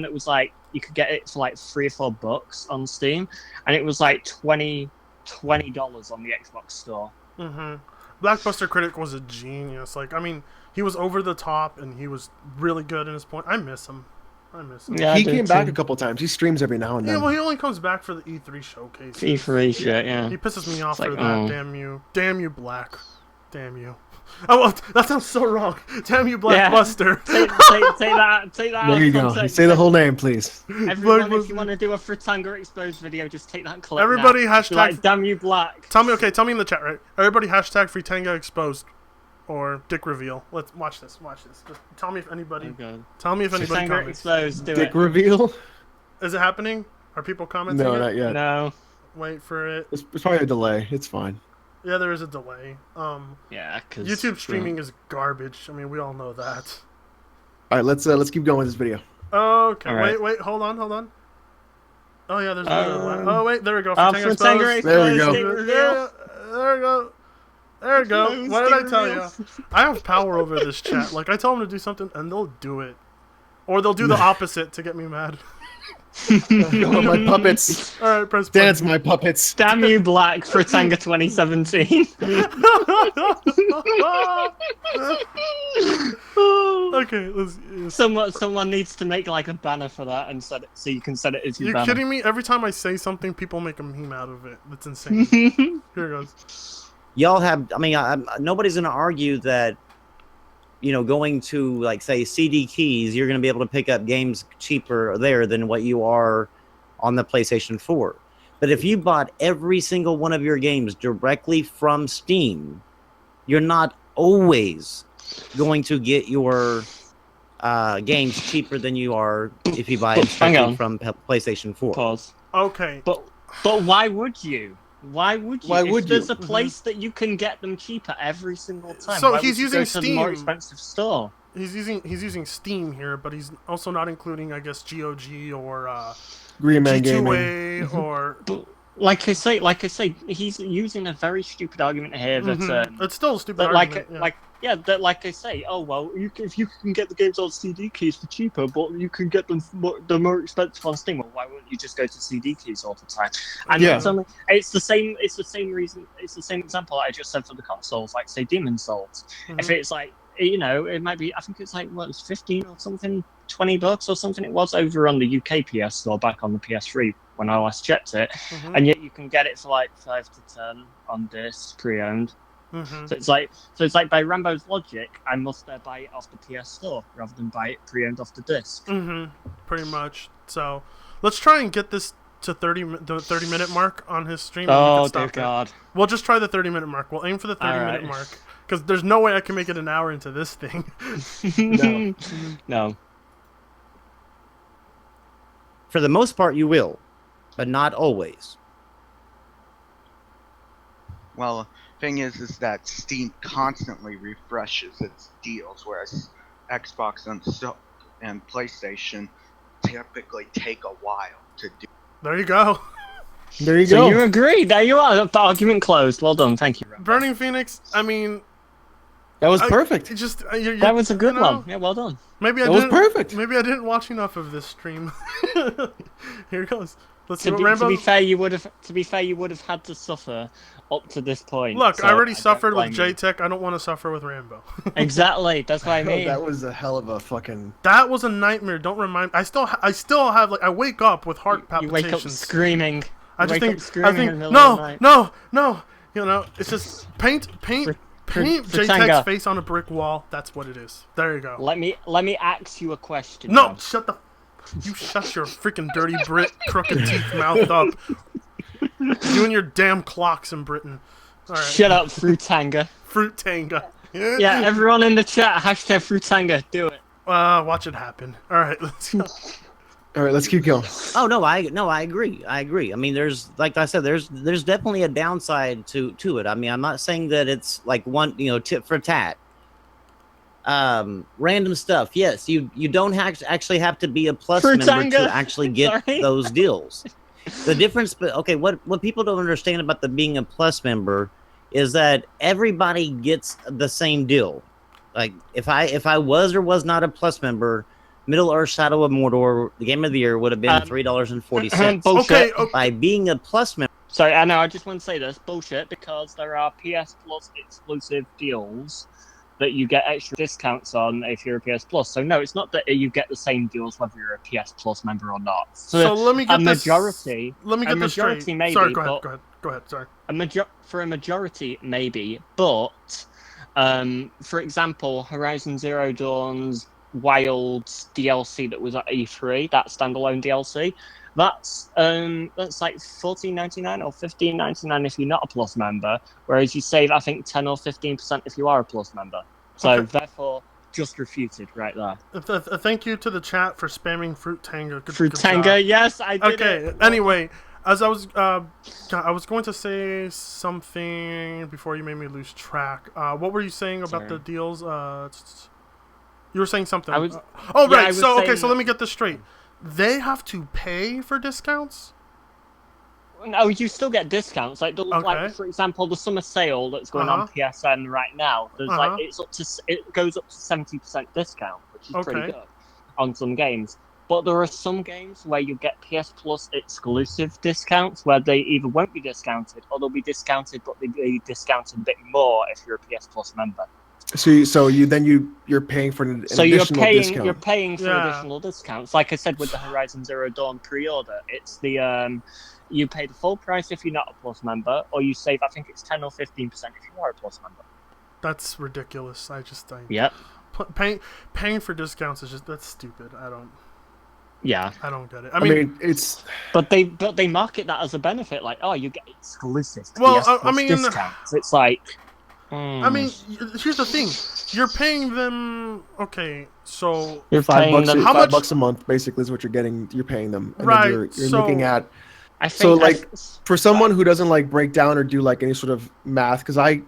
that was like you could get it for like $3 or $4 on Steam, and it was like $20 on the Xbox store. Blackbuster Critic was a genius. Like, I mean, he was over the top and he was really good in his point. I miss him. Yeah, he came back a couple times. He streams every now and then. Yeah, well, he only comes back for the E3 showcase. E3 shit, yeah. He pisses me off for that. Damn you, Black. Damn you. Oh, well, that sounds so wrong. Damn you, Blackbuster. Yeah. Take that. There you go. Say the whole name, please. Everyone, if you want to do a Fritanga Exposed video, just take that clip. Everybody now. hashtag. Like, damn you, Black. Tell me in the chat, right? Everybody hashtag Fritanga Exposed. Or Dick Reveal. Let's watch this. Just tell me if anybody. Tell me if anybody comments. Exposed, Dick Reveal. Is it happening? Are people commenting? No, not yet. No. Wait for it. It's probably a delay. It's fine. Yeah, there is a delay. Yeah, because YouTube streaming is garbage. I mean, we all know that. All right, let's keep going with this video. Okay. Right. Wait. Hold on. Oh yeah, there's another. Oh wait, there we go. Fritanga Exposed. There we go. There we go. There we go. What did I tell you? I have power over this chat. Like, I tell them to do something, and they'll do it. Or they'll do the opposite to get me mad. Oh, my puppets. All right, press play. Dance my puppets. Damn you, Black, for Tanga 2017. Okay, let's. Someone needs to make like a banner for that and set it so you can set it as your You're banner. kidding me? Every time I say something, people make a meme out of it. That's insane. Here it goes. Y'all have, I mean, nobody's going to argue that, you know, going to, like, say, CD Keys, you're going to be able to pick up games cheaper there than what you are on the PlayStation 4. But if you bought every single one of your games directly from Steam, you're not always going to get your games cheaper than you are if you buy it directly from PlayStation 4. Pause. Okay. But why would you? Why would you? Why if would there's you? a place that you can get them cheaper every single time. So why he's would you using go to the more Steam. expensive store. He's using Steam here, but he's also not including, I guess, GOG or Green Man G2A Gaming. or. But like I say, he's using a very stupid argument here that It's still a stupid that argument. that like I say, oh well, if you can get the games on CD keys for cheaper, but you can get them the more expensive on Steam. Well, why wouldn't you just go to CD keys all the time? And Yeah. it's the same reason. It's the same example I just said for the consoles, like say Demon Souls. If it's like, you know, it might be. I think it's like what, it's 15 or something, $20 or something. It was over on the UK PS store back on the PS3 when I last checked it, and yet you can get it for like 5 to 10 on disc pre-owned. So it's like by Rambo's logic, I must buy it off the PS store rather than buy it pre-owned off the disc. Pretty much. So let's try and get this to the 30-minute mark on his stream. Oh dear God! We'll just try the 30-minute mark. We'll aim for the 30-minute mark because there's no way I can make it an hour into this thing. No. For the most part, you will, but not always. Well, thing is that Steam constantly refreshes its deals, whereas Xbox and PlayStation typically take a while to do. There you go. There you So go. you agree? There you are. The argument closed. Well done. Thank you, Rambo. Burning Phoenix. I mean, That was perfect. it just That was a good one. Yeah, well done. Maybe I That was didn't. perfect. Maybe I didn't watch enough of this stream. Here it goes. Let's see To what be, Rambo. to be fair, you would have had to suffer up to this point. Look, so I already don't suffered with blame you. JTech. I don't want to suffer with Rambo. Exactly. That's what I mean. That was a hell of a fucking. That was a nightmare. Don't remind. I still have like I wake up with heart You palpitations. wake up screaming. I You just wake think. up screaming I think in the middle of the night. no. You know, it's just paint JTech's Tanga. face on a brick wall. That's what it is. There you go. Let me ask you a question. No, then. shut the. You shut your freaking dirty Brit crooked teeth mouth up. You and your damn clocks in Britain. All right. Shut up, Fruitanga. Fruit Tanga. Yeah, everyone in the chat, hashtag Fruitanga. Do it. Watch it happen. All right, let's go. All right, let's keep going. Oh no, I agree. I mean, there's, like I said, there's definitely a downside to it. I mean, I'm not saying that it's like one, you know, tit for tat. Random stuff. Yes, you don't actually have to be a Plus member to actually get those deals. The difference, but okay, what people don't understand about the being a Plus member is that everybody gets the same deal. Like if I was or was not a Plus member, Middle Earth: Shadow of Mordor, the game of the year, would have been $3.40. Bullshit. Okay. By being a Plus member. Sorry, I know. I just want to say this bullshit because there are PS Plus exclusive deals that you get extra discounts on if you're a PS Plus. So no, it's not that you get the same deals whether you're a PS Plus member or not. So let me get this. Majority. Let me get this straight. Majority maybe. Sorry, go ahead. Sorry. For a majority maybe, but for example, Horizon Zero Dawn's Wilds DLC that was at E3, that standalone DLC, that's like $14.99 or $15.99 if you're not a Plus member, whereas you save I think 10 or 15% if you are a Plus member. So therefore, just refuted right there. Thank you to the chat for spamming Fruit Tanga. Fruit Tanga, yes, I did. Okay. Anyway, as I was going to say something before you made me lose track. What were you saying about the deals? You were saying something. right. So let me get this straight. They have to pay for discounts? No, you still get discounts. Like for example, the summer sale that's going on PSN right now. There's it goes up to 70% discount, which is pretty good on some games. But there are some games where you get PS Plus exclusive discounts where they either won't be discounted or they'll be discounted, but they'll be discounted a bit more if you're a PS Plus member. So you're paying for an So additional discount. you're paying for Yeah. additional discounts. Like I said with the Horizon Zero Dawn pre-order, it's the you pay the full price if you're not a Plus member, or you save, I think it's 10 or 15% if you are a Plus member. That's ridiculous. Yep. Paying for discounts is that's stupid. I don't get it. I I mean, mean, it's But they market that as a benefit, like, oh, you get exclusive Well, PS I Plus mean, discounts. It's like, I mean, here's the thing: you're paying them. Okay, so you're $5 paying them. How much- $5 a month basically is what you're getting. You're paying them, and Right, then you're so- looking at. I So, think like, for someone who doesn't like break down or do like any sort of math, because I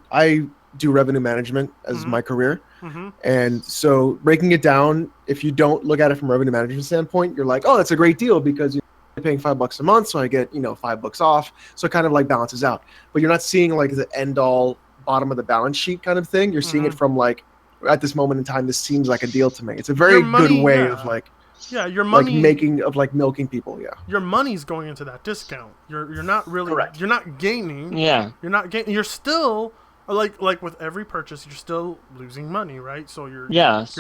do revenue management as Mhm. my career, mhm. and so breaking it down, if you don't look at it from a revenue management standpoint, you're like, oh, that's a great deal because you're paying $5 a month, so I get $5 off, so it kind of like balances out. But you're not seeing like the end all bottom of the balance sheet kind of thing. You're seeing it from like, at this moment in time, this seems like a deal to me. It's a very Your money, good way yeah. of like Your money, milking people. Yeah. your money's going into that discount. You're not really. Correct. You're not gaining. Yeah. You're not gaining. You're still like with every purchase, you're still losing money, right? So you're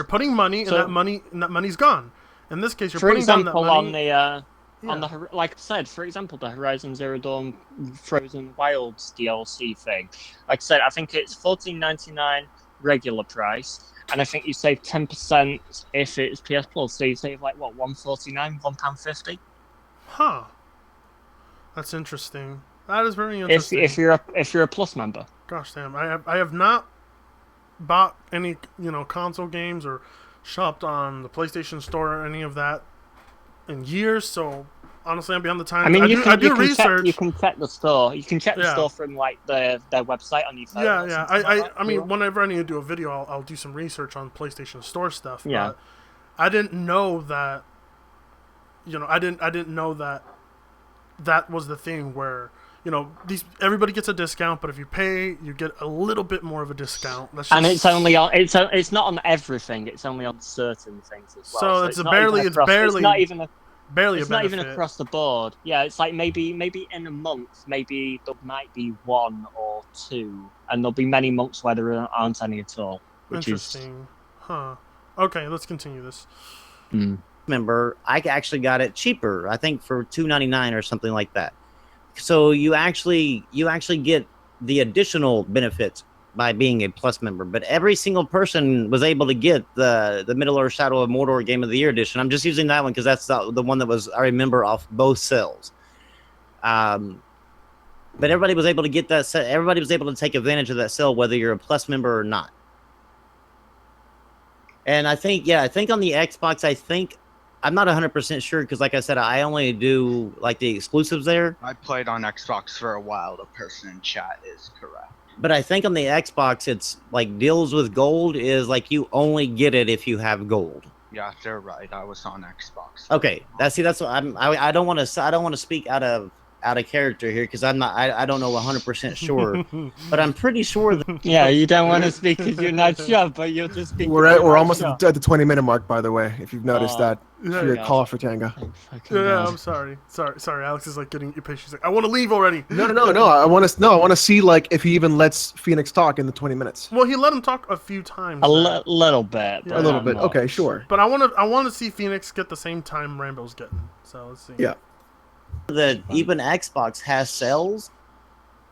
putting money, and So- that money's gone. In this case, you're For putting down example, that money. on the like I said, for example, the Horizon Zero Dawn Frozen Wilds DLC thing. Like I said, I think it's $14.99 regular price, and I think you save 10% if it's PS Plus. So you save like what, $1.49, £1.50. Huh. That's interesting. That is very interesting. If you're a Plus member. Gosh damn, I have not bought any console games or shopped on the PlayStation Store or any of that in years. So honestly, I'm behind the times. I mean, you do can research. you can check the store. You can check the Yeah. store from like their website on your phone. Yeah, or yeah. something like that. I mean, whenever I need to do a video, I'll do some research on PlayStation Store stuff. Yeah. But I didn't know that. I didn't know that was the thing where everybody gets a discount, but if you pay, you get a little bit more of a discount. That's just, And it's only on it's not on everything. It's only on certain things as well. So it's not barely- even it's across- barely- It's not even barely it's a not benefit. even across the board. Yeah, it's like maybe in a month, maybe there might be one or two, and there'll be many months where there aren't any at all. Which Interesting. Huh. Okay, let's continue this. is Member, I actually got it cheaper. I think for $2.99 or something like that. So you actually get the additional benefits by being a Plus member. But every single person was able to get the Middle-earth Shadow of Mordor Game of the Year edition. I'm just using that one because that's the one that was, I remember, off both sales. But everybody was able to get that. Everybody was able to take advantage of that sale, whether you're a Plus member or not. And I think on the Xbox, I'm not 100% sure because, like I said, I only do like the exclusives there. I played on Xbox for a while. The person in chat is correct. But I think on the Xbox, it's like deals with gold is like you only get it if you have gold. Yeah, they're right. I was on Xbox. Okay, that's what I don't want to speak out of character here because I don't know 100% sure, but I'm pretty sure that yeah, you don't want to speak because you're not sure, but you'll just speak. We're almost at the 20-minute mark, by the way. If you've noticed that, Yeah, for your yeah. call for Tanga. Yeah, I'm sorry. Sorry. Alex is like getting impatient. He's like, I want to leave already. No. I want to see like if he even lets Phoenix talk in the 20 minutes. Well, he let him talk a few times. A now. little bit. Yeah. but A little not bit. much. Okay, sure. But I want to see Phoenix get the same time Rambo's getting. So let's see. Yeah. even Xbox has sales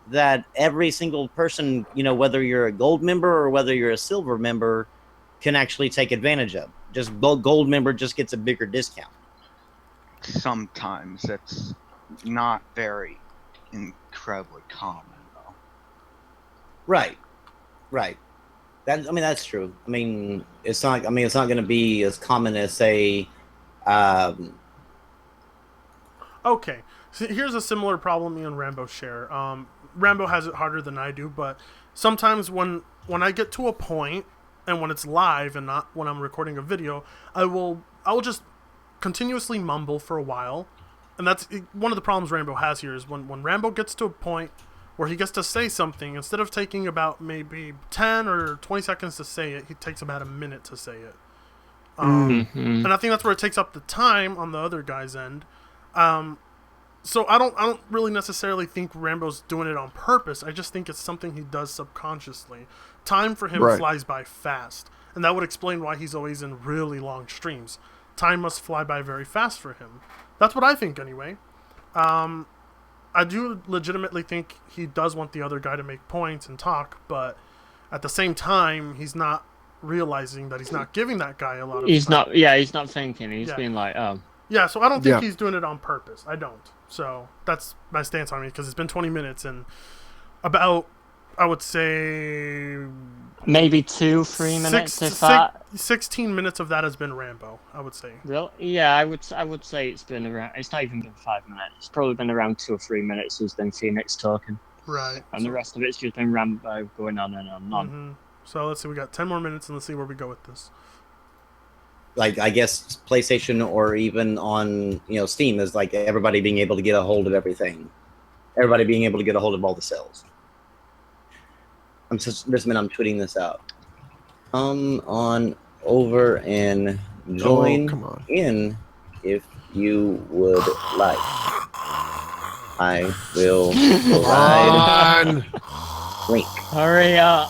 that every single person, whether you're a gold member or whether you're a silver member, can actually take advantage of. Just gold member just gets a bigger discount. Sometimes it's not very incredibly common, though. Right. That's true. It's not going to be as common as say. Okay. So here's a similar problem me and Rambo share. Rambo has it harder than I do, but sometimes when I get to a point and when it's live and not when I'm recording a video, I will just continuously mumble for a while. And that's one of the problems Rambo has here is when Rambo gets to a point where he gets to say something, instead of taking about maybe 10 or 20 seconds to say it, he takes about a minute to say it. Mhm. And I think that's where it takes up the time on the other guy's end. So I don't really necessarily think Rambo's doing it on purpose. I just think it's something he does subconsciously. Time for him Right. flies by fast, and that would explain why he's always in really long streams. Time must fly by very fast for him. That's what I think, anyway. I do legitimately think he does want the other guy to make points and talk, but at the same time, he's not realizing that he's not giving that guy a lot of He's time. not. Yeah, he's not thinking. He's Yeah. being like, oh. Yeah, so I don't think Yeah. he's doing it on purpose. I don't. So that's my stance on it, because it's been 20 minutes and about, I would say, Maybe 2-3 minutes, if that. 16 minutes of that has been Rambo, I would say. Really? Yeah, I would say it's been around. It's not even been 5 minutes. It's probably been around 2 or 3 minutes. Who's been Phoenix talking, Right. and the rest of it's just been Rambo going on and on and on. Mm-hmm. So let's see, we got 10 more minutes, and let's see where we go with this. Like, I guess PlayStation or even on Steam is like everybody being able to get a hold of everything, everybody being able to get a hold of all the cells. I'm tweeting this out. Come on over and join come on. in if you would like. I will provide link. Hurry up!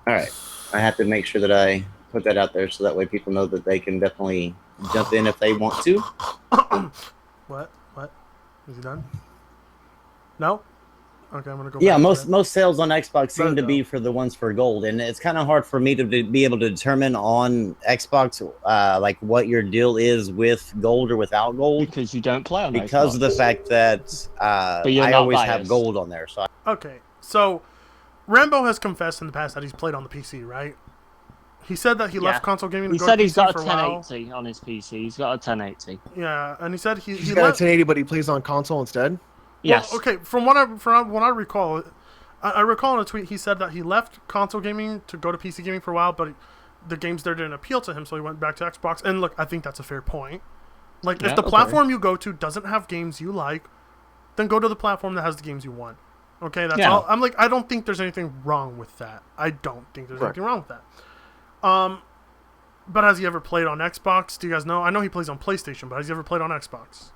All right, I have to make sure that I put that out there so that way people know that they can definitely jump in if they want to. What? Is he done? No? Okay, I'm gonna go. Yeah, back most sales on Xbox seem to Go. be for the ones for gold, and it's kind of hard for me to be able to determine on Xbox like what your deal is with gold or without gold, Because you don't play on because of the Xbox. fact that But you're I not always have biased. gold on there. So Okay, so Rambo has confessed in the past that he's played on the PC, right? He said that he left console gaming to He go said to he's PC got a for a while. 1080 on his PC. He's got a 1080. Yeah, and he said He's he got a left. 1080, but he plays on console instead. Yes. Well, okay, from what I recall, I recall in a tweet he said that he left console gaming to go to PC gaming for a while, but the games there didn't appeal to him, so he went back to Xbox. And look, I think that's a fair point. Like, Yeah, if the okay. platform you go to doesn't have games you like, then go to the platform that has the games you want. Okay, that's Yeah. all. I'm like, I don't think there's anything wrong with that. I don't think there's Right. anything wrong with that. But has he ever played on Xbox? Do you guys know? I know he plays on PlayStation, but has he ever played on Xbox?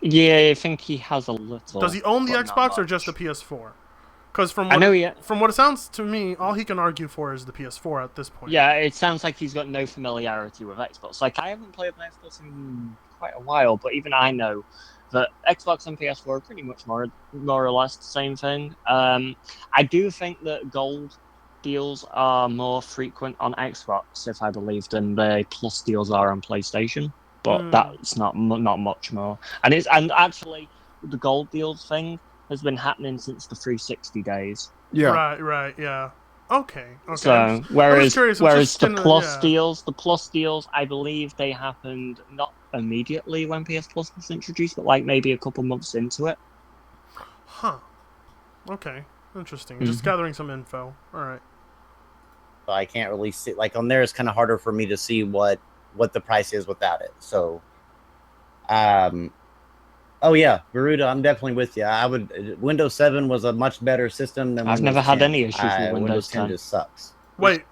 Yeah, I think he has a little. Does he own the but not Xbox or much. just the PS4? Because from I what, know he. from what it sounds to me, all he can argue for is the PS4 at this point. Yeah, it sounds like he's got no familiarity with Xbox. Like, I haven't played on Xbox in quite a while, but even I know that Xbox and PS4 are pretty much more or less the same thing. I do think that gold deals are more frequent on Xbox, if I believe, than the plus deals are on PlayStation. But that's not much more. And actually the gold deals thing has been happening since the 360 days. Yeah. Right, yeah. Okay. So I'm whereas curious, I'm whereas just the gonna- plus yeah. deals, I believe they happened not immediately when PS Plus was introduced, but like maybe a couple months into it. Huh. Okay. Interesting. Mm-hmm. Just gathering some info. All right. I can't really see, like, on there it's kind of harder for me to see what the price is without it. So oh yeah, Garuda, I'm definitely with you. Windows 7 was a much better system than I've Windows never had 10. any issues with Windows 10. just sucks. Wait.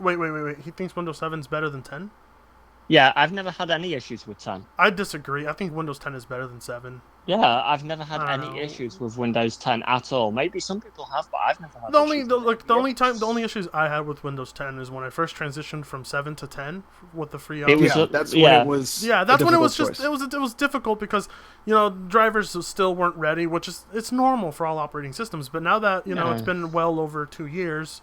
He thinks Windows 7 is better than 10? Yeah, I've never had any issues with 10. I disagree. I think Windows 10 is better than 7. Yeah, I've never had I any don't know. issues with Windows 10 at all. Maybe some people have, but I've never had The only issues the, with like it. the only issues I had with Windows 10 is when I first transitioned from 7 to 10 with the free. It was Yeah, a- that's yeah. when it was. Yeah, a that's when it was difficult just choice. it was difficult because drivers still weren't ready, which is it's normal for all operating systems. But now that it's Yeah. been well over 2 years,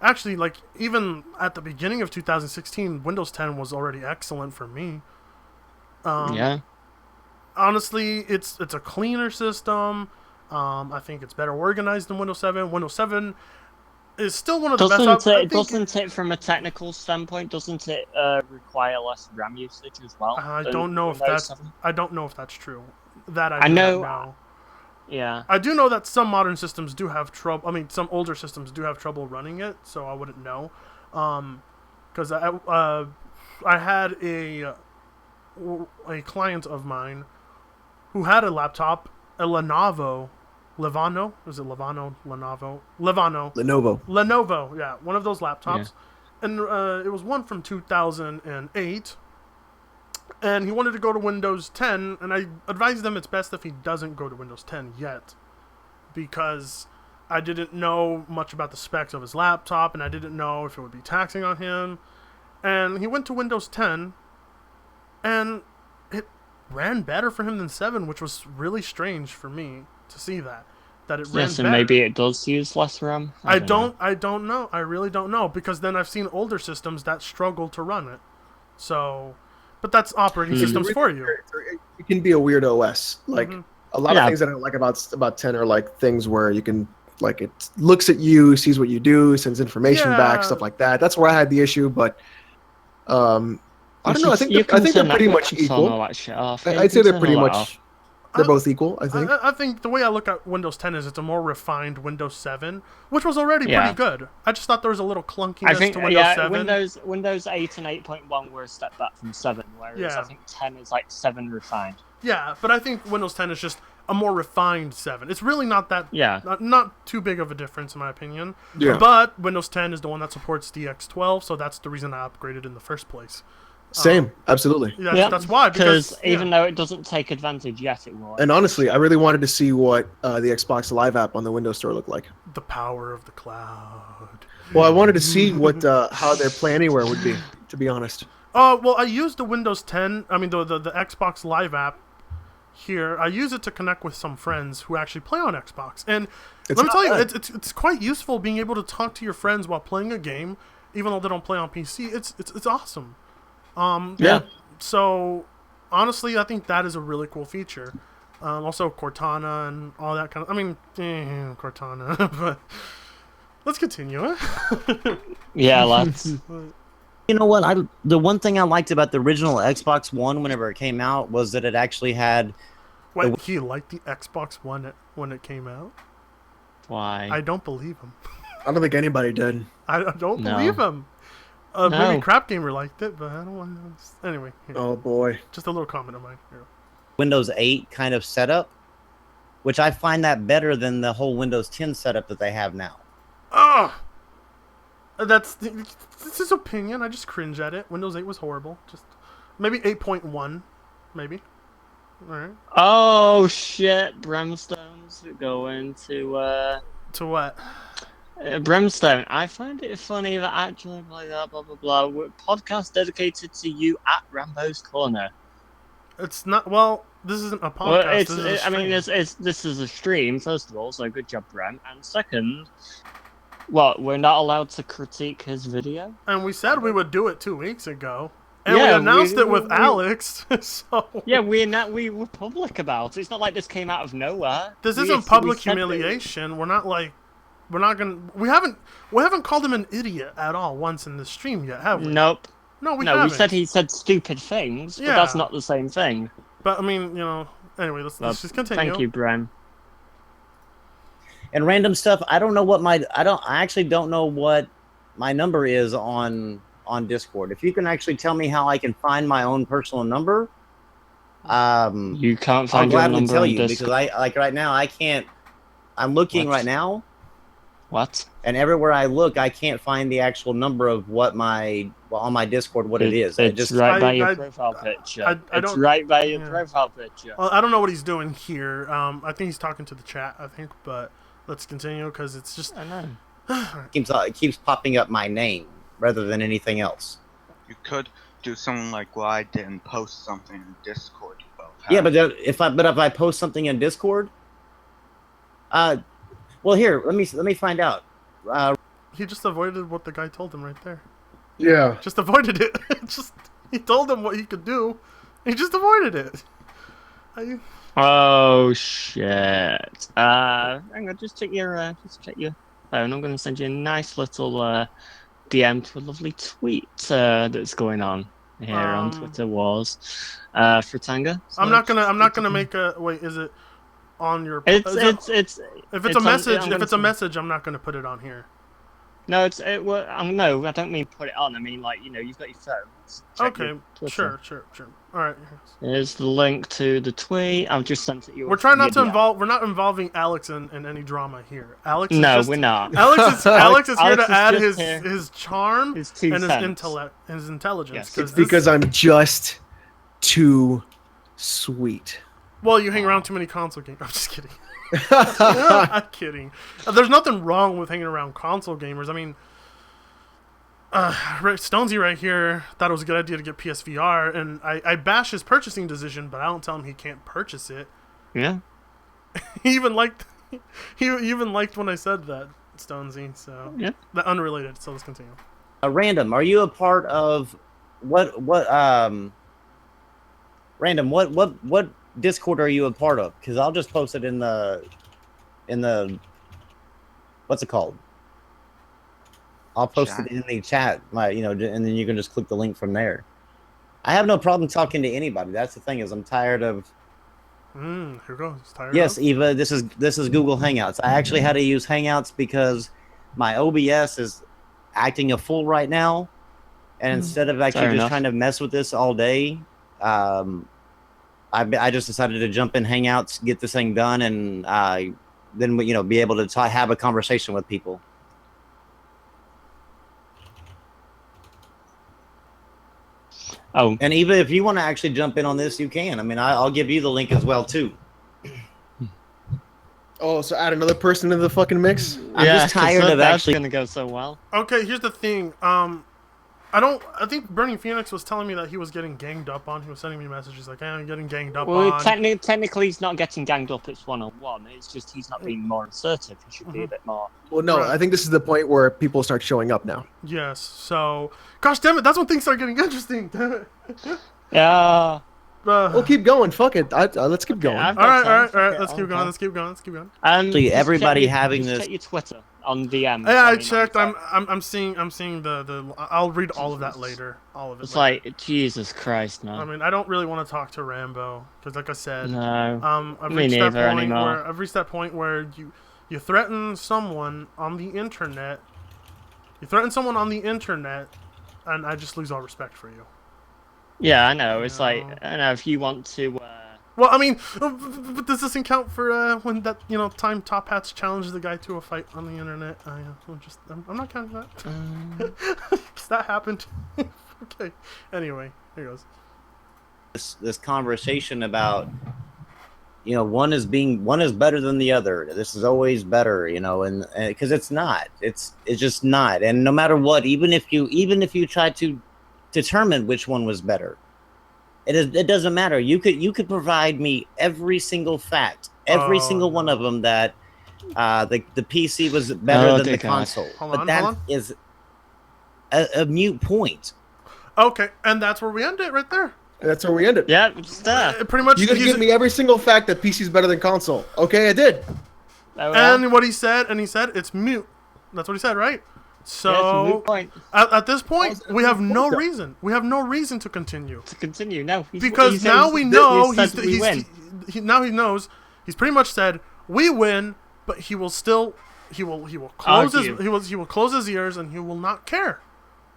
actually, like even at the beginning of 2016, Windows 10 was already excellent for me. Yeah. Honestly, it's a cleaner system. I think it's better organized than Windows 7. Windows 7 is still one of the best. Doesn't it, from a technical standpoint, doesn't it require less RAM usage as well? I than don't know if Windows that's 7? I don't know if that's true. That I do know- not know. Yeah. I do know that some modern systems do have trouble. I mean, some older systems do have trouble running it, so I wouldn't know. Because I had a client of mine who had a laptop, a Lenovo. Is it Lenovo? Lenovo. Lenovo, yeah, one of those laptops. and it was one from 2008. And he wanted to go to Windows 10, and I advised him it's best if he doesn't go to Windows 10 yet, because I didn't know much about the specs of his laptop, and I didn't know if it would be taxing on him. And he went to Windows 10, and it ran better for him than 7, which was really strange for me to see that it ran Yes, and better. maybe it does use less RAM. I don't know. I really don't know, because then I've seen older systems that struggle to run it. So, but that's operating systems for you. It can be a weird OS. Like a lot of things that I don't like about 10 are like things where you can, like, it looks at you, sees what you do, sends information back, stuff like that. That's where I had the issue, but I don't know. I think they're pretty much equal. I'd say they're pretty much. They're both equal, I think. I think the way I look at Windows 10 is it's a more refined Windows 7, which was already pretty good. I just thought there was a little clunkiness to Windows 7. Windows 8 and 8.1 were a step back from 7, whereas I think 10 is like 7 refined. Yeah, but I think Windows 10 is just a more refined 7. It's really not that not too big of a difference in my opinion. Yeah. But Windows 10 is the one that supports DX12, so that's the reason I upgraded in the first place. Same, absolutely. That's why. Because even though it doesn't take advantage yet, it will. And honestly, I really wanted to see what the Xbox Live app on the Windows Store looked like. The power of the cloud. Well, I wanted to see what how their Play Anywhere would be, to be honest. Well, I used the Windows 10, I mean the Xbox Live app here. I use it to connect with some friends who actually play on Xbox. And let me tell you, it's quite useful being able to talk to your friends while playing a game, even though they don't play on PC. It's awesome. So, honestly, I think that is a really cool feature. Also, Cortana and all that kind of... I mean, Cortana, but... Let's continue. Yeah, let's... You know what? The one thing I liked about the original Xbox One whenever it came out was that it actually had... Wait, he liked the Xbox One when it came out? Why? I don't believe him. I don't think anybody did. I don't believe him. Maybe Crap Gamer liked it, but I don't want to... Anyway. Here. Oh, boy. Just a little comment of mine. Here. Windows 8 kind of setup, which I find that better than the whole Windows 10 setup that they have now. This is opinion. I just cringe at it. Windows 8 was horrible. Just maybe 8.1, maybe. All right. Oh shit! Brimstone's going to what? Brimstone. I find it funny that actually blah blah blah. We're podcast dedicated to you at Rambo's Corner. It's not. Well, this isn't a podcast. Well, this is a stream. First of all, so good job, Bram. And second. What, we're not allowed to critique his video? And we said we would do it 2 weeks ago. And we announced it with Alex. So yeah, we were public about it. It's not like this came out of nowhere. This isn't public humiliation. We're not gonna we haven't called him an idiot at all once in the stream yet, have we? Nope. No, we haven't. We said he said stupid things, but that's not the same thing. But I mean, anyway, let's just continue. Thank you, Bram. And random stuff. I actually don't know what my number is on Discord. If you can actually tell me how I can find my own personal number, you can't find your number tell on you Discord. because right now I can't. I'm looking right now. What? And everywhere I look, I can't find the actual number of what on my Discord what it is. It's right by your profile picture. It's right by your profile picture. Well, I don't know what he's doing here. I think he's talking to the chat. I think, but. Let's continue because it's just... I know. It keeps popping up my name rather than anything else. You could do something like what I did and post something in Discord. Yeah, but if I post something in Discord, well, here let me find out. He just avoided what the guy told him right there. Yeah. Just avoided it. He told him what he could do. He just avoided it. Oh shit! Hang on, just check your phone. I'm gonna send you a nice little DM to a lovely tweet that's going on here on Twitter Wars. Fritanga. I'm not gonna make a wait. Is it on your? If it's a message, I'm not gonna put it on here. No, no, I don't mean put it on. I mean, like, you've got your phones. Check Okay, your Twitter. sure. All right. Here's the link to the tweet. I've just sent it you. We're trying not to involve. We're not involving Alex in any drama here. Alex. Is No, just, we're not. Alex is here Alex to is add just his charm His 2 and cents. his intelligence. Yes. It's because I'm just too sweet. Well, you hang around too many console games. I'm just kidding. I'm kidding. There's nothing wrong with hanging around console gamers. I mean, Stonzy right here thought it was a good idea to get PSVR, and I bash his purchasing decision, but I don't tell him he can't purchase it. Yeah. He even liked when I said that, Stonzy. So Yeah. Unrelated. So let's continue. Random, are you a part of Random, what Discord are you a part of? Because I'll just post it in the what's it called? I'll post it in the chat, and then you can just click the link from there. I have no problem talking to anybody. That's the thing, is I'm tired of. Here goes. Tired. Yes, of? Eva, this is Google Hangouts. I actually had to use Hangouts because my OBS is acting a fool right now, and instead of actually just trying to mess with this all day, I just decided to jump in Hangouts, get this thing done, and then be able to have a conversation with people. Oh, And Eva, if you want to actually jump in on this, you can. I mean, I'll give you the link as well too. Oh, so add another person into the fucking mix? I'm just tired of that's actually. gonna go so well. Okay, here's the thing. I think Burning Phoenix was telling me that he was getting ganged up on. He was sending me messages like, I'm getting ganged up Well, on. technically, he's not getting ganged up. It's 1-on-1. It's just he's not being more assertive. He should be a bit more. Well, no, Right. I think this is the point where people start showing up now. Yes, so... Gosh damn it, that's when things start getting interesting. Damn it. Yeah. We'll keep going. Fuck it. Let's keep going. I've All got right. time. Let's keep going. Let's keep going. Actually, Just everybody check having just this- Check your Twitter on DM. Yeah, I checked. I'm seeing the. I'll read all of that later. All of it. It's later. like, Jesus Christ, no. I mean, I don't really want to talk to Rambo because, like I said, No. I've Me reached that neither point anymore. where you threaten someone on the internet. You threaten someone on the internet, and I just lose all respect for you. Yeah, I know. It's like, No. I know, if you want to... Well, I mean, but does this count for when that time Top Hats challenged the guy to a fight on the internet? I'm not counting that. 'Cause that happened. Okay. Anyway, here goes. This conversation about one is better than the other. This is always better, and because it's not. It's just not. And no matter what, even if you try to determine which one was better, it doesn't matter. You could provide me every single fact, every single one of them that the PC was better than the console. Hold but on. is a mute point. Okay, and that's where we end it right there. That's where we ended. Yeah, it's there. Pretty much. You could give me every single fact that PC is better than console. Okay, I did. There we are. And what he said, it's mute. That's what he said, right? Yeah, it's a So moot point. at this point, How's we have it no moot? reason. We have no reason to continue To continue, no. because now we know he win. now he knows. He's pretty much said we win, but he will close Argue. he will close his ears and he will not care.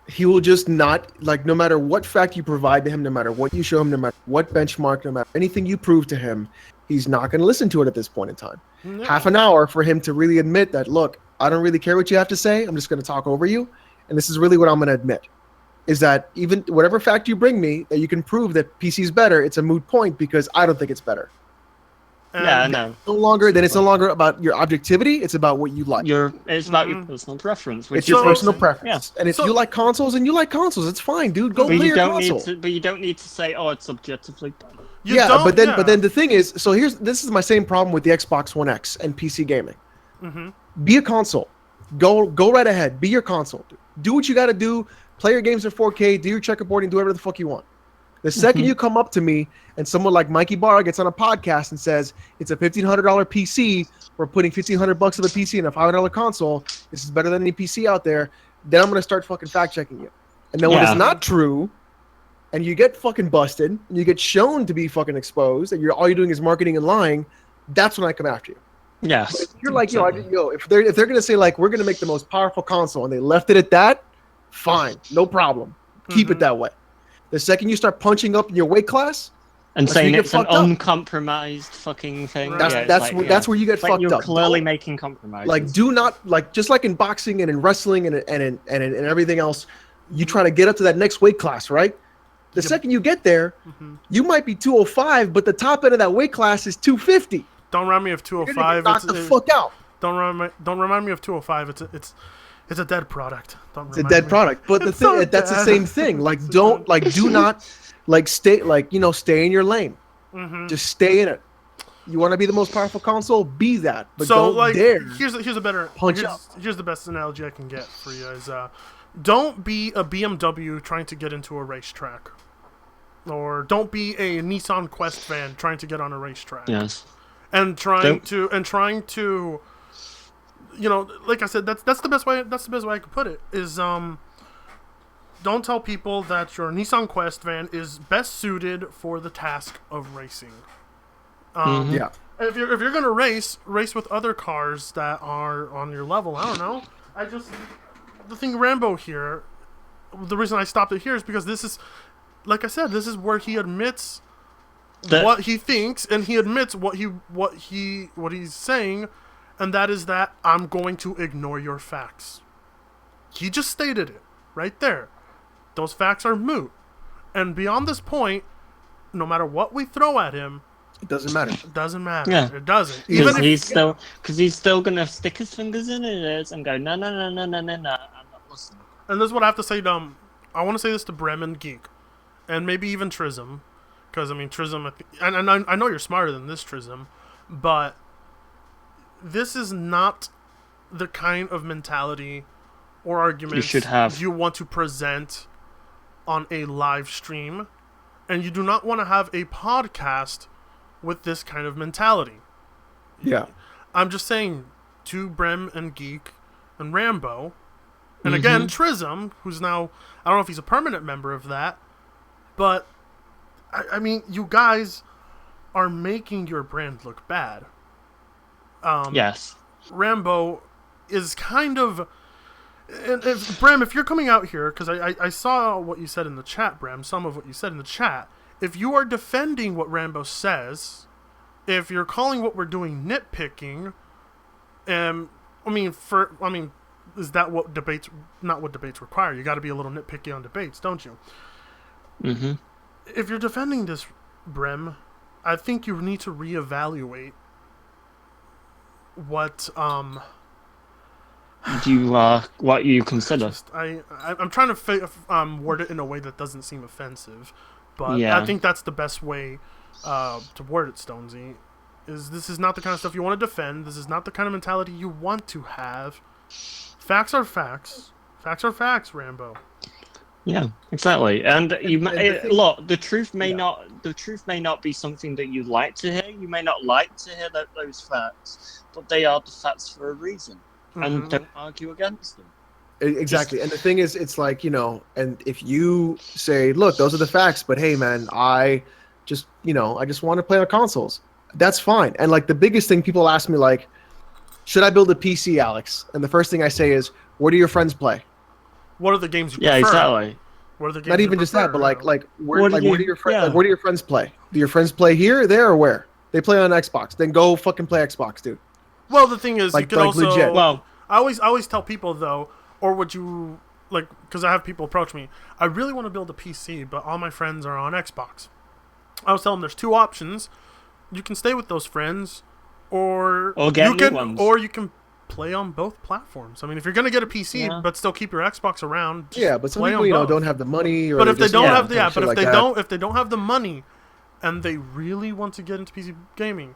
He will just not, no matter what fact you provide to him, no matter what you show him, no matter what benchmark, no matter anything you prove to him, he's not going to listen to it at this point in time. Yeah. Half an hour for him to really admit that, look, I don't really care what you have to say. I'm just going to talk over you. And this is really what I'm going to admit, is that even whatever fact you bring me that you can prove that PC is better, it's a moot point because I don't think it's better. Yeah, I And know. It's no longer about your objectivity. It's about what you like. It's about your personal preference. Which It's your So- personal preference. Yeah. And if So- you like consoles and you like consoles, it's fine, dude. Go But play you your don't console. need to. But you don't need to say, "Oh, it's subjectively better." you Yeah, don't- but then yeah. the thing is, so this is my same problem with the Xbox One X and PC gaming. Mhm. Be a console. Go right ahead. Be your console. Do what you got to do. Play your games in 4K. Do your checkerboarding. Do whatever the fuck you want. The second you come up to me and someone like Mikey Barr gets on a podcast and says it's a $1,500 PC, we're putting $1,500 of a PC in a $500 console. This is better than any PC out there. Then I'm gonna start fucking fact checking you. And then when Yeah. it's not true, and you get fucking busted, and you get shown to be fucking exposed, and all you're doing is marketing and lying, that's when I come after you. Yes. If you're like, if they're gonna say like we're gonna make the most powerful console and they left it at that, fine, no problem, keep it that way. The second you start punching up in your weight class and that's where saying you get it's an fucked up. uncompromised fucking thing, Right. That's where you get it's like fucked you're up. clearly Don't- making compromises. Like, do not like just like in boxing and in wrestling and in everything else, you try to get up to that next weight class, right? The second you get there, you might be 205, but the top end of that weight class is 250. Don't remind me of You're 205. gonna get knocked the fuck out. Don't remind me of 205. It's a dead product. It's a dead product. But the thing that's the same thing. Like do not stay stay in your lane. Just stay in it. You want to be the most powerful console? Be that. But So don't dare. here's a better punch up. Here's the best analogy I can get for you is don't be a BMW trying to get into a racetrack. Or don't be a Nissan Quest fan trying to get on a racetrack. Yes. And trying to like I said, that's the best way I could put it is don't tell people that your Nissan Quest van is best suited for the task of racing. Yeah. If you're gonna race with other cars that are on your level. I don't know. The thing Rambo here. The reason I stopped it here is because this is, like I said, this is where he admits what he thinks, and he admits what he's saying, and that is that I'm going to ignore your facts. He just stated it right there. Those facts are moot, and beyond this point, no matter what we throw at him, It doesn't matter. it doesn't matter. Yeah. It doesn't. Because he's still gonna stick his fingers in it and go no, I'm not listening. And this is what I have to say to I want to say this to Brem and Geek, and maybe even Trism, because I mean Trism, and I know you're smarter than this Trism, but this is not the kind of mentality or argument You should have. you want to present on a live stream, and you do not want to have a podcast with this kind of mentality. Yeah. I'm just saying to Brem and Geek and Rambo, and again Trism, who's now, I don't know if he's a permanent member of that, but I mean, you guys are making your brand look bad. Yes. Rambo is kind of, and Brem, if you're coming out here, because I saw what you said in the chat, Brem, some of what you said in the chat. If you are defending what Rambo says, if you're calling what we're doing nitpicking, is that what debates? Not what debates require. You got to be a little nitpicky on debates, don't you? Mm-hmm. If you're defending this, Brem, I think you need to reevaluate what what you consider. I'm trying to word it in a way that doesn't seem offensive, but Yeah. I think that's the best way to word it, Stonzy. This is not the kind of stuff you want to defend. This is not the kind of mentality you want to have. Facts are facts. Facts are facts, Rambo. Yeah, exactly. And look, the truth may Yeah. not be something that you like to hear. You may not like to hear those facts, but they are the facts for a reason. And don't argue against them. Exactly. And the thing is, it's like, and if you say, look, those are the facts, but hey, man, I just want to play on consoles. That's fine. And like the biggest thing people ask me, like, should I build a PC, Alex? And the first thing I say is, what do your friends play? What are the games you Yeah, prefer? exactly. What are the games Not you even just prefer, that, but like where do your friends yeah. where do your friends play? Do your friends play here, there, or where? They play on Xbox. Then go fucking play Xbox, dude. Well, the thing is, Like- you can like also. legit. Well, I always tell people though, or would you like? Because I have people approach me. I really want to build a PC, but all my friends are on Xbox. I was telling them there's two options. You can stay with those friends, or get you new can, ones. or you can play on both platforms. I mean, if you're gonna get a PC Yeah. but still keep your Xbox around, just Yeah, but some play people, on both. don't have the money. Or But if they just, don't yeah, have shit but if like they that. don't have the money, and they really want to get into PC gaming,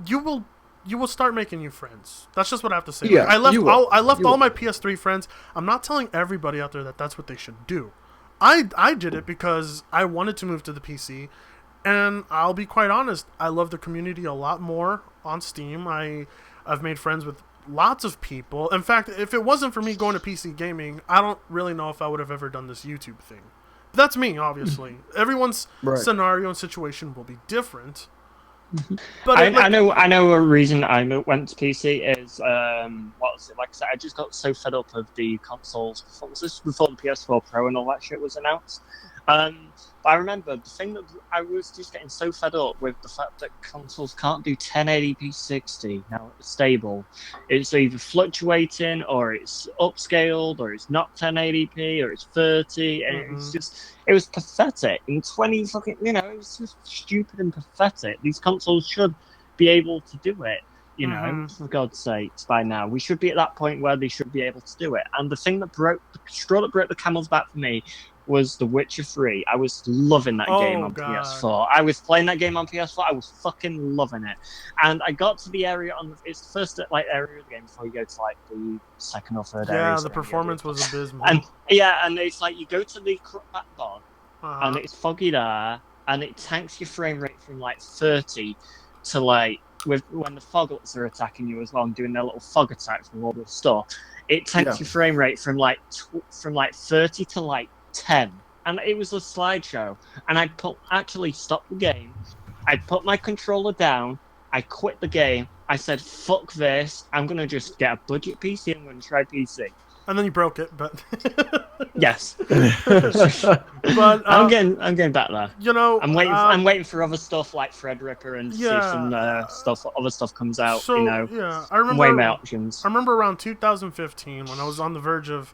you will start making new friends. That's just what I have to say. Yeah, Like, I left you will. I left You all will. my PS3 friends. I'm not telling everybody out there that that's what they should do. I did it because I wanted to move to the PC, and I'll be quite honest, I love the community a lot more on Steam. I've made friends with lots of people. In fact, if it wasn't for me going to PC gaming, I don't really know if I would have ever done this YouTube thing. But that's me, obviously. Everyone's Right. scenario and situation will be different. But I know a reason I went to PC is what was it, like I said, I just got so fed up of the consoles. This was before the PS4 Pro and all that shit was announced. But I remember the thing that I was just getting so fed up with the fact that consoles can't do 1080p 60 now stable. It's either fluctuating or it's upscaled or it's not 1080p or it's 30, and it was pathetic. In 20 fucking, it was just stupid and pathetic. These consoles should be able to do it. For God's sakes, by now we should be at that point where they should be able to do it. And the straw that broke the camel's back for me was The Witcher 3. I was loving that game on PS4. I was playing that game on PS4. I was fucking loving it. And I got to the area it's the first area of the game before you go to the second or third area. Yeah, the performance was abysmal. And it's like you go to the back bar, and it's foggy there, and it tanks your frame rate from 30 to when the foglets are attacking you as well and doing their little fog attacks from all the stuff. It tanks your frame rate from 30 to 10, and it was a slideshow. And I'd actually stop the game. I'd put my controller down. I quit the game. I said, "Fuck this! I'm gonna just get a budget PC. I'm gonna try PC." And then you broke it, but yes. But I'm getting back there. I'm waiting for other stuff like Threadripper and see if some other stuff comes out. So I remember weigh my options. I remember around 2015 when I was on the verge of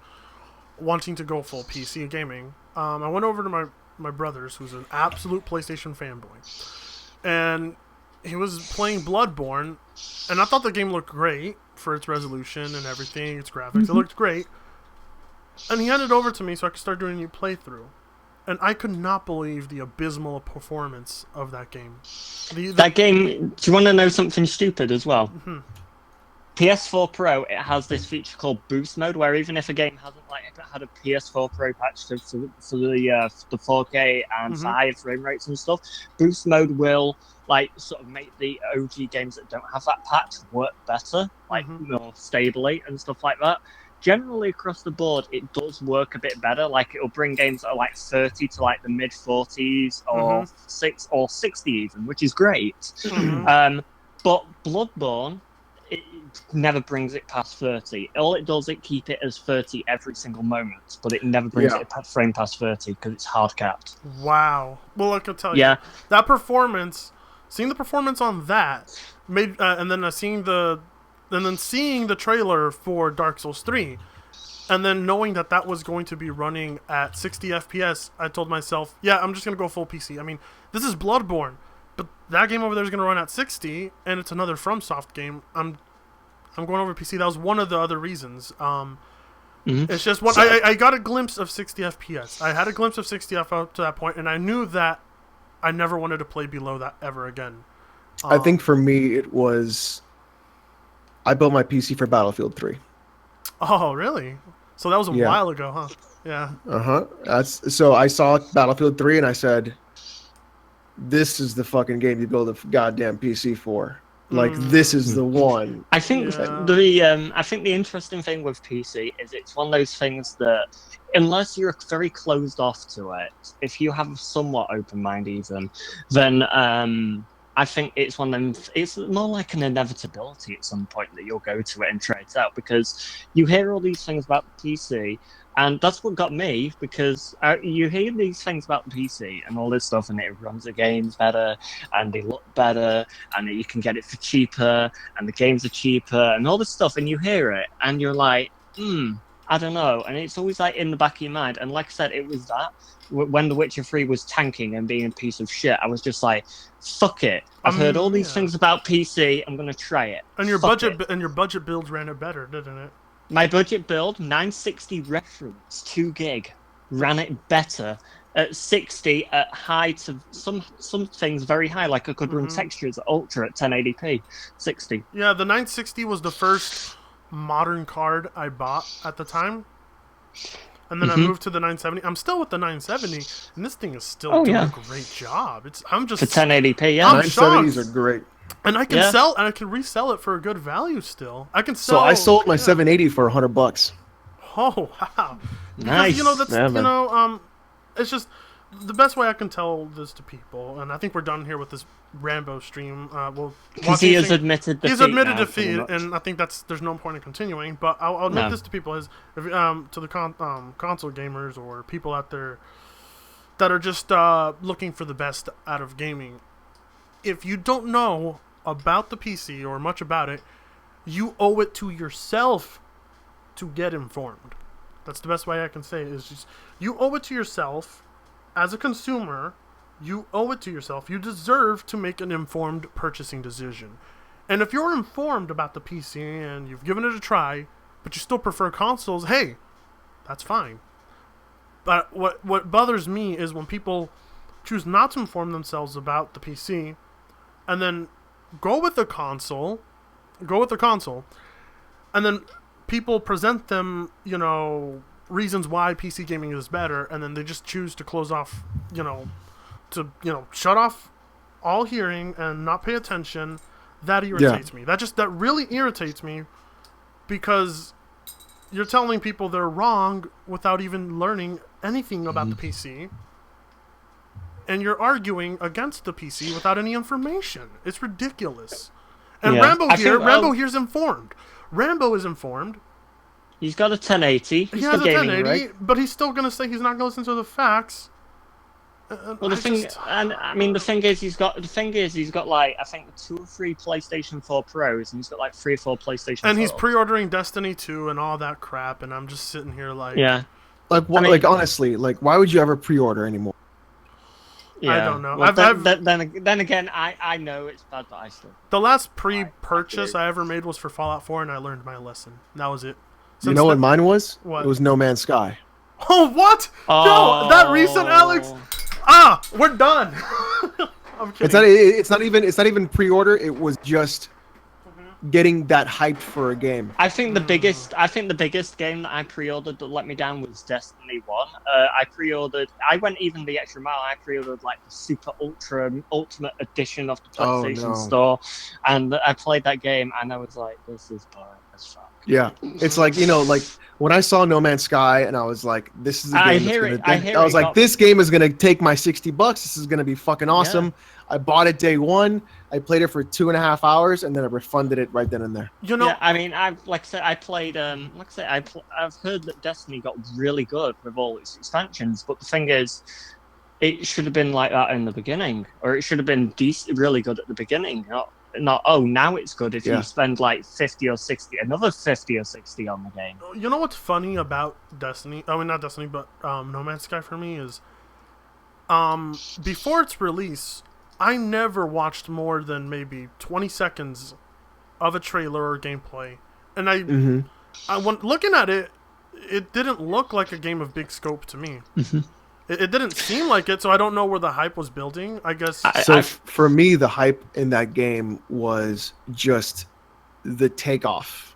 wanting to go full PC gaming. I went over to my brother's, who's an absolute PlayStation fanboy, and he was playing Bloodborne, and I thought the game looked great for its resolution and everything, its graphics. It looked great. And he handed it over to me so I could start doing a new playthrough. And I could not believe the abysmal performance of that game. That game, do you want to know something stupid as well? PS4 Pro, it has this feature called Boost Mode, where even if a game hasn't had a PS4 Pro patch for the 4K and for higher frame rates and stuff, Boost Mode will sort of make the OG games that don't have that patch work better, more stably and stuff like that. Generally across the board, it does work a bit better. It'll bring games that are 30 to the mid 40s or 60 even, which is great. But Bloodborne, it never brings it past 30. All it does, it keep it as 30 every single moment, but it never brings it a frame past 30 because it's hard capped. Wow. Well, I can tell you, that performance, seeing the performance on that made, and then seeing the trailer for Dark Souls 3, and then knowing that was going to be running at 60 FPS, I told myself, I'm just gonna go full PC. I mean, this is Bloodborne, but that game over there is gonna run at 60, and it's another FromSoft game. I'm going over PC. That was one of the other reasons. It's just I got a glimpse of 60 FPS. I had a glimpse of 60 FPS up to that point, and I knew that I never wanted to play below that ever again. I think for me it was, I built my PC for Battlefield 3. Oh, really? So that was a while ago, huh? Yeah. So I saw Battlefield 3 and I said, this is the fucking game you build a goddamn PC for. This is the one. I think the interesting thing with PC is it's one of those things that, unless you're very closed off to it, if you have a somewhat open mind even, then I think it's one of them. It's more like an inevitability at some point that you'll go to it and try it out, because you hear all these things about the PC, and that's what got me, because you hear these things about the PC and all this stuff, and it runs the games better, and they look better, and you can get it for cheaper, and the games are cheaper, and all this stuff, and you hear it, and you're like, I don't know, and it's always in the back of your mind. And like I said, it was that when The Witcher 3 was tanking and being a piece of shit, I was just like, fuck it. I've heard all these things about PC. I'm gonna try it. And your budget build ran it better, didn't it? My budget build, 960 reference, 2 gig, ran it better at 60 at high to some things very high, like I could run textures at ultra at 1080p, 60. Yeah, the 960 was the first modern card I bought at the time, and then I moved to the 970. I'm still with the 970, and this thing is still doing a great job. I'm just for 1080p. Yeah, 970s are great, and I can sell, and I can resell it for a good value still. I can sell. So I sold my 780 for $100. Oh wow! Nice. Because, it's just the best way I can tell this to people, and I think we're done here with this Rambo stream. Because he has admitted defeat. He's admitted now, defeat, and I think there's no point in continuing. But I'll admit this to people is if, to the console gamers or people out there that are just looking for the best out of gaming. If you don't know about the PC or much about it, you owe it to yourself to get informed. That's the best way I can say it. Is just you owe it to yourself as a consumer. You owe it to yourself. You deserve to make an informed purchasing decision. And if you're informed about the PC and you've given it a try, but you still prefer consoles, hey, that's fine. But what bothers me is when people choose not to inform themselves about the PC and then go with the console, and then people present them, reasons why PC gaming is better, and then they just choose to close off, shut off all hearing and not pay attention. That irritates me. That really irritates me, because you're telling people they're wrong without even learning anything about the PC. And you're arguing against the PC without any information. It's ridiculous. And Rambo here's informed. Rambo is informed. He's got a 1080. He has a 1080, but he's still going to say he's not going to listen to the facts. Well, the thing is, he's got like, I think 2 or 3 PlayStation 4 Pros, and he's got like 3 or 4 PlayStation 4. And he's pre-ordering Destiny 2 and all that crap, and I'm just sitting here like... Yeah. Like honestly, like, why would you ever pre-order anymore? Yeah. I don't know. Well, then again, I know it's bad, but I still... The last pre-purchase I ever made was for Fallout 4, and I learned my lesson. That was it. You know what mine was? What? It was No Man's Sky. Oh, what? Oh. No, that recent, Alex? We're done. I'm kidding. It's not even pre-order. It was just getting that hyped for a game. I think the biggest game that I pre-ordered that let me down was Destiny 1. I went even the extra mile. I pre-ordered like the super ultimate edition of the PlayStation Store, and I played that game, and I was like, this is boring as fuck. Yeah, it's like, like when I saw No Man's Sky, and I was like, this is a game I was like, this game is gonna take my $60. This is gonna be fucking awesome. Yeah. I bought it day one. I played it for 2.5 hours, and then I refunded it right then and there. Yeah, I mean, I've heard that Destiny got really good with all its expansions, but the thing is, it should have been like that in the beginning, or it should have been really good at the beginning. Not now it's good if you spend like 50 or 60, another 50 or 60 on the game. You know what's funny about Destiny? I mean, not Destiny, but No Man's Sky for me is, before its release, I never watched more than maybe 20 seconds of a trailer or gameplay, and I went looking at it. It didn't look like a game of big scope to me. It didn't seem like it, so I don't know where the hype was building, I guess. For me, the hype in that game was just the takeoff.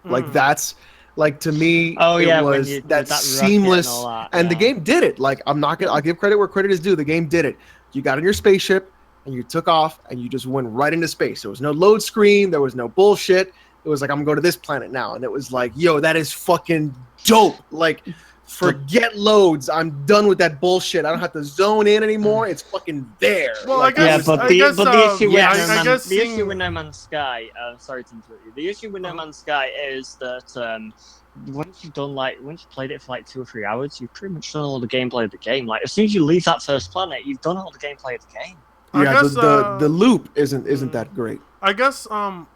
Like, that's, like, to me, it was that seamless, and the game did it. Like, I'll give credit where credit is due. The game did it. You got in your spaceship, and you took off, and you just went right into space. There was no load screen. There was no bullshit. It was like, I'm going to go to this planet now. And it was like, yo, that is fucking dope. Like... Forget loads. I'm done with that bullshit. I don't have to zone in anymore. It's fucking there. Well, like, the issue with No Man's Sky. Sorry to interrupt you. The issue with No Man's Sky is that once you played it for like 2 or 3 hours, you've pretty much done all the gameplay of the game. Like, as soon as you leave that first planet, you've done all the gameplay of the game. Yeah, the loop isn't that great. I guess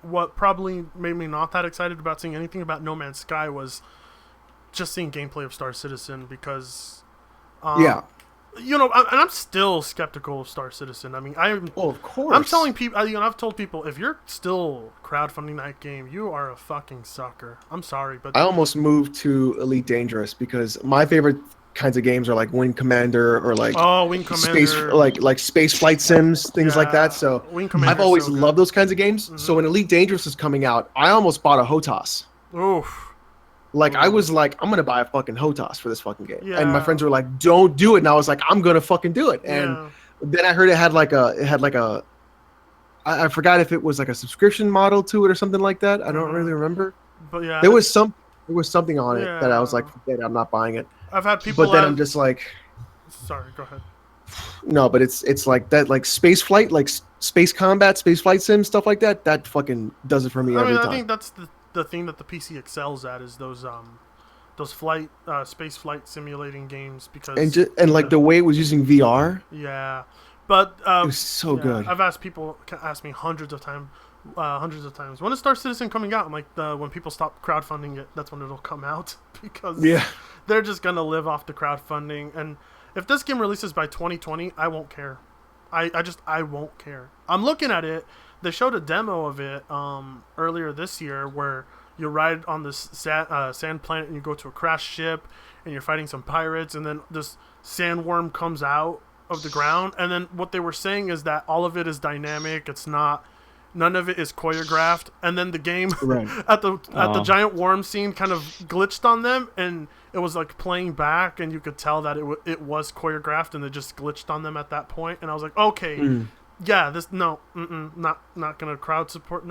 what probably made me not that excited about seeing anything about No Man's Sky was just seeing gameplay of Star Citizen, because and I'm still skeptical of Star Citizen. I mean, of course, I'm telling people, I've told people, if you're still crowdfunding that game, you are a fucking sucker. I'm sorry, but I almost moved to Elite Dangerous, because my favorite kinds of games are like Wing Commander, or like Wing Commander, space, like space flight sims, things like that. So I've always loved those kinds of games. So when Elite Dangerous is coming out, I almost bought a HOTAS. Oof. Like, I was like, I'm going to buy a fucking HOTAS for this fucking game. Yeah. And my friends were like, don't do it. And I was like, I'm going to fucking do it. And then I heard it had like a, I forgot if it was like a subscription model to it or something like that. I don't really remember. But yeah. There was something on it that I was like, forget it, I'm not buying it. I've had people. But then I'm just like. Sorry, go ahead. No, but it's like that, like space flight, like space combat, space flight sim, stuff like that. That fucking does it for me every I time. think that's the thing that the PC excels at is those flight space flight simulating games because And like the way it was using VR, yeah, but it was so good. I've asked people ask me hundreds of times when is Star Citizen coming out. I'm like when people stop crowdfunding it, that's when it'll come out because Yeah. they're just gonna live off the crowdfunding. And if this game releases by 2020, I won't care. I won't care. I'm looking at it. They showed a demo of it earlier this year where you ride on this sand planet and you go to a crashed ship and you're fighting some pirates, and then this sandworm comes out of the ground, and then what they were saying is that all of it is dynamic. It's not. None of it is choreographed, and then the game Right. at the giant worm scene kind of glitched on them, and it was like playing back, and you could tell that it was choreographed, and it just glitched on them at that point. And I was like, okay, yeah, this not gonna crowd support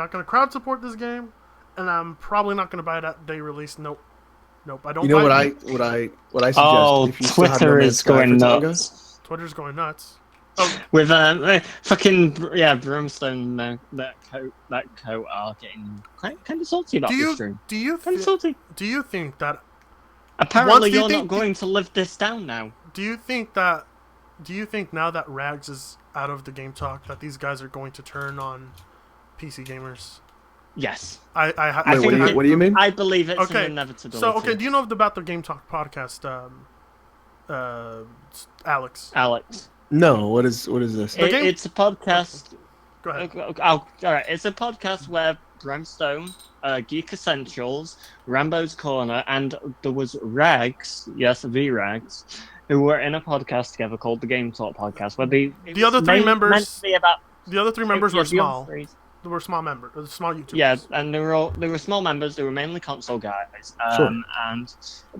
this game, and I'm probably not gonna buy it at day release. Nope. I don't. You know buy what I suggest? Oh, if you still have No Twitter Man's is Sky going for Tonga? nuts. Twitter's going nuts. With fucking Brimstone, that coat are getting kind of salty about this stream. Do you Kind of salty. Do you think that Apparently, do you you're think not going to live this down now. Do you think now that Rags is out of the game talk that these guys are going to turn on PC gamers? Yes. Wait, what do you mean? I believe it's Okay, an inevitability. So do you know about the Game Talk podcast, Alex? Alex. No, what is this? It's a podcast. Go ahead. All right. It's a podcast where Brimstone, Geek Essentials, Rambo's Corner, and there was Rags, yes, the Rags, who were in a podcast together called the Game Talk Podcast. Where the other three members were the small. other three- They were small members, small YouTubers. Yeah, and they were small members. They were mainly console guys. Sure. And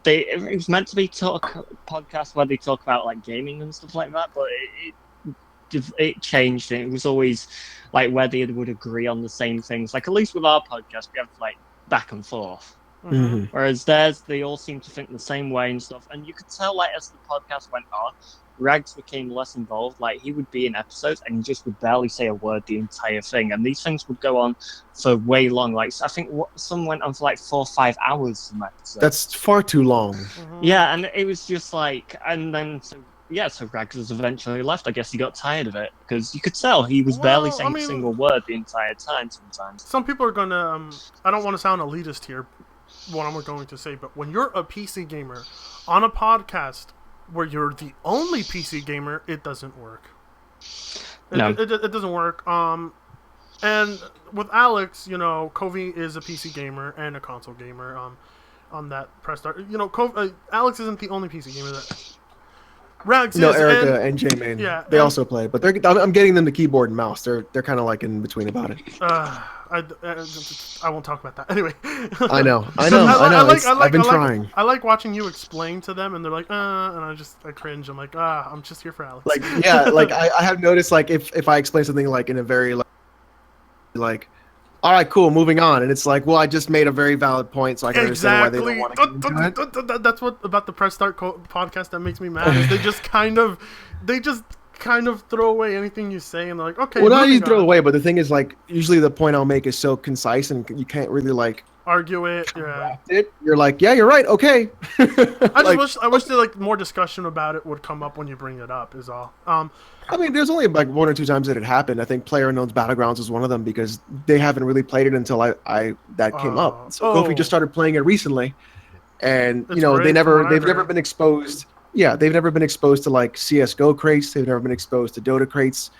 it was meant to be podcast where they talk about like gaming and stuff like that, but it changed. It was always like where they would agree on the same things. Like at least with our podcast, we have like back and forth. Mhm. Whereas theirs, they all seem to think the same way and stuff. And you could tell, like, as the podcast went on, Rags became less involved. Like, he would be in episodes and he just would barely say a word the entire thing. And these things would go on for way long. Like, I think some went on for like 4 or 5 hours some episodes. That's far too long. Yeah, and it was just like, and then so Rags was eventually left. I guess he got tired of it because you could tell he was barely saying a single word the entire time sometimes. Some people are gonna. I don't want to sound elitist here, what I'm going to say, but when you're a PC gamer on a podcast where you're the only PC gamer, it doesn't work. It doesn't work. And with Alex, you know, Covey is a PC gamer and a console gamer. On that press start, you know, Alex isn't the only PC gamer that. Rags No, is, Erica and J-Man. Yeah, they also play, but I'm getting them the keyboard and mouse. They're kind of like in between about it. I won't talk about that. Anyway. I know. I've been trying. I like watching you explain to them, and they're like, and I cringe. I'm like, I'm just here for Alex. Like, yeah, like I have noticed, like if I explain something like in a very like, all right, cool, moving on, and it's like, well, I just made a very valid point, so I can understand why they don't want to get into it. That's what about the Press Start podcast that makes me mad. Is they just kind of throw away anything you say, and they're like, okay. Well, not you throw it away, but the thing is, like, usually the point I'll make is so concise, and you can't really like argue it. Yeah. You're like, yeah, you're right. Okay. I wish that like more discussion about it would come up when you bring it up. Is all. I mean, there's only like 1 or 2 times that it happened. I think PlayerUnknown's Battlegrounds was one of them because they haven't really played it until that came up. So Kofi just started playing it recently, and you know they've never been exposed. Yeah, they've never been exposed to like CS:GO crates. They've never been exposed to Dota crates.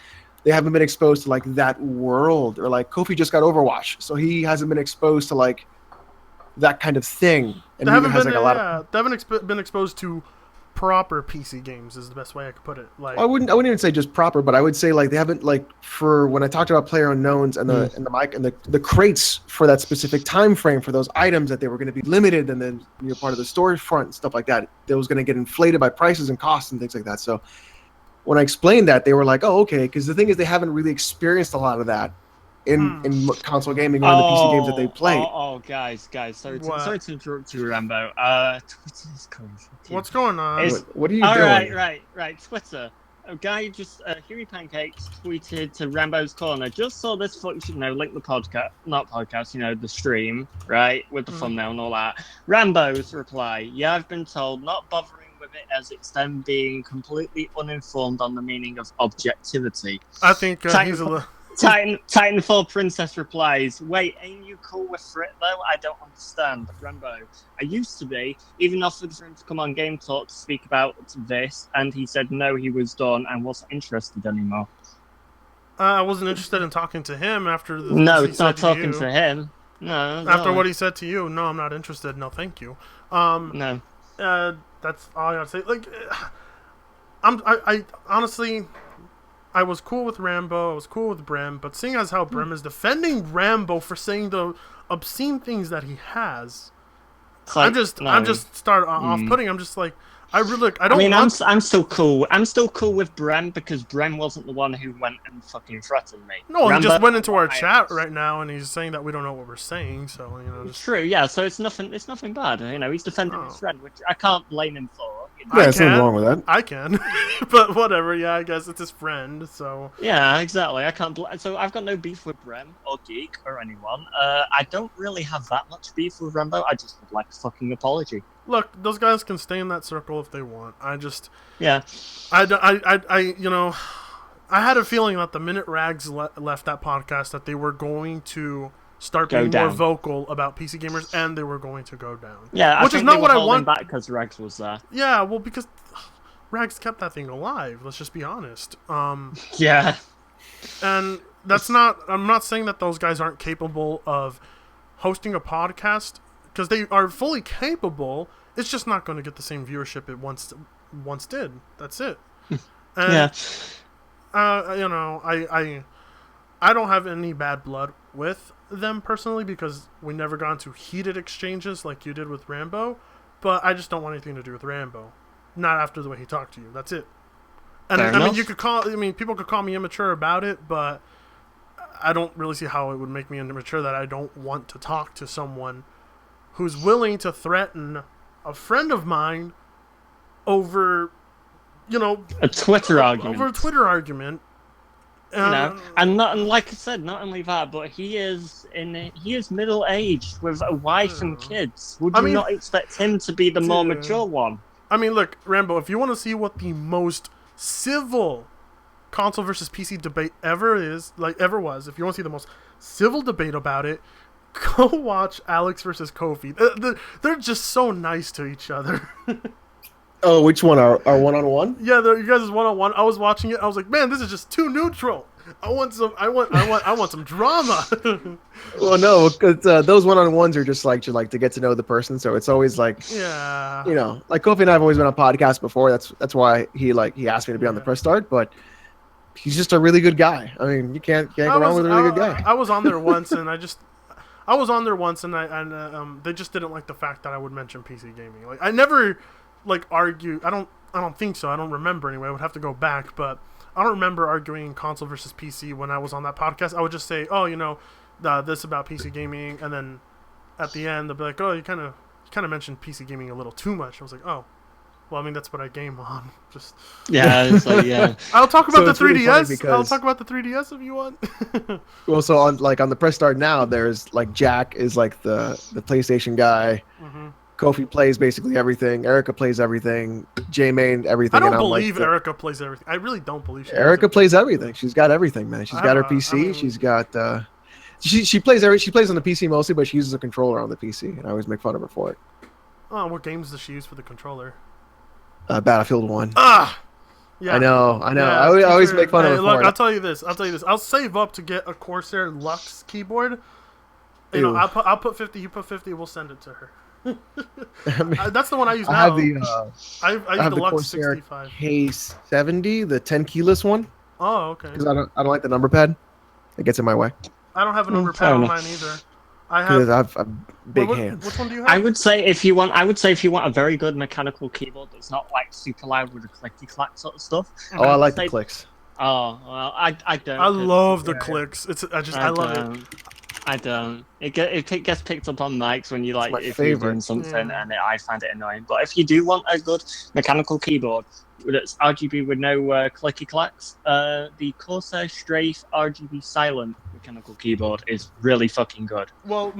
They haven't been exposed to like that world, or like Kofi just got Overwatch, so he hasn't been exposed to like that kind of thing. And they haven't been exposed to proper PC games is the best way I could put it. Like I wouldn't even say just proper, but I would say like they haven't like for when I talked about PlayerUnknown's and the crates for that specific time frame for those items that they were going to be limited and then part of the storefront and stuff like that. That was going to get inflated by prices and costs and things like that. So when I explained that, they were like, "Oh, okay," because the thing is they haven't really experienced a lot of that in console gaming or in the PC games that they played. Guys, sorry to interrupt you, Rambo. Twitter is crazy. What's going on? What are you doing? Right. Twitter. a guy just Huey Pancakes tweeted to Rambo's Corner. Just saw this footage, link the podcast, not podcast, the stream, right, with the thumbnail and all that. Rambo's reply: "Yeah, I've been told, not bothering with it as it's them being completely uninformed on the meaning of objectivity." I think he's a little. Titanfall Princess replies, "Wait, ain't you cool with Frit though? I don't understand." Rambo: "I used to be, even offered for him to come on Game Talk to speak about this, and he said no, he was done and wasn't interested anymore." I wasn't interested in talking to him after the. No, it's not talking to him. No. After what he said to you, no, I'm not interested. No, thank you. No. That's all I gotta say. Like, I honestly. I was cool with Rambo, I was cool with Brem, but seeing as how Brem is defending Rambo for saying the obscene things that he has, I'm just off-putting. I'm just like, I don't. I'm still cool. I'm still cool with Brem because Brem wasn't the one who went and fucking threatened me. No, Rambo, he just went into our chat right now and he's saying that we don't know what we're saying. So it's true. Yeah. So it's nothing. It's nothing bad. He's defending his friend, which I can't blame him for. Yeah, there's nothing wrong with that. I can, but whatever. Yeah, I guess it's his friend. So yeah, exactly. I can't. So I've got no beef with Brem or Geek or anyone. I don't really have that much beef with Rambo. I just would like a fucking apology. Look, those guys can stay in that circle if they want. I had a feeling that the minute Rags left that podcast that they were going to start being more vocal about PC gamers, and they were going to go down. Yeah, which is not what I want. Back because Rags was there. Yeah, well, because Rags kept that thing alive. Let's just be honest. Yeah, and that's not. I'm not saying that those guys aren't capable of hosting a podcast, because they are fully capable. It's just not going to get the same viewership it once did. That's it. And, I don't have any bad blood with them personally because we never got into heated exchanges like you did with Rambo, but I just don't want anything to do with Rambo. Not after the way he talked to you. That's it. And people could call me immature about it, but I don't really see how it would make me immature that I don't want to talk to someone who's willing to threaten a friend of mine over, a Twitter argument. Over a Twitter argument. And like I said, not only that, but he is middle aged with a wife and kids. Would you not expect him to be the more mature one? I mean, look, Rambo, if you want to see what the most civil console versus PC debate ever was, if you want to see the most civil debate about it, go watch Alex versus Kofi. They're just so nice to each other. Oh, which one? Our one-on-one? Yeah, you guys' one-on-one. I was watching it. I was like, man, this is just too neutral. I want some drama. Well, no, because those one-on-ones are just like to get to know the person. So it's always like, like Kofi and I have always been on podcasts before. That's why he asked me to be on the press start. But he's just a really good guy. I mean, you can't go wrong with a really good guy. I was on there once, and they just didn't like the fact that I would mention PC gaming. Like I never. Argue. I don't think so. I don't remember anyway. I would have to go back, but I don't remember arguing console versus PC when I was on that podcast. I would just say, this about PC gaming, and then at the end they'll be like, oh, you kind of mentioned PC gaming a little too much. I was like, oh, well, I mean that's what I game on. Just it's like, yeah. I'll talk about the 3DS. I'll talk about the 3DS if you want. Well, so on the press start now, there's Jack is the PlayStation guy. Mm-hmm. Kofi plays basically everything. Erica plays everything. J-Main everything. I don't believe Erica plays everything. I really don't believe she Erica plays everything. She's got everything, man. She's got her PC. She's got she plays on the PC mostly, but she uses a controller on the PC, and I always make fun of her for it. Oh, what games does she use for the controller? Battlefield 1. Ah, yeah. I know. Yeah, I always make fun of her. Look, for it. I'll tell you this. I'll save up to get a Corsair Lux keyboard. I'll put 50. You put 50. We'll send it to her. That's the one I use now. I have the Lux Corsair 65 K70, the 10 keyless one. Oh, okay. Because I don't like the number pad. It gets in my way. I don't have a number pad on mine either. I have big hands. Which one do you have? I would say if you want a very good mechanical keyboard that's not super loud with the clicky clack sort of stuff. Oh, I like the clicks. Oh, well, I don't. I love the clicks. I love it. I don't. It gets picked up on mics when you if you're doing something, and I find it annoying. But if you do want a good mechanical keyboard, that's RGB with no clicky clacks. The Corsair Strafe RGB silent mechanical keyboard is really fucking good. Well,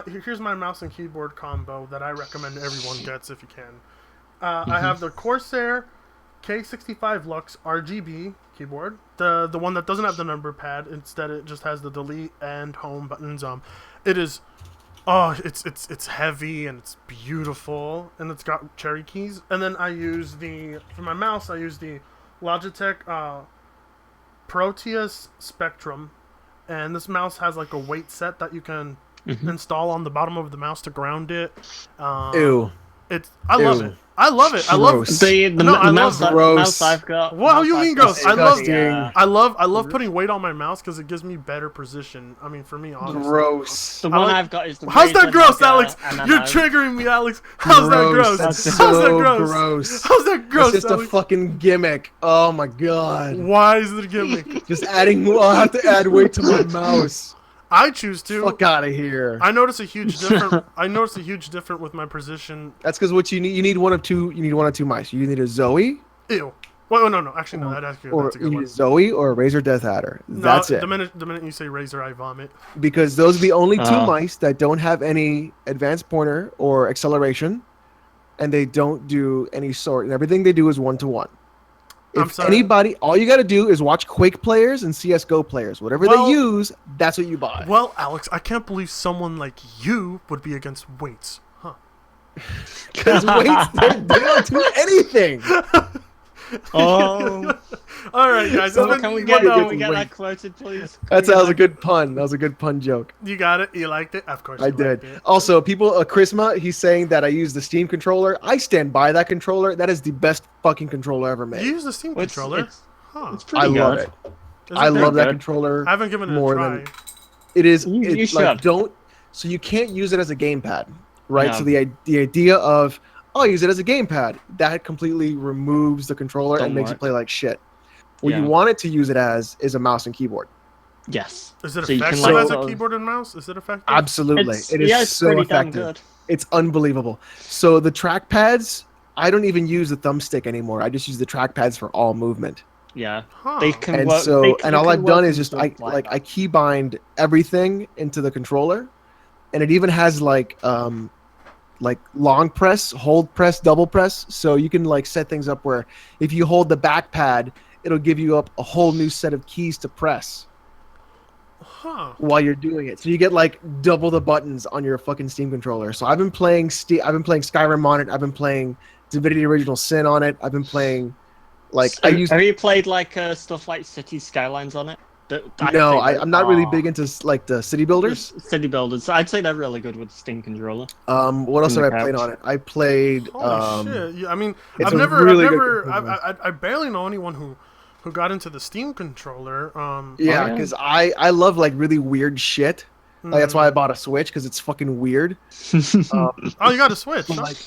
here's my mouse and keyboard combo that I recommend everyone gets if you can. I have the Corsair K65 Lux RGB keyboard, the one that doesn't have the number pad. Instead, it just has the delete and home buttons. It is, it's heavy and it's beautiful, and it's got cherry keys. And then for my mouse, I use the Logitech Proteus Spectrum, and this mouse has like a weight set that you can install on the bottom of the mouse to ground it. Ew. I love it. I love it. I love Gross. The mouse I've got. What do you mean gross? I love Disgusting. I love putting weight on my mouse because it gives me better precision. I mean, for me, honestly. Gross. The one I've got is the. How's that Razer gross, Mega Alex? MMO. You're triggering me, Alex. How's that gross? That's How's so that gross? gross. How's that gross, It's just Alex? a fucking gimmick. Oh my god. Why is it a gimmick? Just adding. I have to add weight to my mouse. I choose to. Fuck out of here. I notice a huge difference. I notice a huge difference with my precision. That's because what you need. You need one of two. You need one of two mice. You need a Zoe. Ew. Well, no. Actually, no. That's good. Or That's a you good need one. a Zoe or a Razer Death Adder. That's No, it. The minute you say razor, I vomit. Because those are the only two mice that don't have any advanced pointer or acceleration, and they don't do any sort. And everything they do is 1-to-1. I'm If sorry. anybody, all you got to do is watch Quake players and CS:GO players. Whatever Well- they use, that's what you buy. Well, Alex, I can't believe someone like you would be against weights. Huh. Because weights, they don't do anything. Oh, All right, guys. so it's can we been- get, well, can no, we get wait. that quoted, please? That was a good pun. That was a good pun joke. You got it. You liked it. Of course, I you did. liked it. Also, people, Chrisma, he's saying that I use the Steam controller. I stand by that controller. That is the best fucking controller ever made. You use the Steam Well, it's- controller. It's, Huh. it's pretty I love good. it. Is I it love that good? controller. I haven't given it more a try. than- It is. You It's like should. don't. So you can't use it as a gamepad, right? No. So the idea of I'll use it as a gamepad that completely removes the controller Don't and makes you work. play like shit. What Yeah. you want it to use it as is a mouse and keyboard. Yes. Is it So you can, effective like, as a sort of- keyboard and mouse? Is it effective? Absolutely, It's, it is yeah, it's so pretty damn effective. good. It's unbelievable. So the trackpads, I don't even use the thumbstick anymore. I just use the trackpads for all movement. Yeah. Huh. They can And work. so, they, and you all can I've done work is just with I keybind everything into the controller, and it even has like long press, hold press, double press. So you can like set things up where if you hold the back pad, it'll give you up a whole new set of keys to press Huh. while you're doing it. So you get like double the buttons on your fucking Steam controller. So I've been playing Skyrim on it. I've been playing Divinity Original Sin on it. I've been playing like I used. Have you played like stuff like City Skylines on it? No, I'm not really big into like the city builders. City builders. I'd say they're really good with the Steam controller. What else On have the I played couch. on it? I played. Holy shit! Yeah, I mean, it's I've a never, really I've good never, controller. I barely know anyone who got into the Steam controller. Yeah, yeah. because I love like really weird shit. Like, that's why I bought a Switch because it's fucking weird. Oh, you got a Switch. Huh? Like,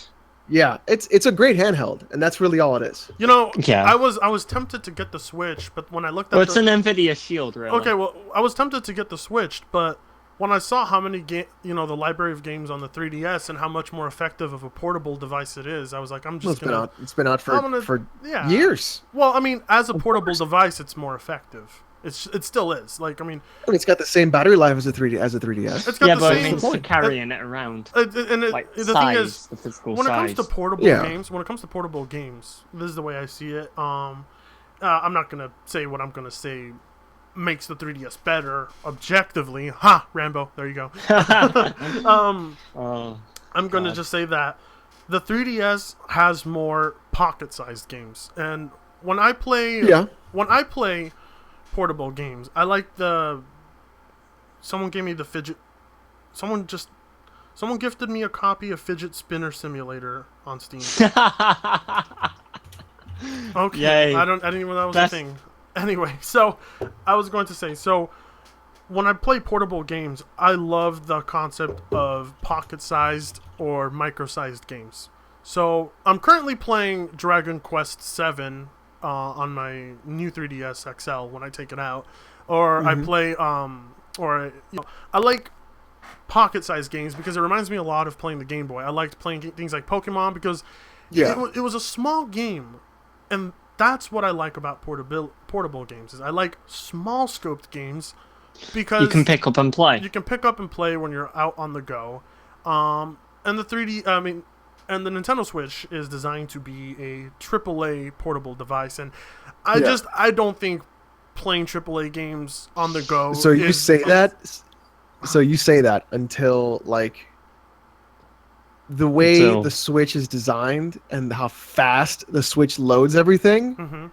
yeah, it's a great handheld, and that's really all it is. You know, Yeah. I was tempted to get the Switch, but when I looked at Well, it's the, an Nvidia Shield, really. okay, well, I was tempted to get the Switch, but when I saw how many the library of games on the 3DS and how much more effective of a portable device it is, I was like, I'm Well, just gonna. it's been out for I'm gonna- for yeah. years. Well, I mean, as a portable device, it's more effective. It still is. Like, I mean, I mean, it's got the same battery life as a 3DS. it's got Yeah, the but same. it means for carrying it around. The thing Size, is, the physical when it comes size. to portable Yeah. games, this is the way I see it. I'm not gonna say what I'm gonna say makes the 3DS better objectively. Ha, Rambo. There you go. Oh, I'm gonna God. just say that the 3DS has more pocket-sized games, and when I play, Yeah. portable games, I like the. Someone gave me the fidget. Someone gifted me a copy of Fidget Spinner Simulator on Steam. Okay. Yay. I didn't even know that was That's- a thing. Anyway, so I was going to say, so when I play portable games, I love the concept of pocket-sized or micro-sized games. So I'm currently playing Dragon Quest VII on my new 3DS XL when I take it out, or I play I like pocket-sized games because it reminds me a lot of playing the Game Boy. I liked playing things like Pokemon because Yeah. it was a small game. And that's what I like about portable games. Is I like small scoped games because You can pick up and play. You can pick up and play when you're out on the go. And the 3D, and the Nintendo Switch is designed to be a AAA portable device, and I don't think playing AAA games on the go. So you say that. So you say that until like the way the Switch is designed and how fast the Switch loads everything. Mm-hmm.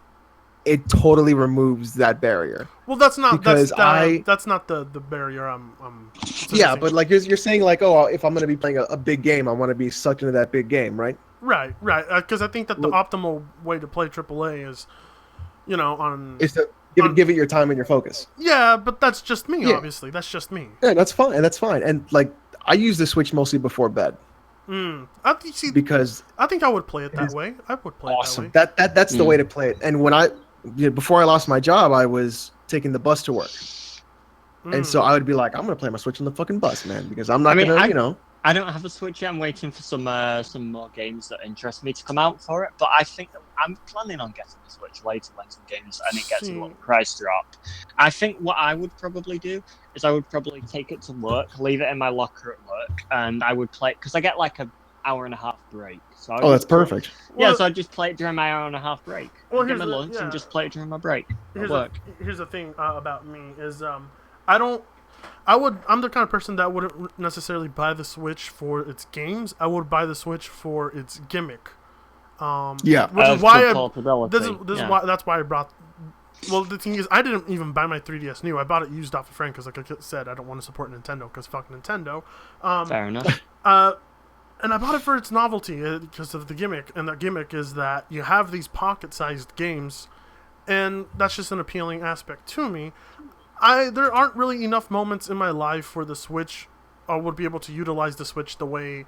It totally removes that barrier. Well, that's not because that's not the barrier. I'm yeah, but like you're saying, like, oh, if I'm going to be playing a big game, I want to be sucked into that big game, right? Right. Because I think that the optimal way to play AAA is, is to give it your time and your focus. Yeah, but that's just me. Obviously, that's just me. Yeah, that's fine. That's fine. And like, I use the Switch mostly before bed. Because I think I would play it that way. I would play it that way. That's the way to play it. And before I lost my job, I was taking the bus to work. And so I would be like, I'm going to play my Switch on the fucking bus, man, because I'm not going to, I don't have a Switch yet. I'm waiting for some more games that interest me to come out for it. But I think that I'm planning on getting the Switch later when some games and it gets a little price drop. I think what I would probably do is I would probably take it to work, leave it in my locker at work, and I would play because I get like an hour and a half break. So that's perfect. So I'd just play it during my hour and a half break. Get my lunch and just play it during my break at work. Here's the thing about me is I'm the kind of person that wouldn't necessarily buy the Switch for its games. I would buy the Switch for its gimmick. Which is why that's why I brought. Well, the thing is, I didn't even buy my 3DS new. I bought it used off a friend because, like I said, I don't want to support Nintendo because fuck Nintendo. Fair enough. And I bought it for its novelty because of the gimmick, and that gimmick is that you have these pocket-sized games, and that's just an appealing aspect to me. There aren't really enough moments in my life where the Switch would be able to utilize the Switch the way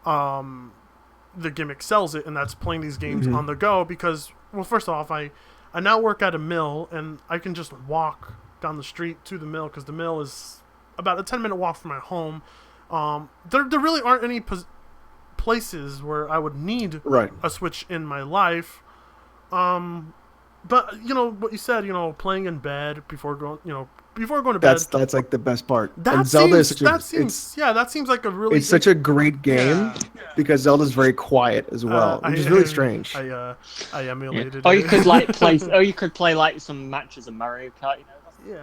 the gimmick sells it, and that's playing these games on the go. Because, well, first off, I now work at a mill, and I can just walk down the street to the mill because the mill is about a 10-minute walk from my home. There really aren't any places where I would need a Switch in my life. But what you said, playing in bed before going to bed. That's like the best part. That seems like a really. It's such a great game because Zelda's very quiet as well, which is really strange. I emulated. Or you could play like some matches of Mario Kart.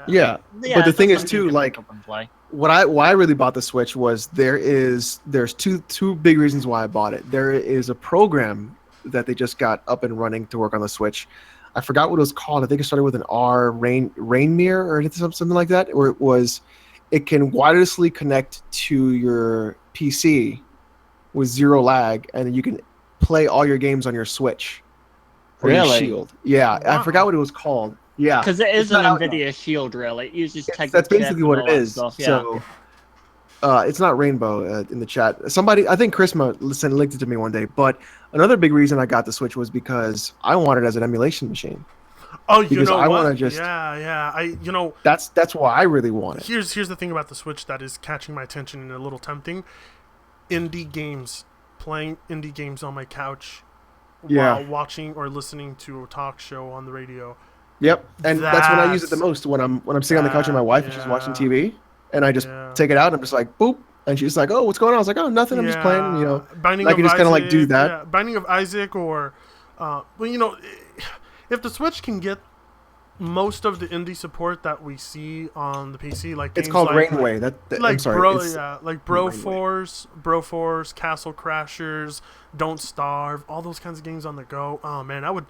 Yeah. But the thing is too, like, why I really bought the Switch was there's two big reasons why I bought it. There is a program that they just got up and running to work on the Switch. I forgot what it was called. I think it started with an R, Rainmere or something like that. Or it can wirelessly connect to your PC with zero lag, and you can play all your games on your Switch. Or your Shield. Yeah, wow. I forgot what it was called. Yeah, because it is an NVIDIA Shield, really. It uses that's basically what it is. Stuff, yeah. So it's not Rainbow in the chat. Somebody, I think Chrisma linked it to me one day. But another big reason I got the Switch was because I want it as an emulation machine. Oh, because I want to just That's why I really want it. Here's the thing about the Switch that is catching my attention and a little tempting: indie games, playing indie games on my couch while watching or listening to a talk show on the radio. Yep, and that's when I use it the most. When I'm sitting on the couch with my wife and she's watching TV, and I just take it out and I'm just like, boop, and she's like, "Oh, what's going on?" I was like, "Oh, nothing. I'm just playing." Binding I can just kind of like do that. Yeah. Binding of Isaac, or, if the Switch can get most of the indie support that we see on the PC, like it's called Rainway. I'm sorry. Like Broforce, Castle Crashers, Don't Starve, all those kinds of games on the go. Oh man, I would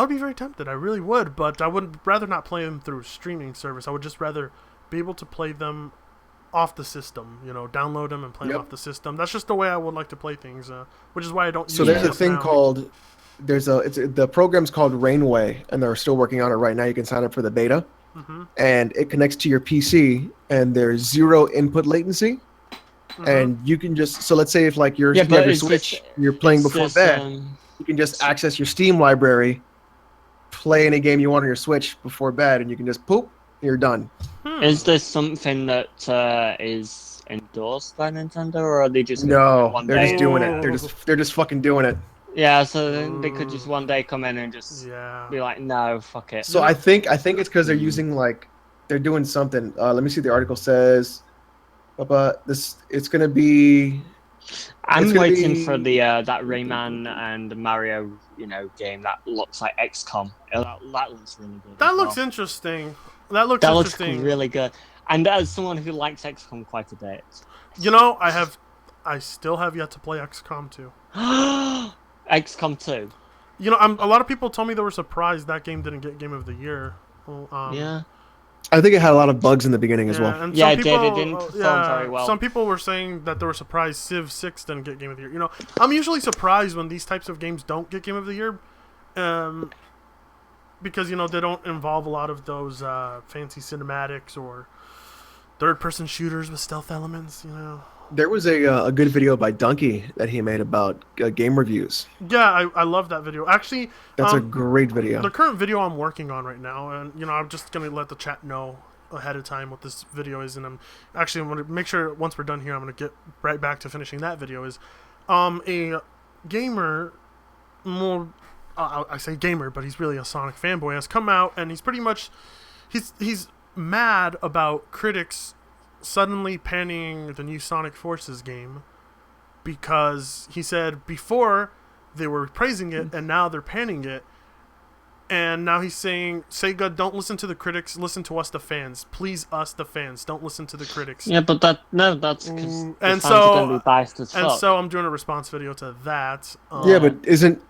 be very tempted. I really would, but I would rather not play them through a streaming service. I would just rather be able to play them off the system. Download them and play them off the system. That's just the way I would like to play things. Which is why I don't. So there's a thing called. The program's called Rainway, and they're still working on it right now. You can sign up for the beta, and it connects to your PC, and there's zero input latency, and you can just. So let's say if like you have your Switch, you're playing before bed, you can just access your Steam library, play any game you want on your Switch before bed, and you can just poop, you're done. Is this something that is endorsed by Nintendo, or are they just just doing it? They're just fucking doing it. Yeah, so then they could just one day come in and just Yeah. be like, no, fuck it. So I think it's because they're using they're doing something. Let me see. The article says, it's gonna be. I'm It's gonna waiting for be- the that Rayman and Mario, game that looks like XCOM. That looks really good. That as looks well. interesting. That looks That looks interesting. really good. And as someone who likes XCOM quite a bit, You know, I still have yet to play XCOM 2. XCOM 2. You know, a lot of people told me they were surprised that game didn't get Game of the Year. Well, Yeah. I think it had a lot of bugs in the beginning as well. And Yeah, some it people, did. It didn't perform very well. Some people were saying that they were surprised Civ 6 didn't get Game of the Year. You know, I'm usually surprised when these types of games don't get Game of the Year, because, you know, they don't involve a lot of those fancy cinematics or third-person shooters with stealth elements, you know. There was a good video by Donkey that he made about game reviews. Yeah, I love that video. Actually, That's a great video. the current video I'm working on right now, and, you know, I'm just going to let the chat know ahead of time what this video is, and I'm going to make sure once we're done here, I'm going to get right back to finishing that video, is a gamer, more, I say gamer, but he's really a Sonic fanboy, has come out, and he's pretty much, he's mad about critics suddenly panning the new Sonic Forces game, because he said before they were praising it and now they're panning it, and now he's saying, Sega, don't listen to the critics, listen to us, the fans. Please, us, the fans, don't listen to the critics. Yeah, but that's because the And fans are going to be biased as fuck. And so I'm doing a response video to that. Yeah, but isn't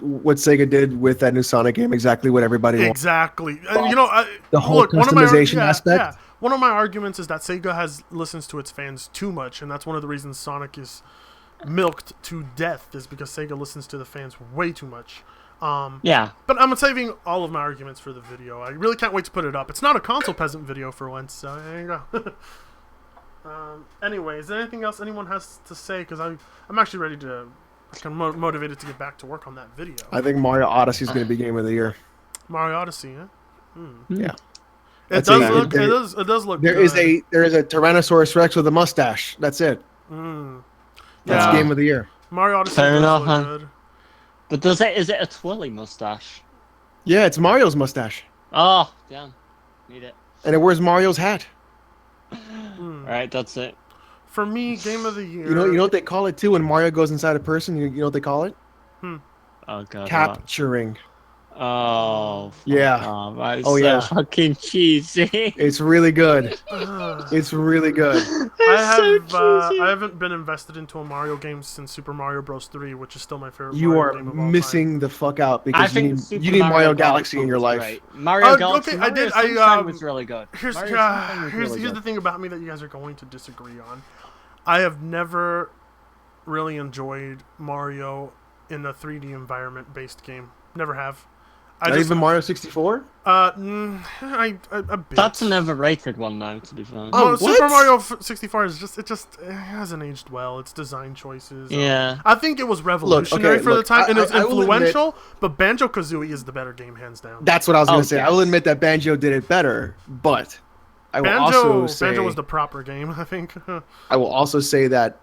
what Sega did with that new Sonic game exactly what everybody wants? Exactly. You know, The whole customization aspect? Yeah. One of my arguments is that Sega listens to its fans too much, and that's one of the reasons Sonic is milked to death, is because Sega listens to the fans way too much. Yeah. But I'm saving all of my arguments for the video. I really can't wait to put it up. It's not a console peasant video for once, so there you go. Anyway, is there anything else anyone has to say? Because I'm actually ready to, kind of motivated to get back to work on that video. I think Mario Odyssey is going to be Game of the Year. Mario Odyssey, huh? Yeah. It does look There good. is a Tyrannosaurus Rex with a mustache. That's it. That's Yeah. Game of the Year. Mario Odyssey Fair does enough, look huh? good. But is it a twirly mustache? Yeah, it's Mario's mustache. Oh, damn. Need it. And it wears Mario's hat. Alright, that's it. For me, Game of the Year. You know what they call it too when Mario goes inside a person? You know what they call it? Oh, God. Capturing. Oh. Yeah. Oh, that is Oh, so yeah. fucking cheesy. It's really good. It's really good. I haven't been invested into a Mario game since Super Mario Bros. 3, which is still my favorite You Mario are game of all missing the fuck out I because think you Super need Mario Galaxy Galaxy in your was life. great. Mario Galaxy. okay, Mario I Sunshine was really good. Here's Mario Sunshine was here's really the good. thing about me that you guys are going to disagree on. I have never really enjoyed Mario in a 3D environment based game. Never have. Not even Mario 64? A bit. That's an overrated one, though. To be fair. Oh, Super what? Mario 64 is it hasn't aged well. It's design choices. Yeah. I think it was revolutionary for the time, and it was I will influential. But Banjo-Kazooie is the better game, hands down. That's what I was going Oh, to say. yes. I will admit that Banjo did it better, but I will also say Banjo was the proper game, I think. I will also say that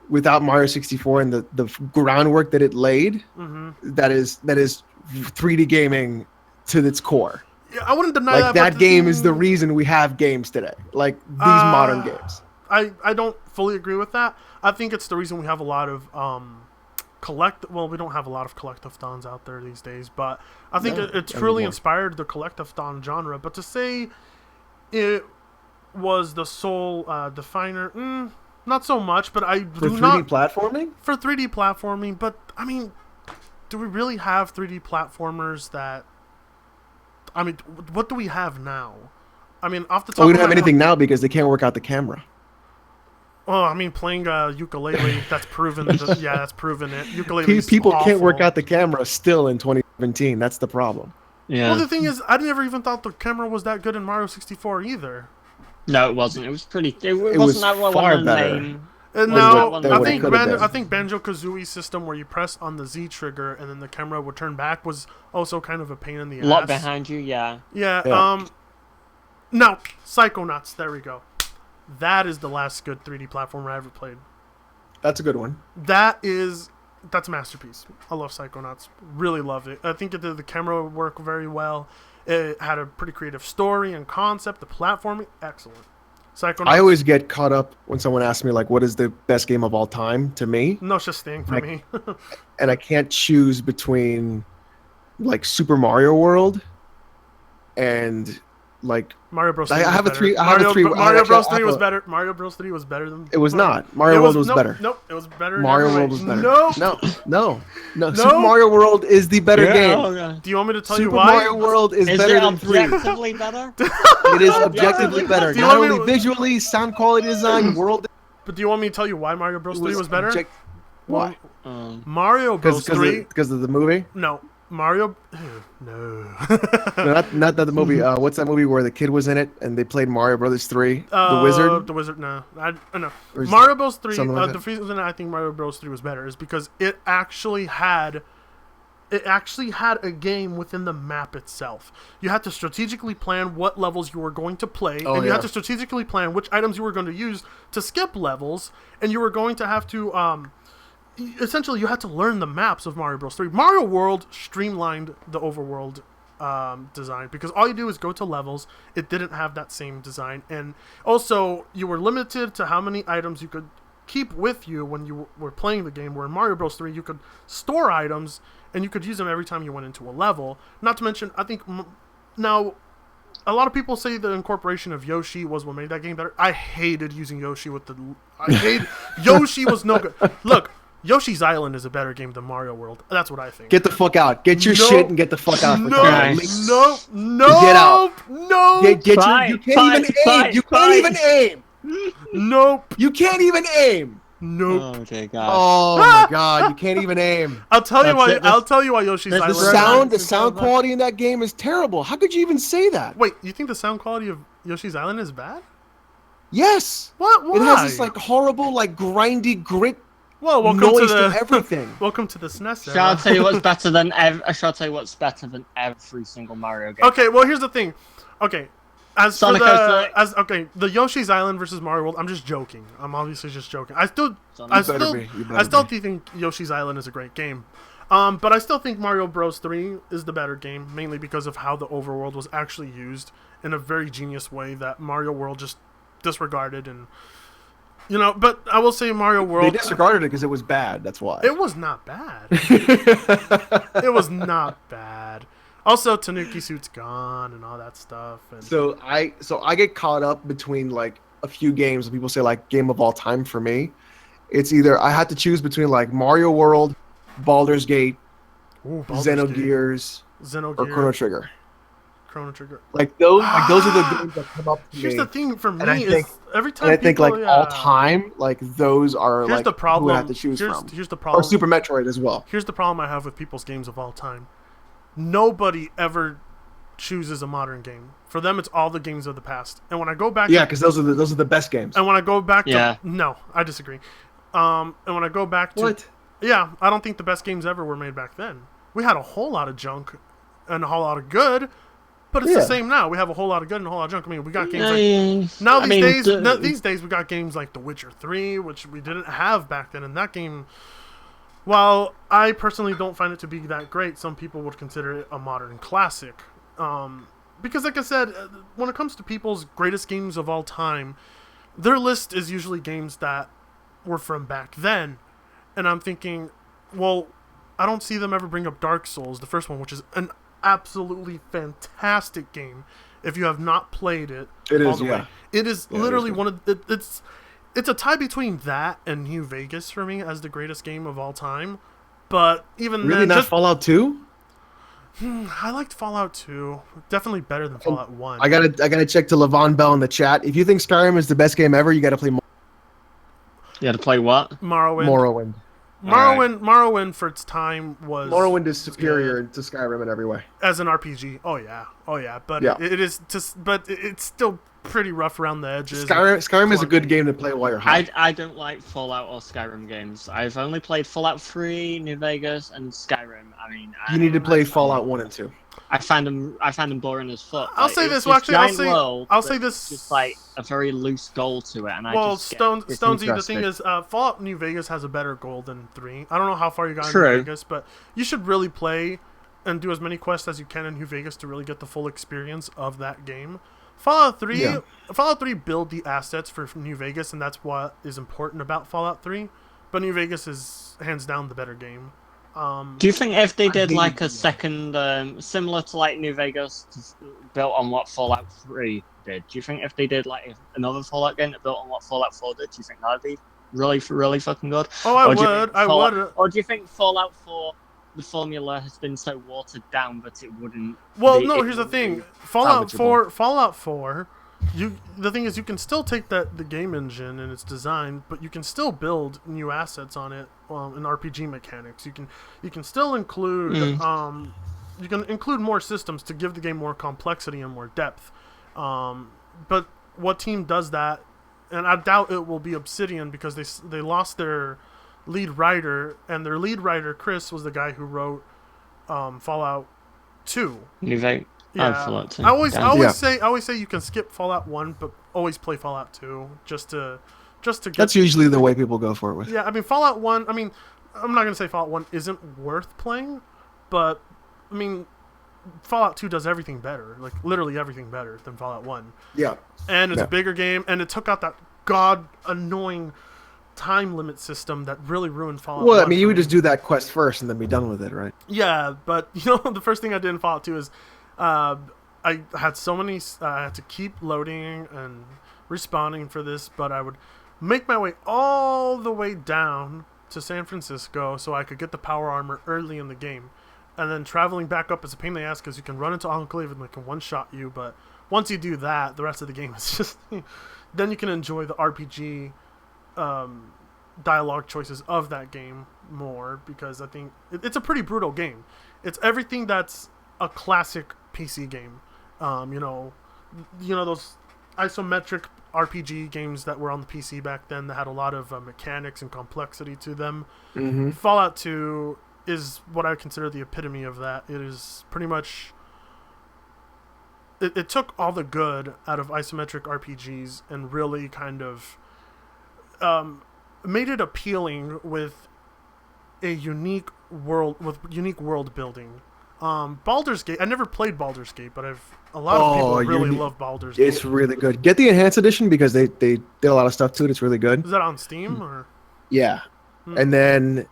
without Mario 64 and the groundwork that it laid, that is 3D gaming to its core. Yeah, I wouldn't deny that. That but game is the reason we have games today. Like these modern games. I don't fully agree with that. I think it's the reason we have a lot of we don't have a lot of collectathons out there these days, but I think it truly inspired the collectathon genre. But to say it was the sole definer, not so much. But I For do 3D not platforming? for 3D platforming. But I mean, do we really have 3D platformers that? I mean, what do we have now? I mean, off the top. We of don't have my anything now because they can't work out the camera. Oh, I mean, playing ukulele, that's proven. That's proven it. Ukulele. People can't work out the camera still in 2017. That's the problem. Yeah. Well, the thing is, I never even thought the camera was that good in Mario 64 either. No, it wasn't. It was pretty. It was wasn't that one far of the better. main. And Well, now, that one could've been. I think Banjo-Kazooie's system where you press on the Z trigger and then the camera would turn back was also kind of a pain in the ass. Lot behind you, yeah. Yeah. Yeah. No, Psychonauts. There we go. That is the last good 3D platformer I ever played. That's a good one. That is that's a masterpiece. I love Psychonauts. Really loved it. I think it did the camera work very well. It had a pretty creative story and concept. The platforming, excellent. Psychonauts. I always get caught up when someone asks me like, "What is the best game of all time?" To me, no such thing for me. and I can't choose between like Super Mario World and like Mario Bros. I 3 have was a three. better. I have a three. Mario Bros. 3 was better. Mario Bros. 3 was better than. It was not. Mario World was nope, better. Nope, it was better. Mario in every World way. was better. Nope. No. Super Mario World is the better game. Do you want me to tell you Super why? Mario World is better it than 3. objectively better? It is objectively better. Do you Not want me only to- visually, sound quality, design, world. But do you want me to tell you why Mario Bros. 3 was better? Why? Mario Bros. 3. Because of the movie. No, Mario. No. No, not that the movie. What's that movie where the kid was in it and they played Mario Brothers 3? The Wizard. The Wizard. No, I know. Or is Mario Bros. 3. something like The that? reason I think Mario Bros. 3 was better is because it actually had a game within the map itself. You had to strategically plan what levels you were going to play, and you had to strategically plan which items you were going to use to skip levels, and you were going to have to essentially you had to learn the maps of Mario Bros. 3. Mario World streamlined the overworld design because all you do is go to levels. It didn't have that same design, and also you were limited to how many items you could keep with you when you were playing the game, where in Mario Bros. 3 you could store items and you could use them every time you went into a level. Not to mention, I think now a lot of people say the incorporation of Yoshi was what made that game better. I hated using Yoshi with the Yoshi was no good. Look, Yoshi's Island is a better game than Mario World. That's what I think. Get the fuck out. Get your shit and get the fuck out. No, Nice. no, Get out. no, Get Fine, you can't even aim. You can't even aim. nope, You can't even aim. nope. Oh dear God. Oh my god, you can't even aim. I'll tell you That's why. it, I'll tell you why Yoshi's the Island. The sound quality in that game is terrible. How could you even say that? Wait, you think the sound quality of Yoshi's Island is bad? Yes. What? Why? It has this like horrible, like grindy grit well, welcome noise to to the everything. welcome to the SNES era. Shall I tell you what's better than every single Mario game? Okay, well here's the thing. Okay, as Sonic for the 03. the Yoshi's Island versus Mario World, I'm just joking. I'm obviously just joking. I still think Yoshi's Island is a great game. But I still think Mario Bros. 3 is the better game, mainly because of how the overworld was actually used in a very genius way that Mario World just disregarded. And but I will say Mario World, They disregarded it because it was bad. That's why. it was not bad. It was not bad. Also, Tanuki Suit's gone and all that stuff. And So I get caught up between like a few games. People say like game of all time for me. It's either I had to choose between like Mario World, Baldur's Gate, Ooh, Baldur's Gate. Xenogears, Xenogears, or Chrono Trigger. Chrono Trigger. Like those are the games that come up to Here's me. the thing for And I me think- is every time And I think people, like all time, like those are Here's like the problem. who I have to choose from. Here's the Or problem. Super Metroid as well. Here's the problem I have with people's games of all time. Nobody ever chooses a modern game. For them, it's all the games of the past. And when I go back, Yeah, because those are the best games. and when I go back Yeah. to no, I disagree. And when I go back to What? yeah, I don't think the best games ever were made back then. We had a whole lot of junk and a whole lot of good, but it's the Yeah. same now. We have a whole lot of good and a whole lot of junk. I mean, we got games like Now these days we got games like The Witcher 3, which we didn't have back then, and that game, while I personally don't find it to be that great, some people would consider it a modern classic. Because like I said, when it comes to people's greatest games of all time, their list is usually games that were from back then. And I'm thinking, well, I don't see them ever bring up Dark Souls, the first one, which is an absolutely fantastic game. If you have not played it, It all is, the yeah. way. It is Yeah, it literally is. one of it's a tie between that and New Vegas for me as the greatest game of all time. But even Really then, not Fallout 2? I liked Fallout 2. Definitely better than Fallout 1. I gotta check to Levon Bell in the chat. If you think Skyrim is the best game ever, you gotta play You had to play what? Morrowind. Morrowind. Morrowind for its time was Morrowind is superior to Skyrim in every way. as an RPG. Oh yeah. But Yeah. it is just. But it's still pretty rough around the edges. Skyrim is a good game to play while you're high. I don't like Fallout or Skyrim games. I've only played Fallout 3, New Vegas, and Skyrim. I mean, You need to play Fallout 1 and 2. I find them boring as fuck. I'll Like, say it's this. Well, actually, giant world, I'll say but this. just like a very loose goal to it, and I Well, just get Stonzy, the thing disinterested. is, Fallout New Vegas has a better goal than 3. I don't know how far you got in True. New Vegas, but you should really play and do as many quests as you can in New Vegas to really get the full experience of that game. Fallout 3 build the assets for New Vegas, and that's what is important about Fallout 3. But New Vegas is hands down the better game. Do you think if they did hated like a New second, similar to like New Vegas, built on what Fallout 3 did? Do you think if they did like another Fallout game that built on what Fallout 4 did, do you think that'd be really fucking good? Oh, I Or do you would. think I Fallout- would. Or do you think Fallout 4, the formula has been so watered down that it wouldn't? Well, be- no. it Here's the wouldn't thing. be Fallout salvageable? 4. The thing is, you can still take the game engine and its design, but you can still build new assets on it in RPG mechanics. You can still include you can include more systems to give the game more complexity and more depth. But what team does that? And I doubt it will be Obsidian, because they lost their lead writer, and their lead writer Chris was the guy who wrote Fallout 2. New Vegas. Yeah, Oh, Fallout 2. I always Yeah. say you can skip Fallout 1, but always play Fallout 2 just to get. That's usually the way people go for it with. Yeah, I mean Fallout 1. I mean, I'm not gonna say Fallout 1 isn't worth playing, but I mean Fallout 2 does everything better, like literally everything better than Fallout 1, Yeah. and it's Yeah. a bigger game, and it took out that god annoying time limit system that really ruined Fallout. Well, I 1 mean, for you would me. just do that quest first and then be done with it, right? Yeah, but you know, the first thing I did in Fallout 2 is I had so many. I had to keep loading and respawning for this, but I would make my way all the way down to San Francisco so I could get the power armor early in the game, and then traveling back up is a pain in the ass because you can run into Enclave and they can one-shot you. But once you do that, the rest of the game is just then you can enjoy the RPG dialogue choices of that game more, because I think it's a pretty brutal game. It's everything that's a classic PC game. You know those isometric RPG games that were on the PC back then that had a lot of mechanics and complexity to them. Mm-hmm. Fallout 2 is what I consider the epitome of that. It is pretty much it took all the good out of isometric RPGs and really kind of made it appealing with a unique world building. Baldur's Gate. I never played Baldur's Gate, but a lot of people really love Baldur's Gate. It's really good. Get the enhanced edition because they did a lot of stuff to it. It's really good. Is that on Steam or? Yeah. Hmm. And then,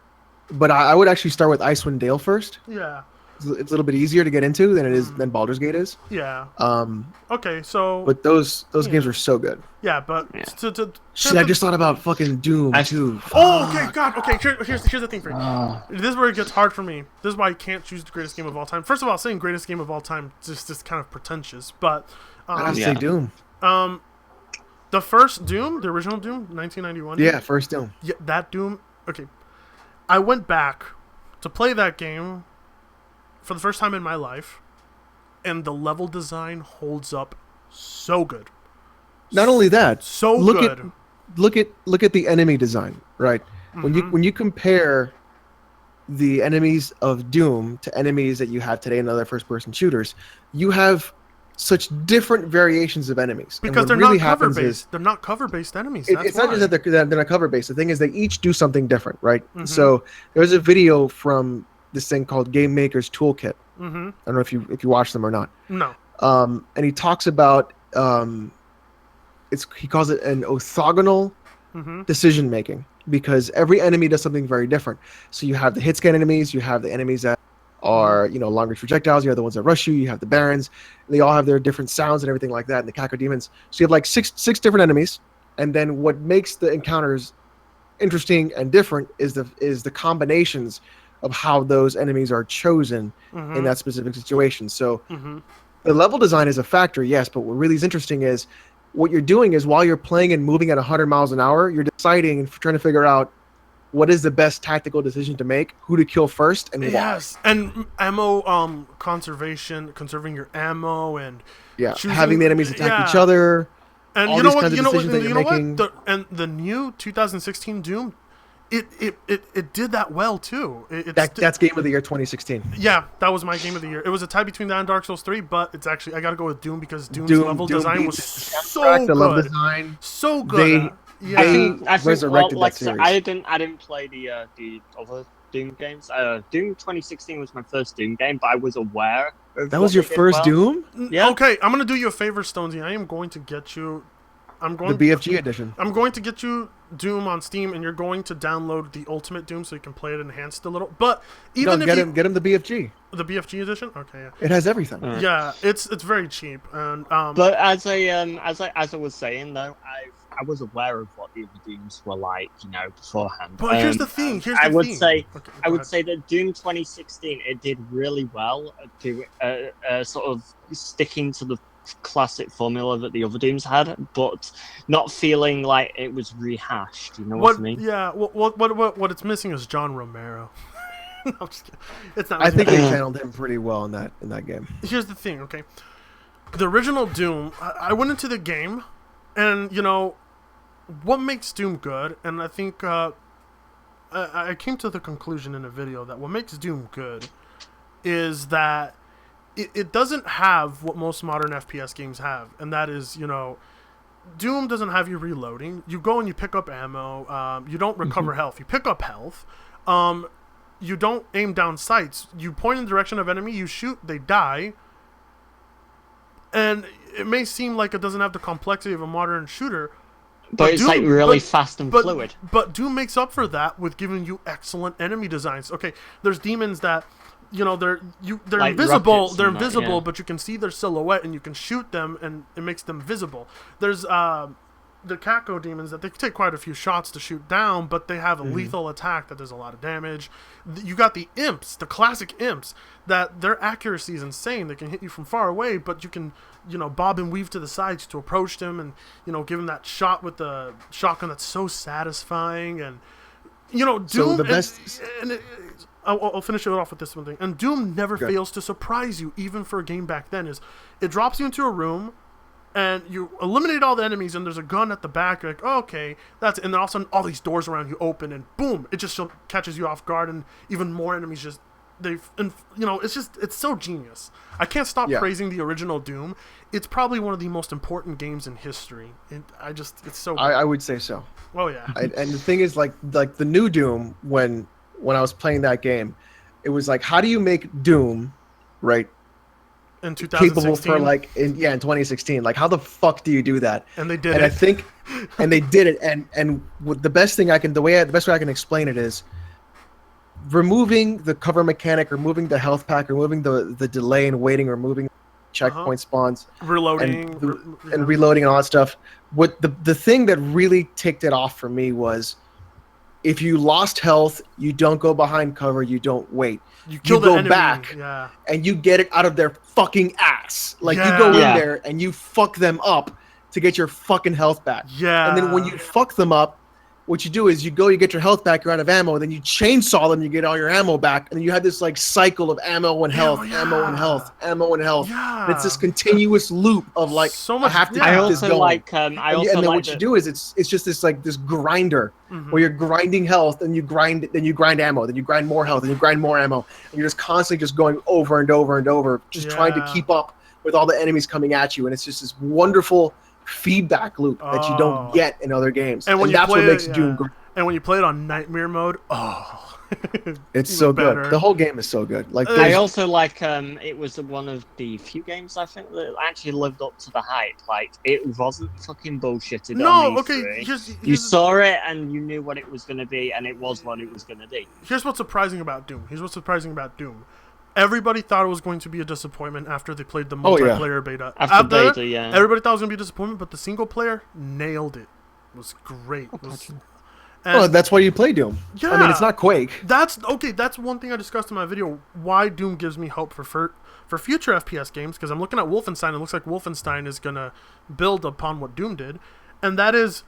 but I would actually start with Icewind Dale first. Yeah. It's a little bit easier to get into than Baldur's Gate is. Yeah. Um, Okay, so but those Yeah. games are so good. yeah, but Yeah. Shit, I just thought about fucking Doom I- too. Oh, okay, God. Okay, here's the thing for you. Oh, This is where it gets hard for me. This is why I can't choose the greatest game of all time. First of all, saying greatest game of all time is kind of pretentious, but I have to Yeah. say Doom. the first Doom, the original Doom, 1991. Yeah, first Doom. Yeah, that Doom. Okay, I went back to play that game for the first time in my life, and the level design holds up so good. Not only that, So look good. look at the enemy design, right? Mhm. When you compare the enemies of Doom to enemies that you have today in other first-person shooters, you have such different variations of enemies. And Because what they're really not cover happens is- based. They're not cover based enemies. it's not just that they're not cover based. The thing is, they each do something different, right? Mhm. So there's a video from this thing called Game Maker's Toolkit. Mm-hmm. I don't know if you watch them or not. No. And he talks about he calls it an orthogonal Mm-hmm. decision making, because every enemy does something very different. So you have the hit scan enemies, you have the enemies that are long range projectiles, you have the ones that rush you, you have the barons. They all have their different sounds and everything like that, and the cacodemons. So you have like six different enemies, and then what makes the encounters interesting and different is the combinations of how those enemies are chosen Mm-hmm. in that specific situation. So Mm-hmm. the level design is a factor, yes, but what really is interesting is what you're doing is while you're playing and moving at 100 miles an hour, you're deciding and trying to figure out what is the best tactical decision to make, who to kill first, and why. Yes, and ammo conserving your ammo, and Yeah, choosing- having the enemies attack each yeah. other. And all you know these what? kinds of You know what? decisions that You you're know making. what? The new 2016 Doom, it did that well too. That's Game of the Year 2016. Yeah, that was my game of the year. It was a tie between that and Dark Souls 3, but it's actually I got to go with Doom because Doom's level design was beats it. so The level good, design. so They good. Yeah. I think resurrected like that I said, series. I didn't play the other Doom games. Doom 2016 was my first Doom game, but I was aware of That what was your they did first well. Doom? Yeah. Okay, I'm gonna do you a favor, Stonzy. I am going to get you. I'm The going. BFG edition. I'm going to get you Doom on Steam, and you're going to download the Ultimate Doom so you can play it enhanced a little. But even No, if get him the BFG. the BFG edition, okay, yeah, It has everything. yeah, it's very cheap, and But as I was saying though, I was aware of what the other Dooms were like, you know, beforehand. But here's the thing. Here's I the would thing. say Okay, I go would ahead. say that Doom 2016 it did really well to sort of sticking to the classic formula that the other Dooms had, but not feeling like it was rehashed. You know what I mean? Yeah. What it's missing is John Romero. No, I'm just kidding. It's not. I think they missing- channeled him pretty well in that game. Here's the thing. Okay, the original Doom. I went into the game, and you know, what makes Doom good, and I think I came to the conclusion in a video that what makes Doom good is that it doesn't have what most modern FPS games have, and that is, you know, Doom doesn't have you reloading. You go and you pick up ammo. You don't recover health. You pick up health. You don't aim down sights. You point in the direction of enemy. You shoot. They die. And it may seem like it doesn't have the complexity of a modern shooter, But it's Doom- like really fast and but, fluid. But Doom makes up for that with giving you excellent enemy designs. Okay, there's demons that, you know, they're Like invisible. rockets They're and that, invisible, yeah. but you can see their silhouette and you can shoot them, and it makes them visible. There's the Kako demons that they take quite a few shots to shoot down, but they have a lethal attack that does a lot of damage. You got the imps, the classic imps, that their accuracy is insane. They can hit you from far away, but you can, you know, bob and weave to the sides to approach them, and you know, give them that shot with the shotgun that's so satisfying. And you know, Doom. So the best. I'll finish it off with this one thing. And Doom never Good. fails to surprise you, even for a game back then. Is it drops you into a room, and you eliminate all the enemies, and there's a gun at the back. You're like, oh, okay, that's it. And then all of a sudden, all these doors around you open, and boom, it just catches you off guard, and even more enemies just and you know, it's so genius. I can't stop Yeah. praising the original Doom. It's probably one of the most important games in history. It's so good. I would say so. Oh yeah. And the thing is, like the new Doom, when I was playing that game, it was like, how do you make Doom, right, In 2016. capable for in 2016? Like, how the fuck do you do that? And they did And it. I think, and they did it. And the best way I can explain it is removing the cover mechanic, removing the health pack, removing the delay in waiting, removing checkpoint spawns, Reloading. and reloading and all that stuff. What the thing that really ticked it off for me was, if you lost health, you don't go behind cover, you don't wait. You kill the go enemy. back. Yeah. And you get it out of their fucking ass. Like, Yeah. you go Yeah. in there and you fuck them up to get your fucking health back. Yeah. And then when you fuck them up, what you do is you get your health back, you're out of ammo, then you chainsaw them, you get all your ammo back, and then you have this like cycle of ammo and health, Yeah. ammo and health, ammo and health. Yeah. And it's this continuous loop of like, So much- I have to yeah. I keep this also going. like and then what you do is it's just this like this grinder Mhm. where you're grinding health, and you grind ammo, then you grind more health, and you grind more ammo, and you're just constantly just going over and over and over, just trying to Yeah. keep up with all the enemies coming at you, and it's just this wonderful feedback loop that you Oh. don't get in other games, And when you that's play what makes it, Doom yeah. great. And when you play it on nightmare mode, oh, It's even so better. good. The whole game is so good. Like, I I there's- also like it was one of the few games I think that actually lived up to the hype. Like, it wasn't fucking bullshitted No, on okay. E3. Here's You saw it and you knew what it was going to be, and it was what it was going to be. here's what's surprising about Doom. Everybody thought it was going to be a disappointment after they played the Oh, yeah. multiplayer beta. After beta, yeah. Everybody thought it was going to be a disappointment, but the single player nailed it. It was great. It was, and well, that's why you play Doom. I mean, it's not Quake. That's one thing I discussed in my video. Why Doom gives me hope for future FPS games, because I'm looking at Wolfenstein. It looks like Wolfenstein is gonna build upon what Doom did, and that is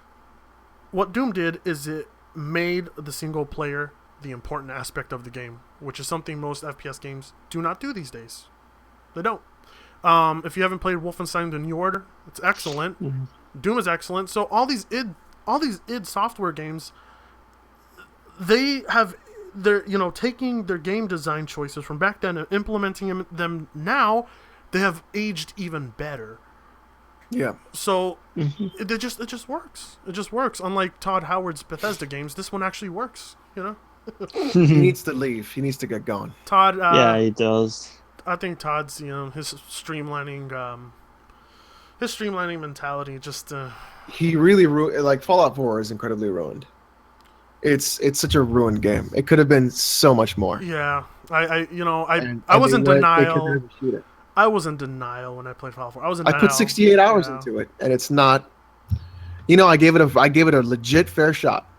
what Doom did. Is it made the single player the important aspect of the game, which is something most FPS games do not do these days. They don't. If you haven't played Wolfenstein: The New Order, it's excellent. Doom is excellent. So all these id Software games, they're taking their game design choices from back then and implementing them now. They have aged even better. Yeah. So it just works. It just works. Unlike Todd Howard's Bethesda games, this one actually works. He needs to leave. He needs to get going. Todd. Yeah, he does. I think Todd's his streamlining mentality just. He really like Fallout 4 is incredibly ruined. It's such a ruined game. It could have been so much more. Yeah, I was in denial. I was in denial when I played Fallout 4. I put 68 hours into it, and it's not. I gave it a legit fair shot,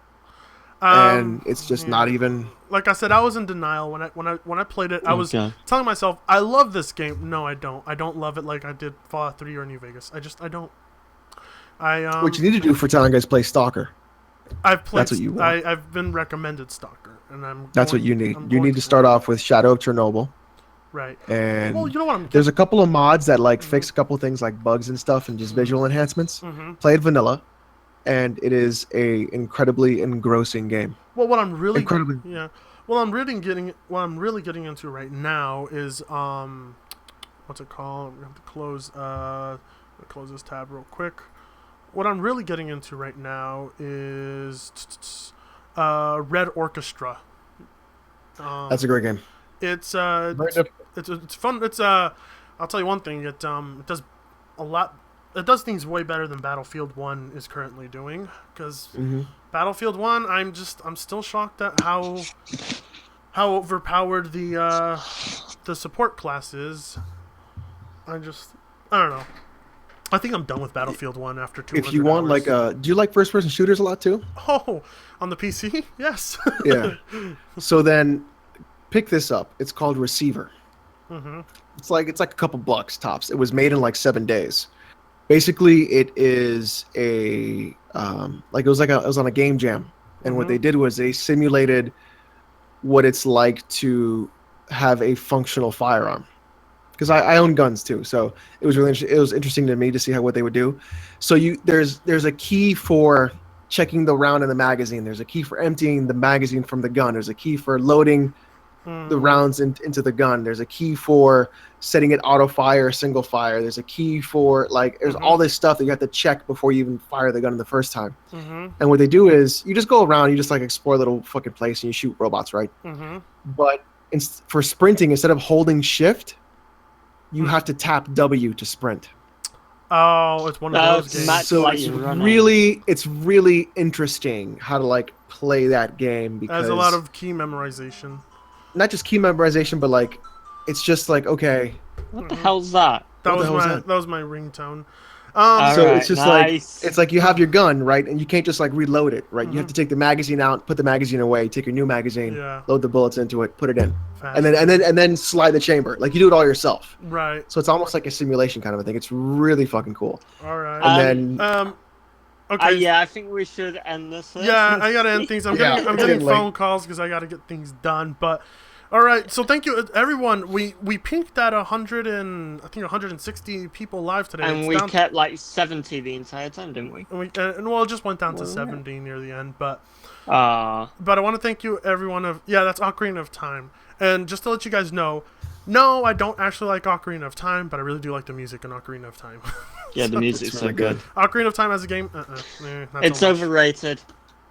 and it's just not even. Like I said, I was in denial when I played it. I was telling myself, I love this game. No, I don't. I don't love it like I did Fallout 3 or New Vegas. I don't. What you need to do for telling guys play Stalker. I've played. That's what you want. I've been recommended Stalker, and That's what you need. You need to start off with Shadow of Chernobyl. Right. And well, you know what there's a couple of mods that fix a couple things like bugs and stuff and just visual enhancements. Play it vanilla, and it is a incredibly engrossing game. Well, what I'm really Well, I'm really getting into right now is what's it called? We have to close this tab real quick. What I'm really getting into right now is Red Orchestra. That's a great game. It's fun. It's I'll tell you one thing. It does a lot. It does things way better than Battlefield 1 is currently doing. Because Battlefield 1, I'm still shocked at how overpowered the support class is. I don't know. I think I'm done with Battlefield 1 after 200 If you want hours. do you like first-person shooters a lot too? Oh, on the PC? Yes. Yeah. So then pick this up. It's called Receiver. It's like a couple bucks tops. It was made in like 7 days. Basically, it is it was on a game jam, and what they did was they simulated what it's like to have a functional firearm. Because I own guns too, so it was interesting to me to see what they would do. So there's a key for checking the round in the magazine. There's a key for emptying the magazine from the gun. There's a key for loading the rounds into the gun. There's a key for setting it auto fire, single fire. There's a key for there's all this stuff that you have to check before you even fire the gun the first time. And what they do is you just go around, you just explore a little fucking place and you shoot robots, right? But for sprinting, instead of holding shift, you have to tap W to sprint. Oh, it's one of those games. So it's really interesting how to play that game because there's a lot of key memorization. Not just key memorization, but it's just okay. What the hell's that? That was my ringtone. It's just it's like you have your gun, right, and you can't just reload it, right? You have to take the magazine out, put the magazine away, take your new magazine, load the bullets into it, put it in, and then slide the chamber. You do it all yourself. Right. So it's almost like a simulation kind of a thing. It's really fucking cool. All right. And then okay. Yeah, I think we should end this. Yeah, I gotta end things. I'm getting phone calls because I gotta get things done, but. All right, so thank you, everyone. We peaked at 160 people live today, and we kept 70 the entire time, didn't we? And it just went down to 70 near the end. But I want to thank you, everyone. That's Ocarina of Time. And just to let you guys know, no, I don't actually like Ocarina of Time, but I really do like the music in Ocarina of Time. Yeah, the music's so good. Ocarina of Time as a game, it's so overrated.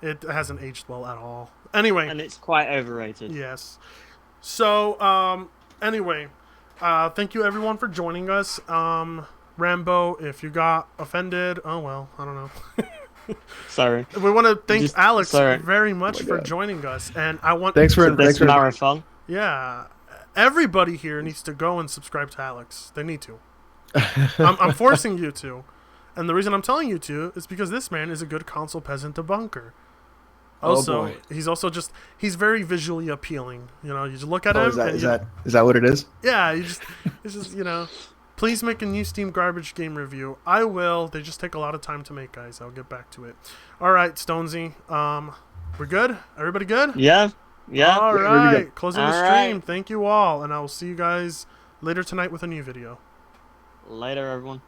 It hasn't aged well at all. Anyway, and it's quite overrated. Yes. So, anyway, thank you everyone for joining us. Rambo, if you got offended, oh well, I don't know. Sorry. We want to thank Alex very much for joining us, and I want thanks for marathon. Yeah, everybody here needs to go and subscribe to Alex. They need to. I'm forcing you to, and the reason I'm telling you to is because this man is a good console peasant debunker. Also, he's very visually appealing. You just look at him. Is that what it is? Yeah, it's just please make a new Steam garbage game review. I will. They just take a lot of time to make, guys. I'll get back to it. All right, Stonzy. We're good. Everybody good? Yeah. All right. Closing the stream. Right. Thank you all, and I will see you guys later tonight with a new video. Later, everyone.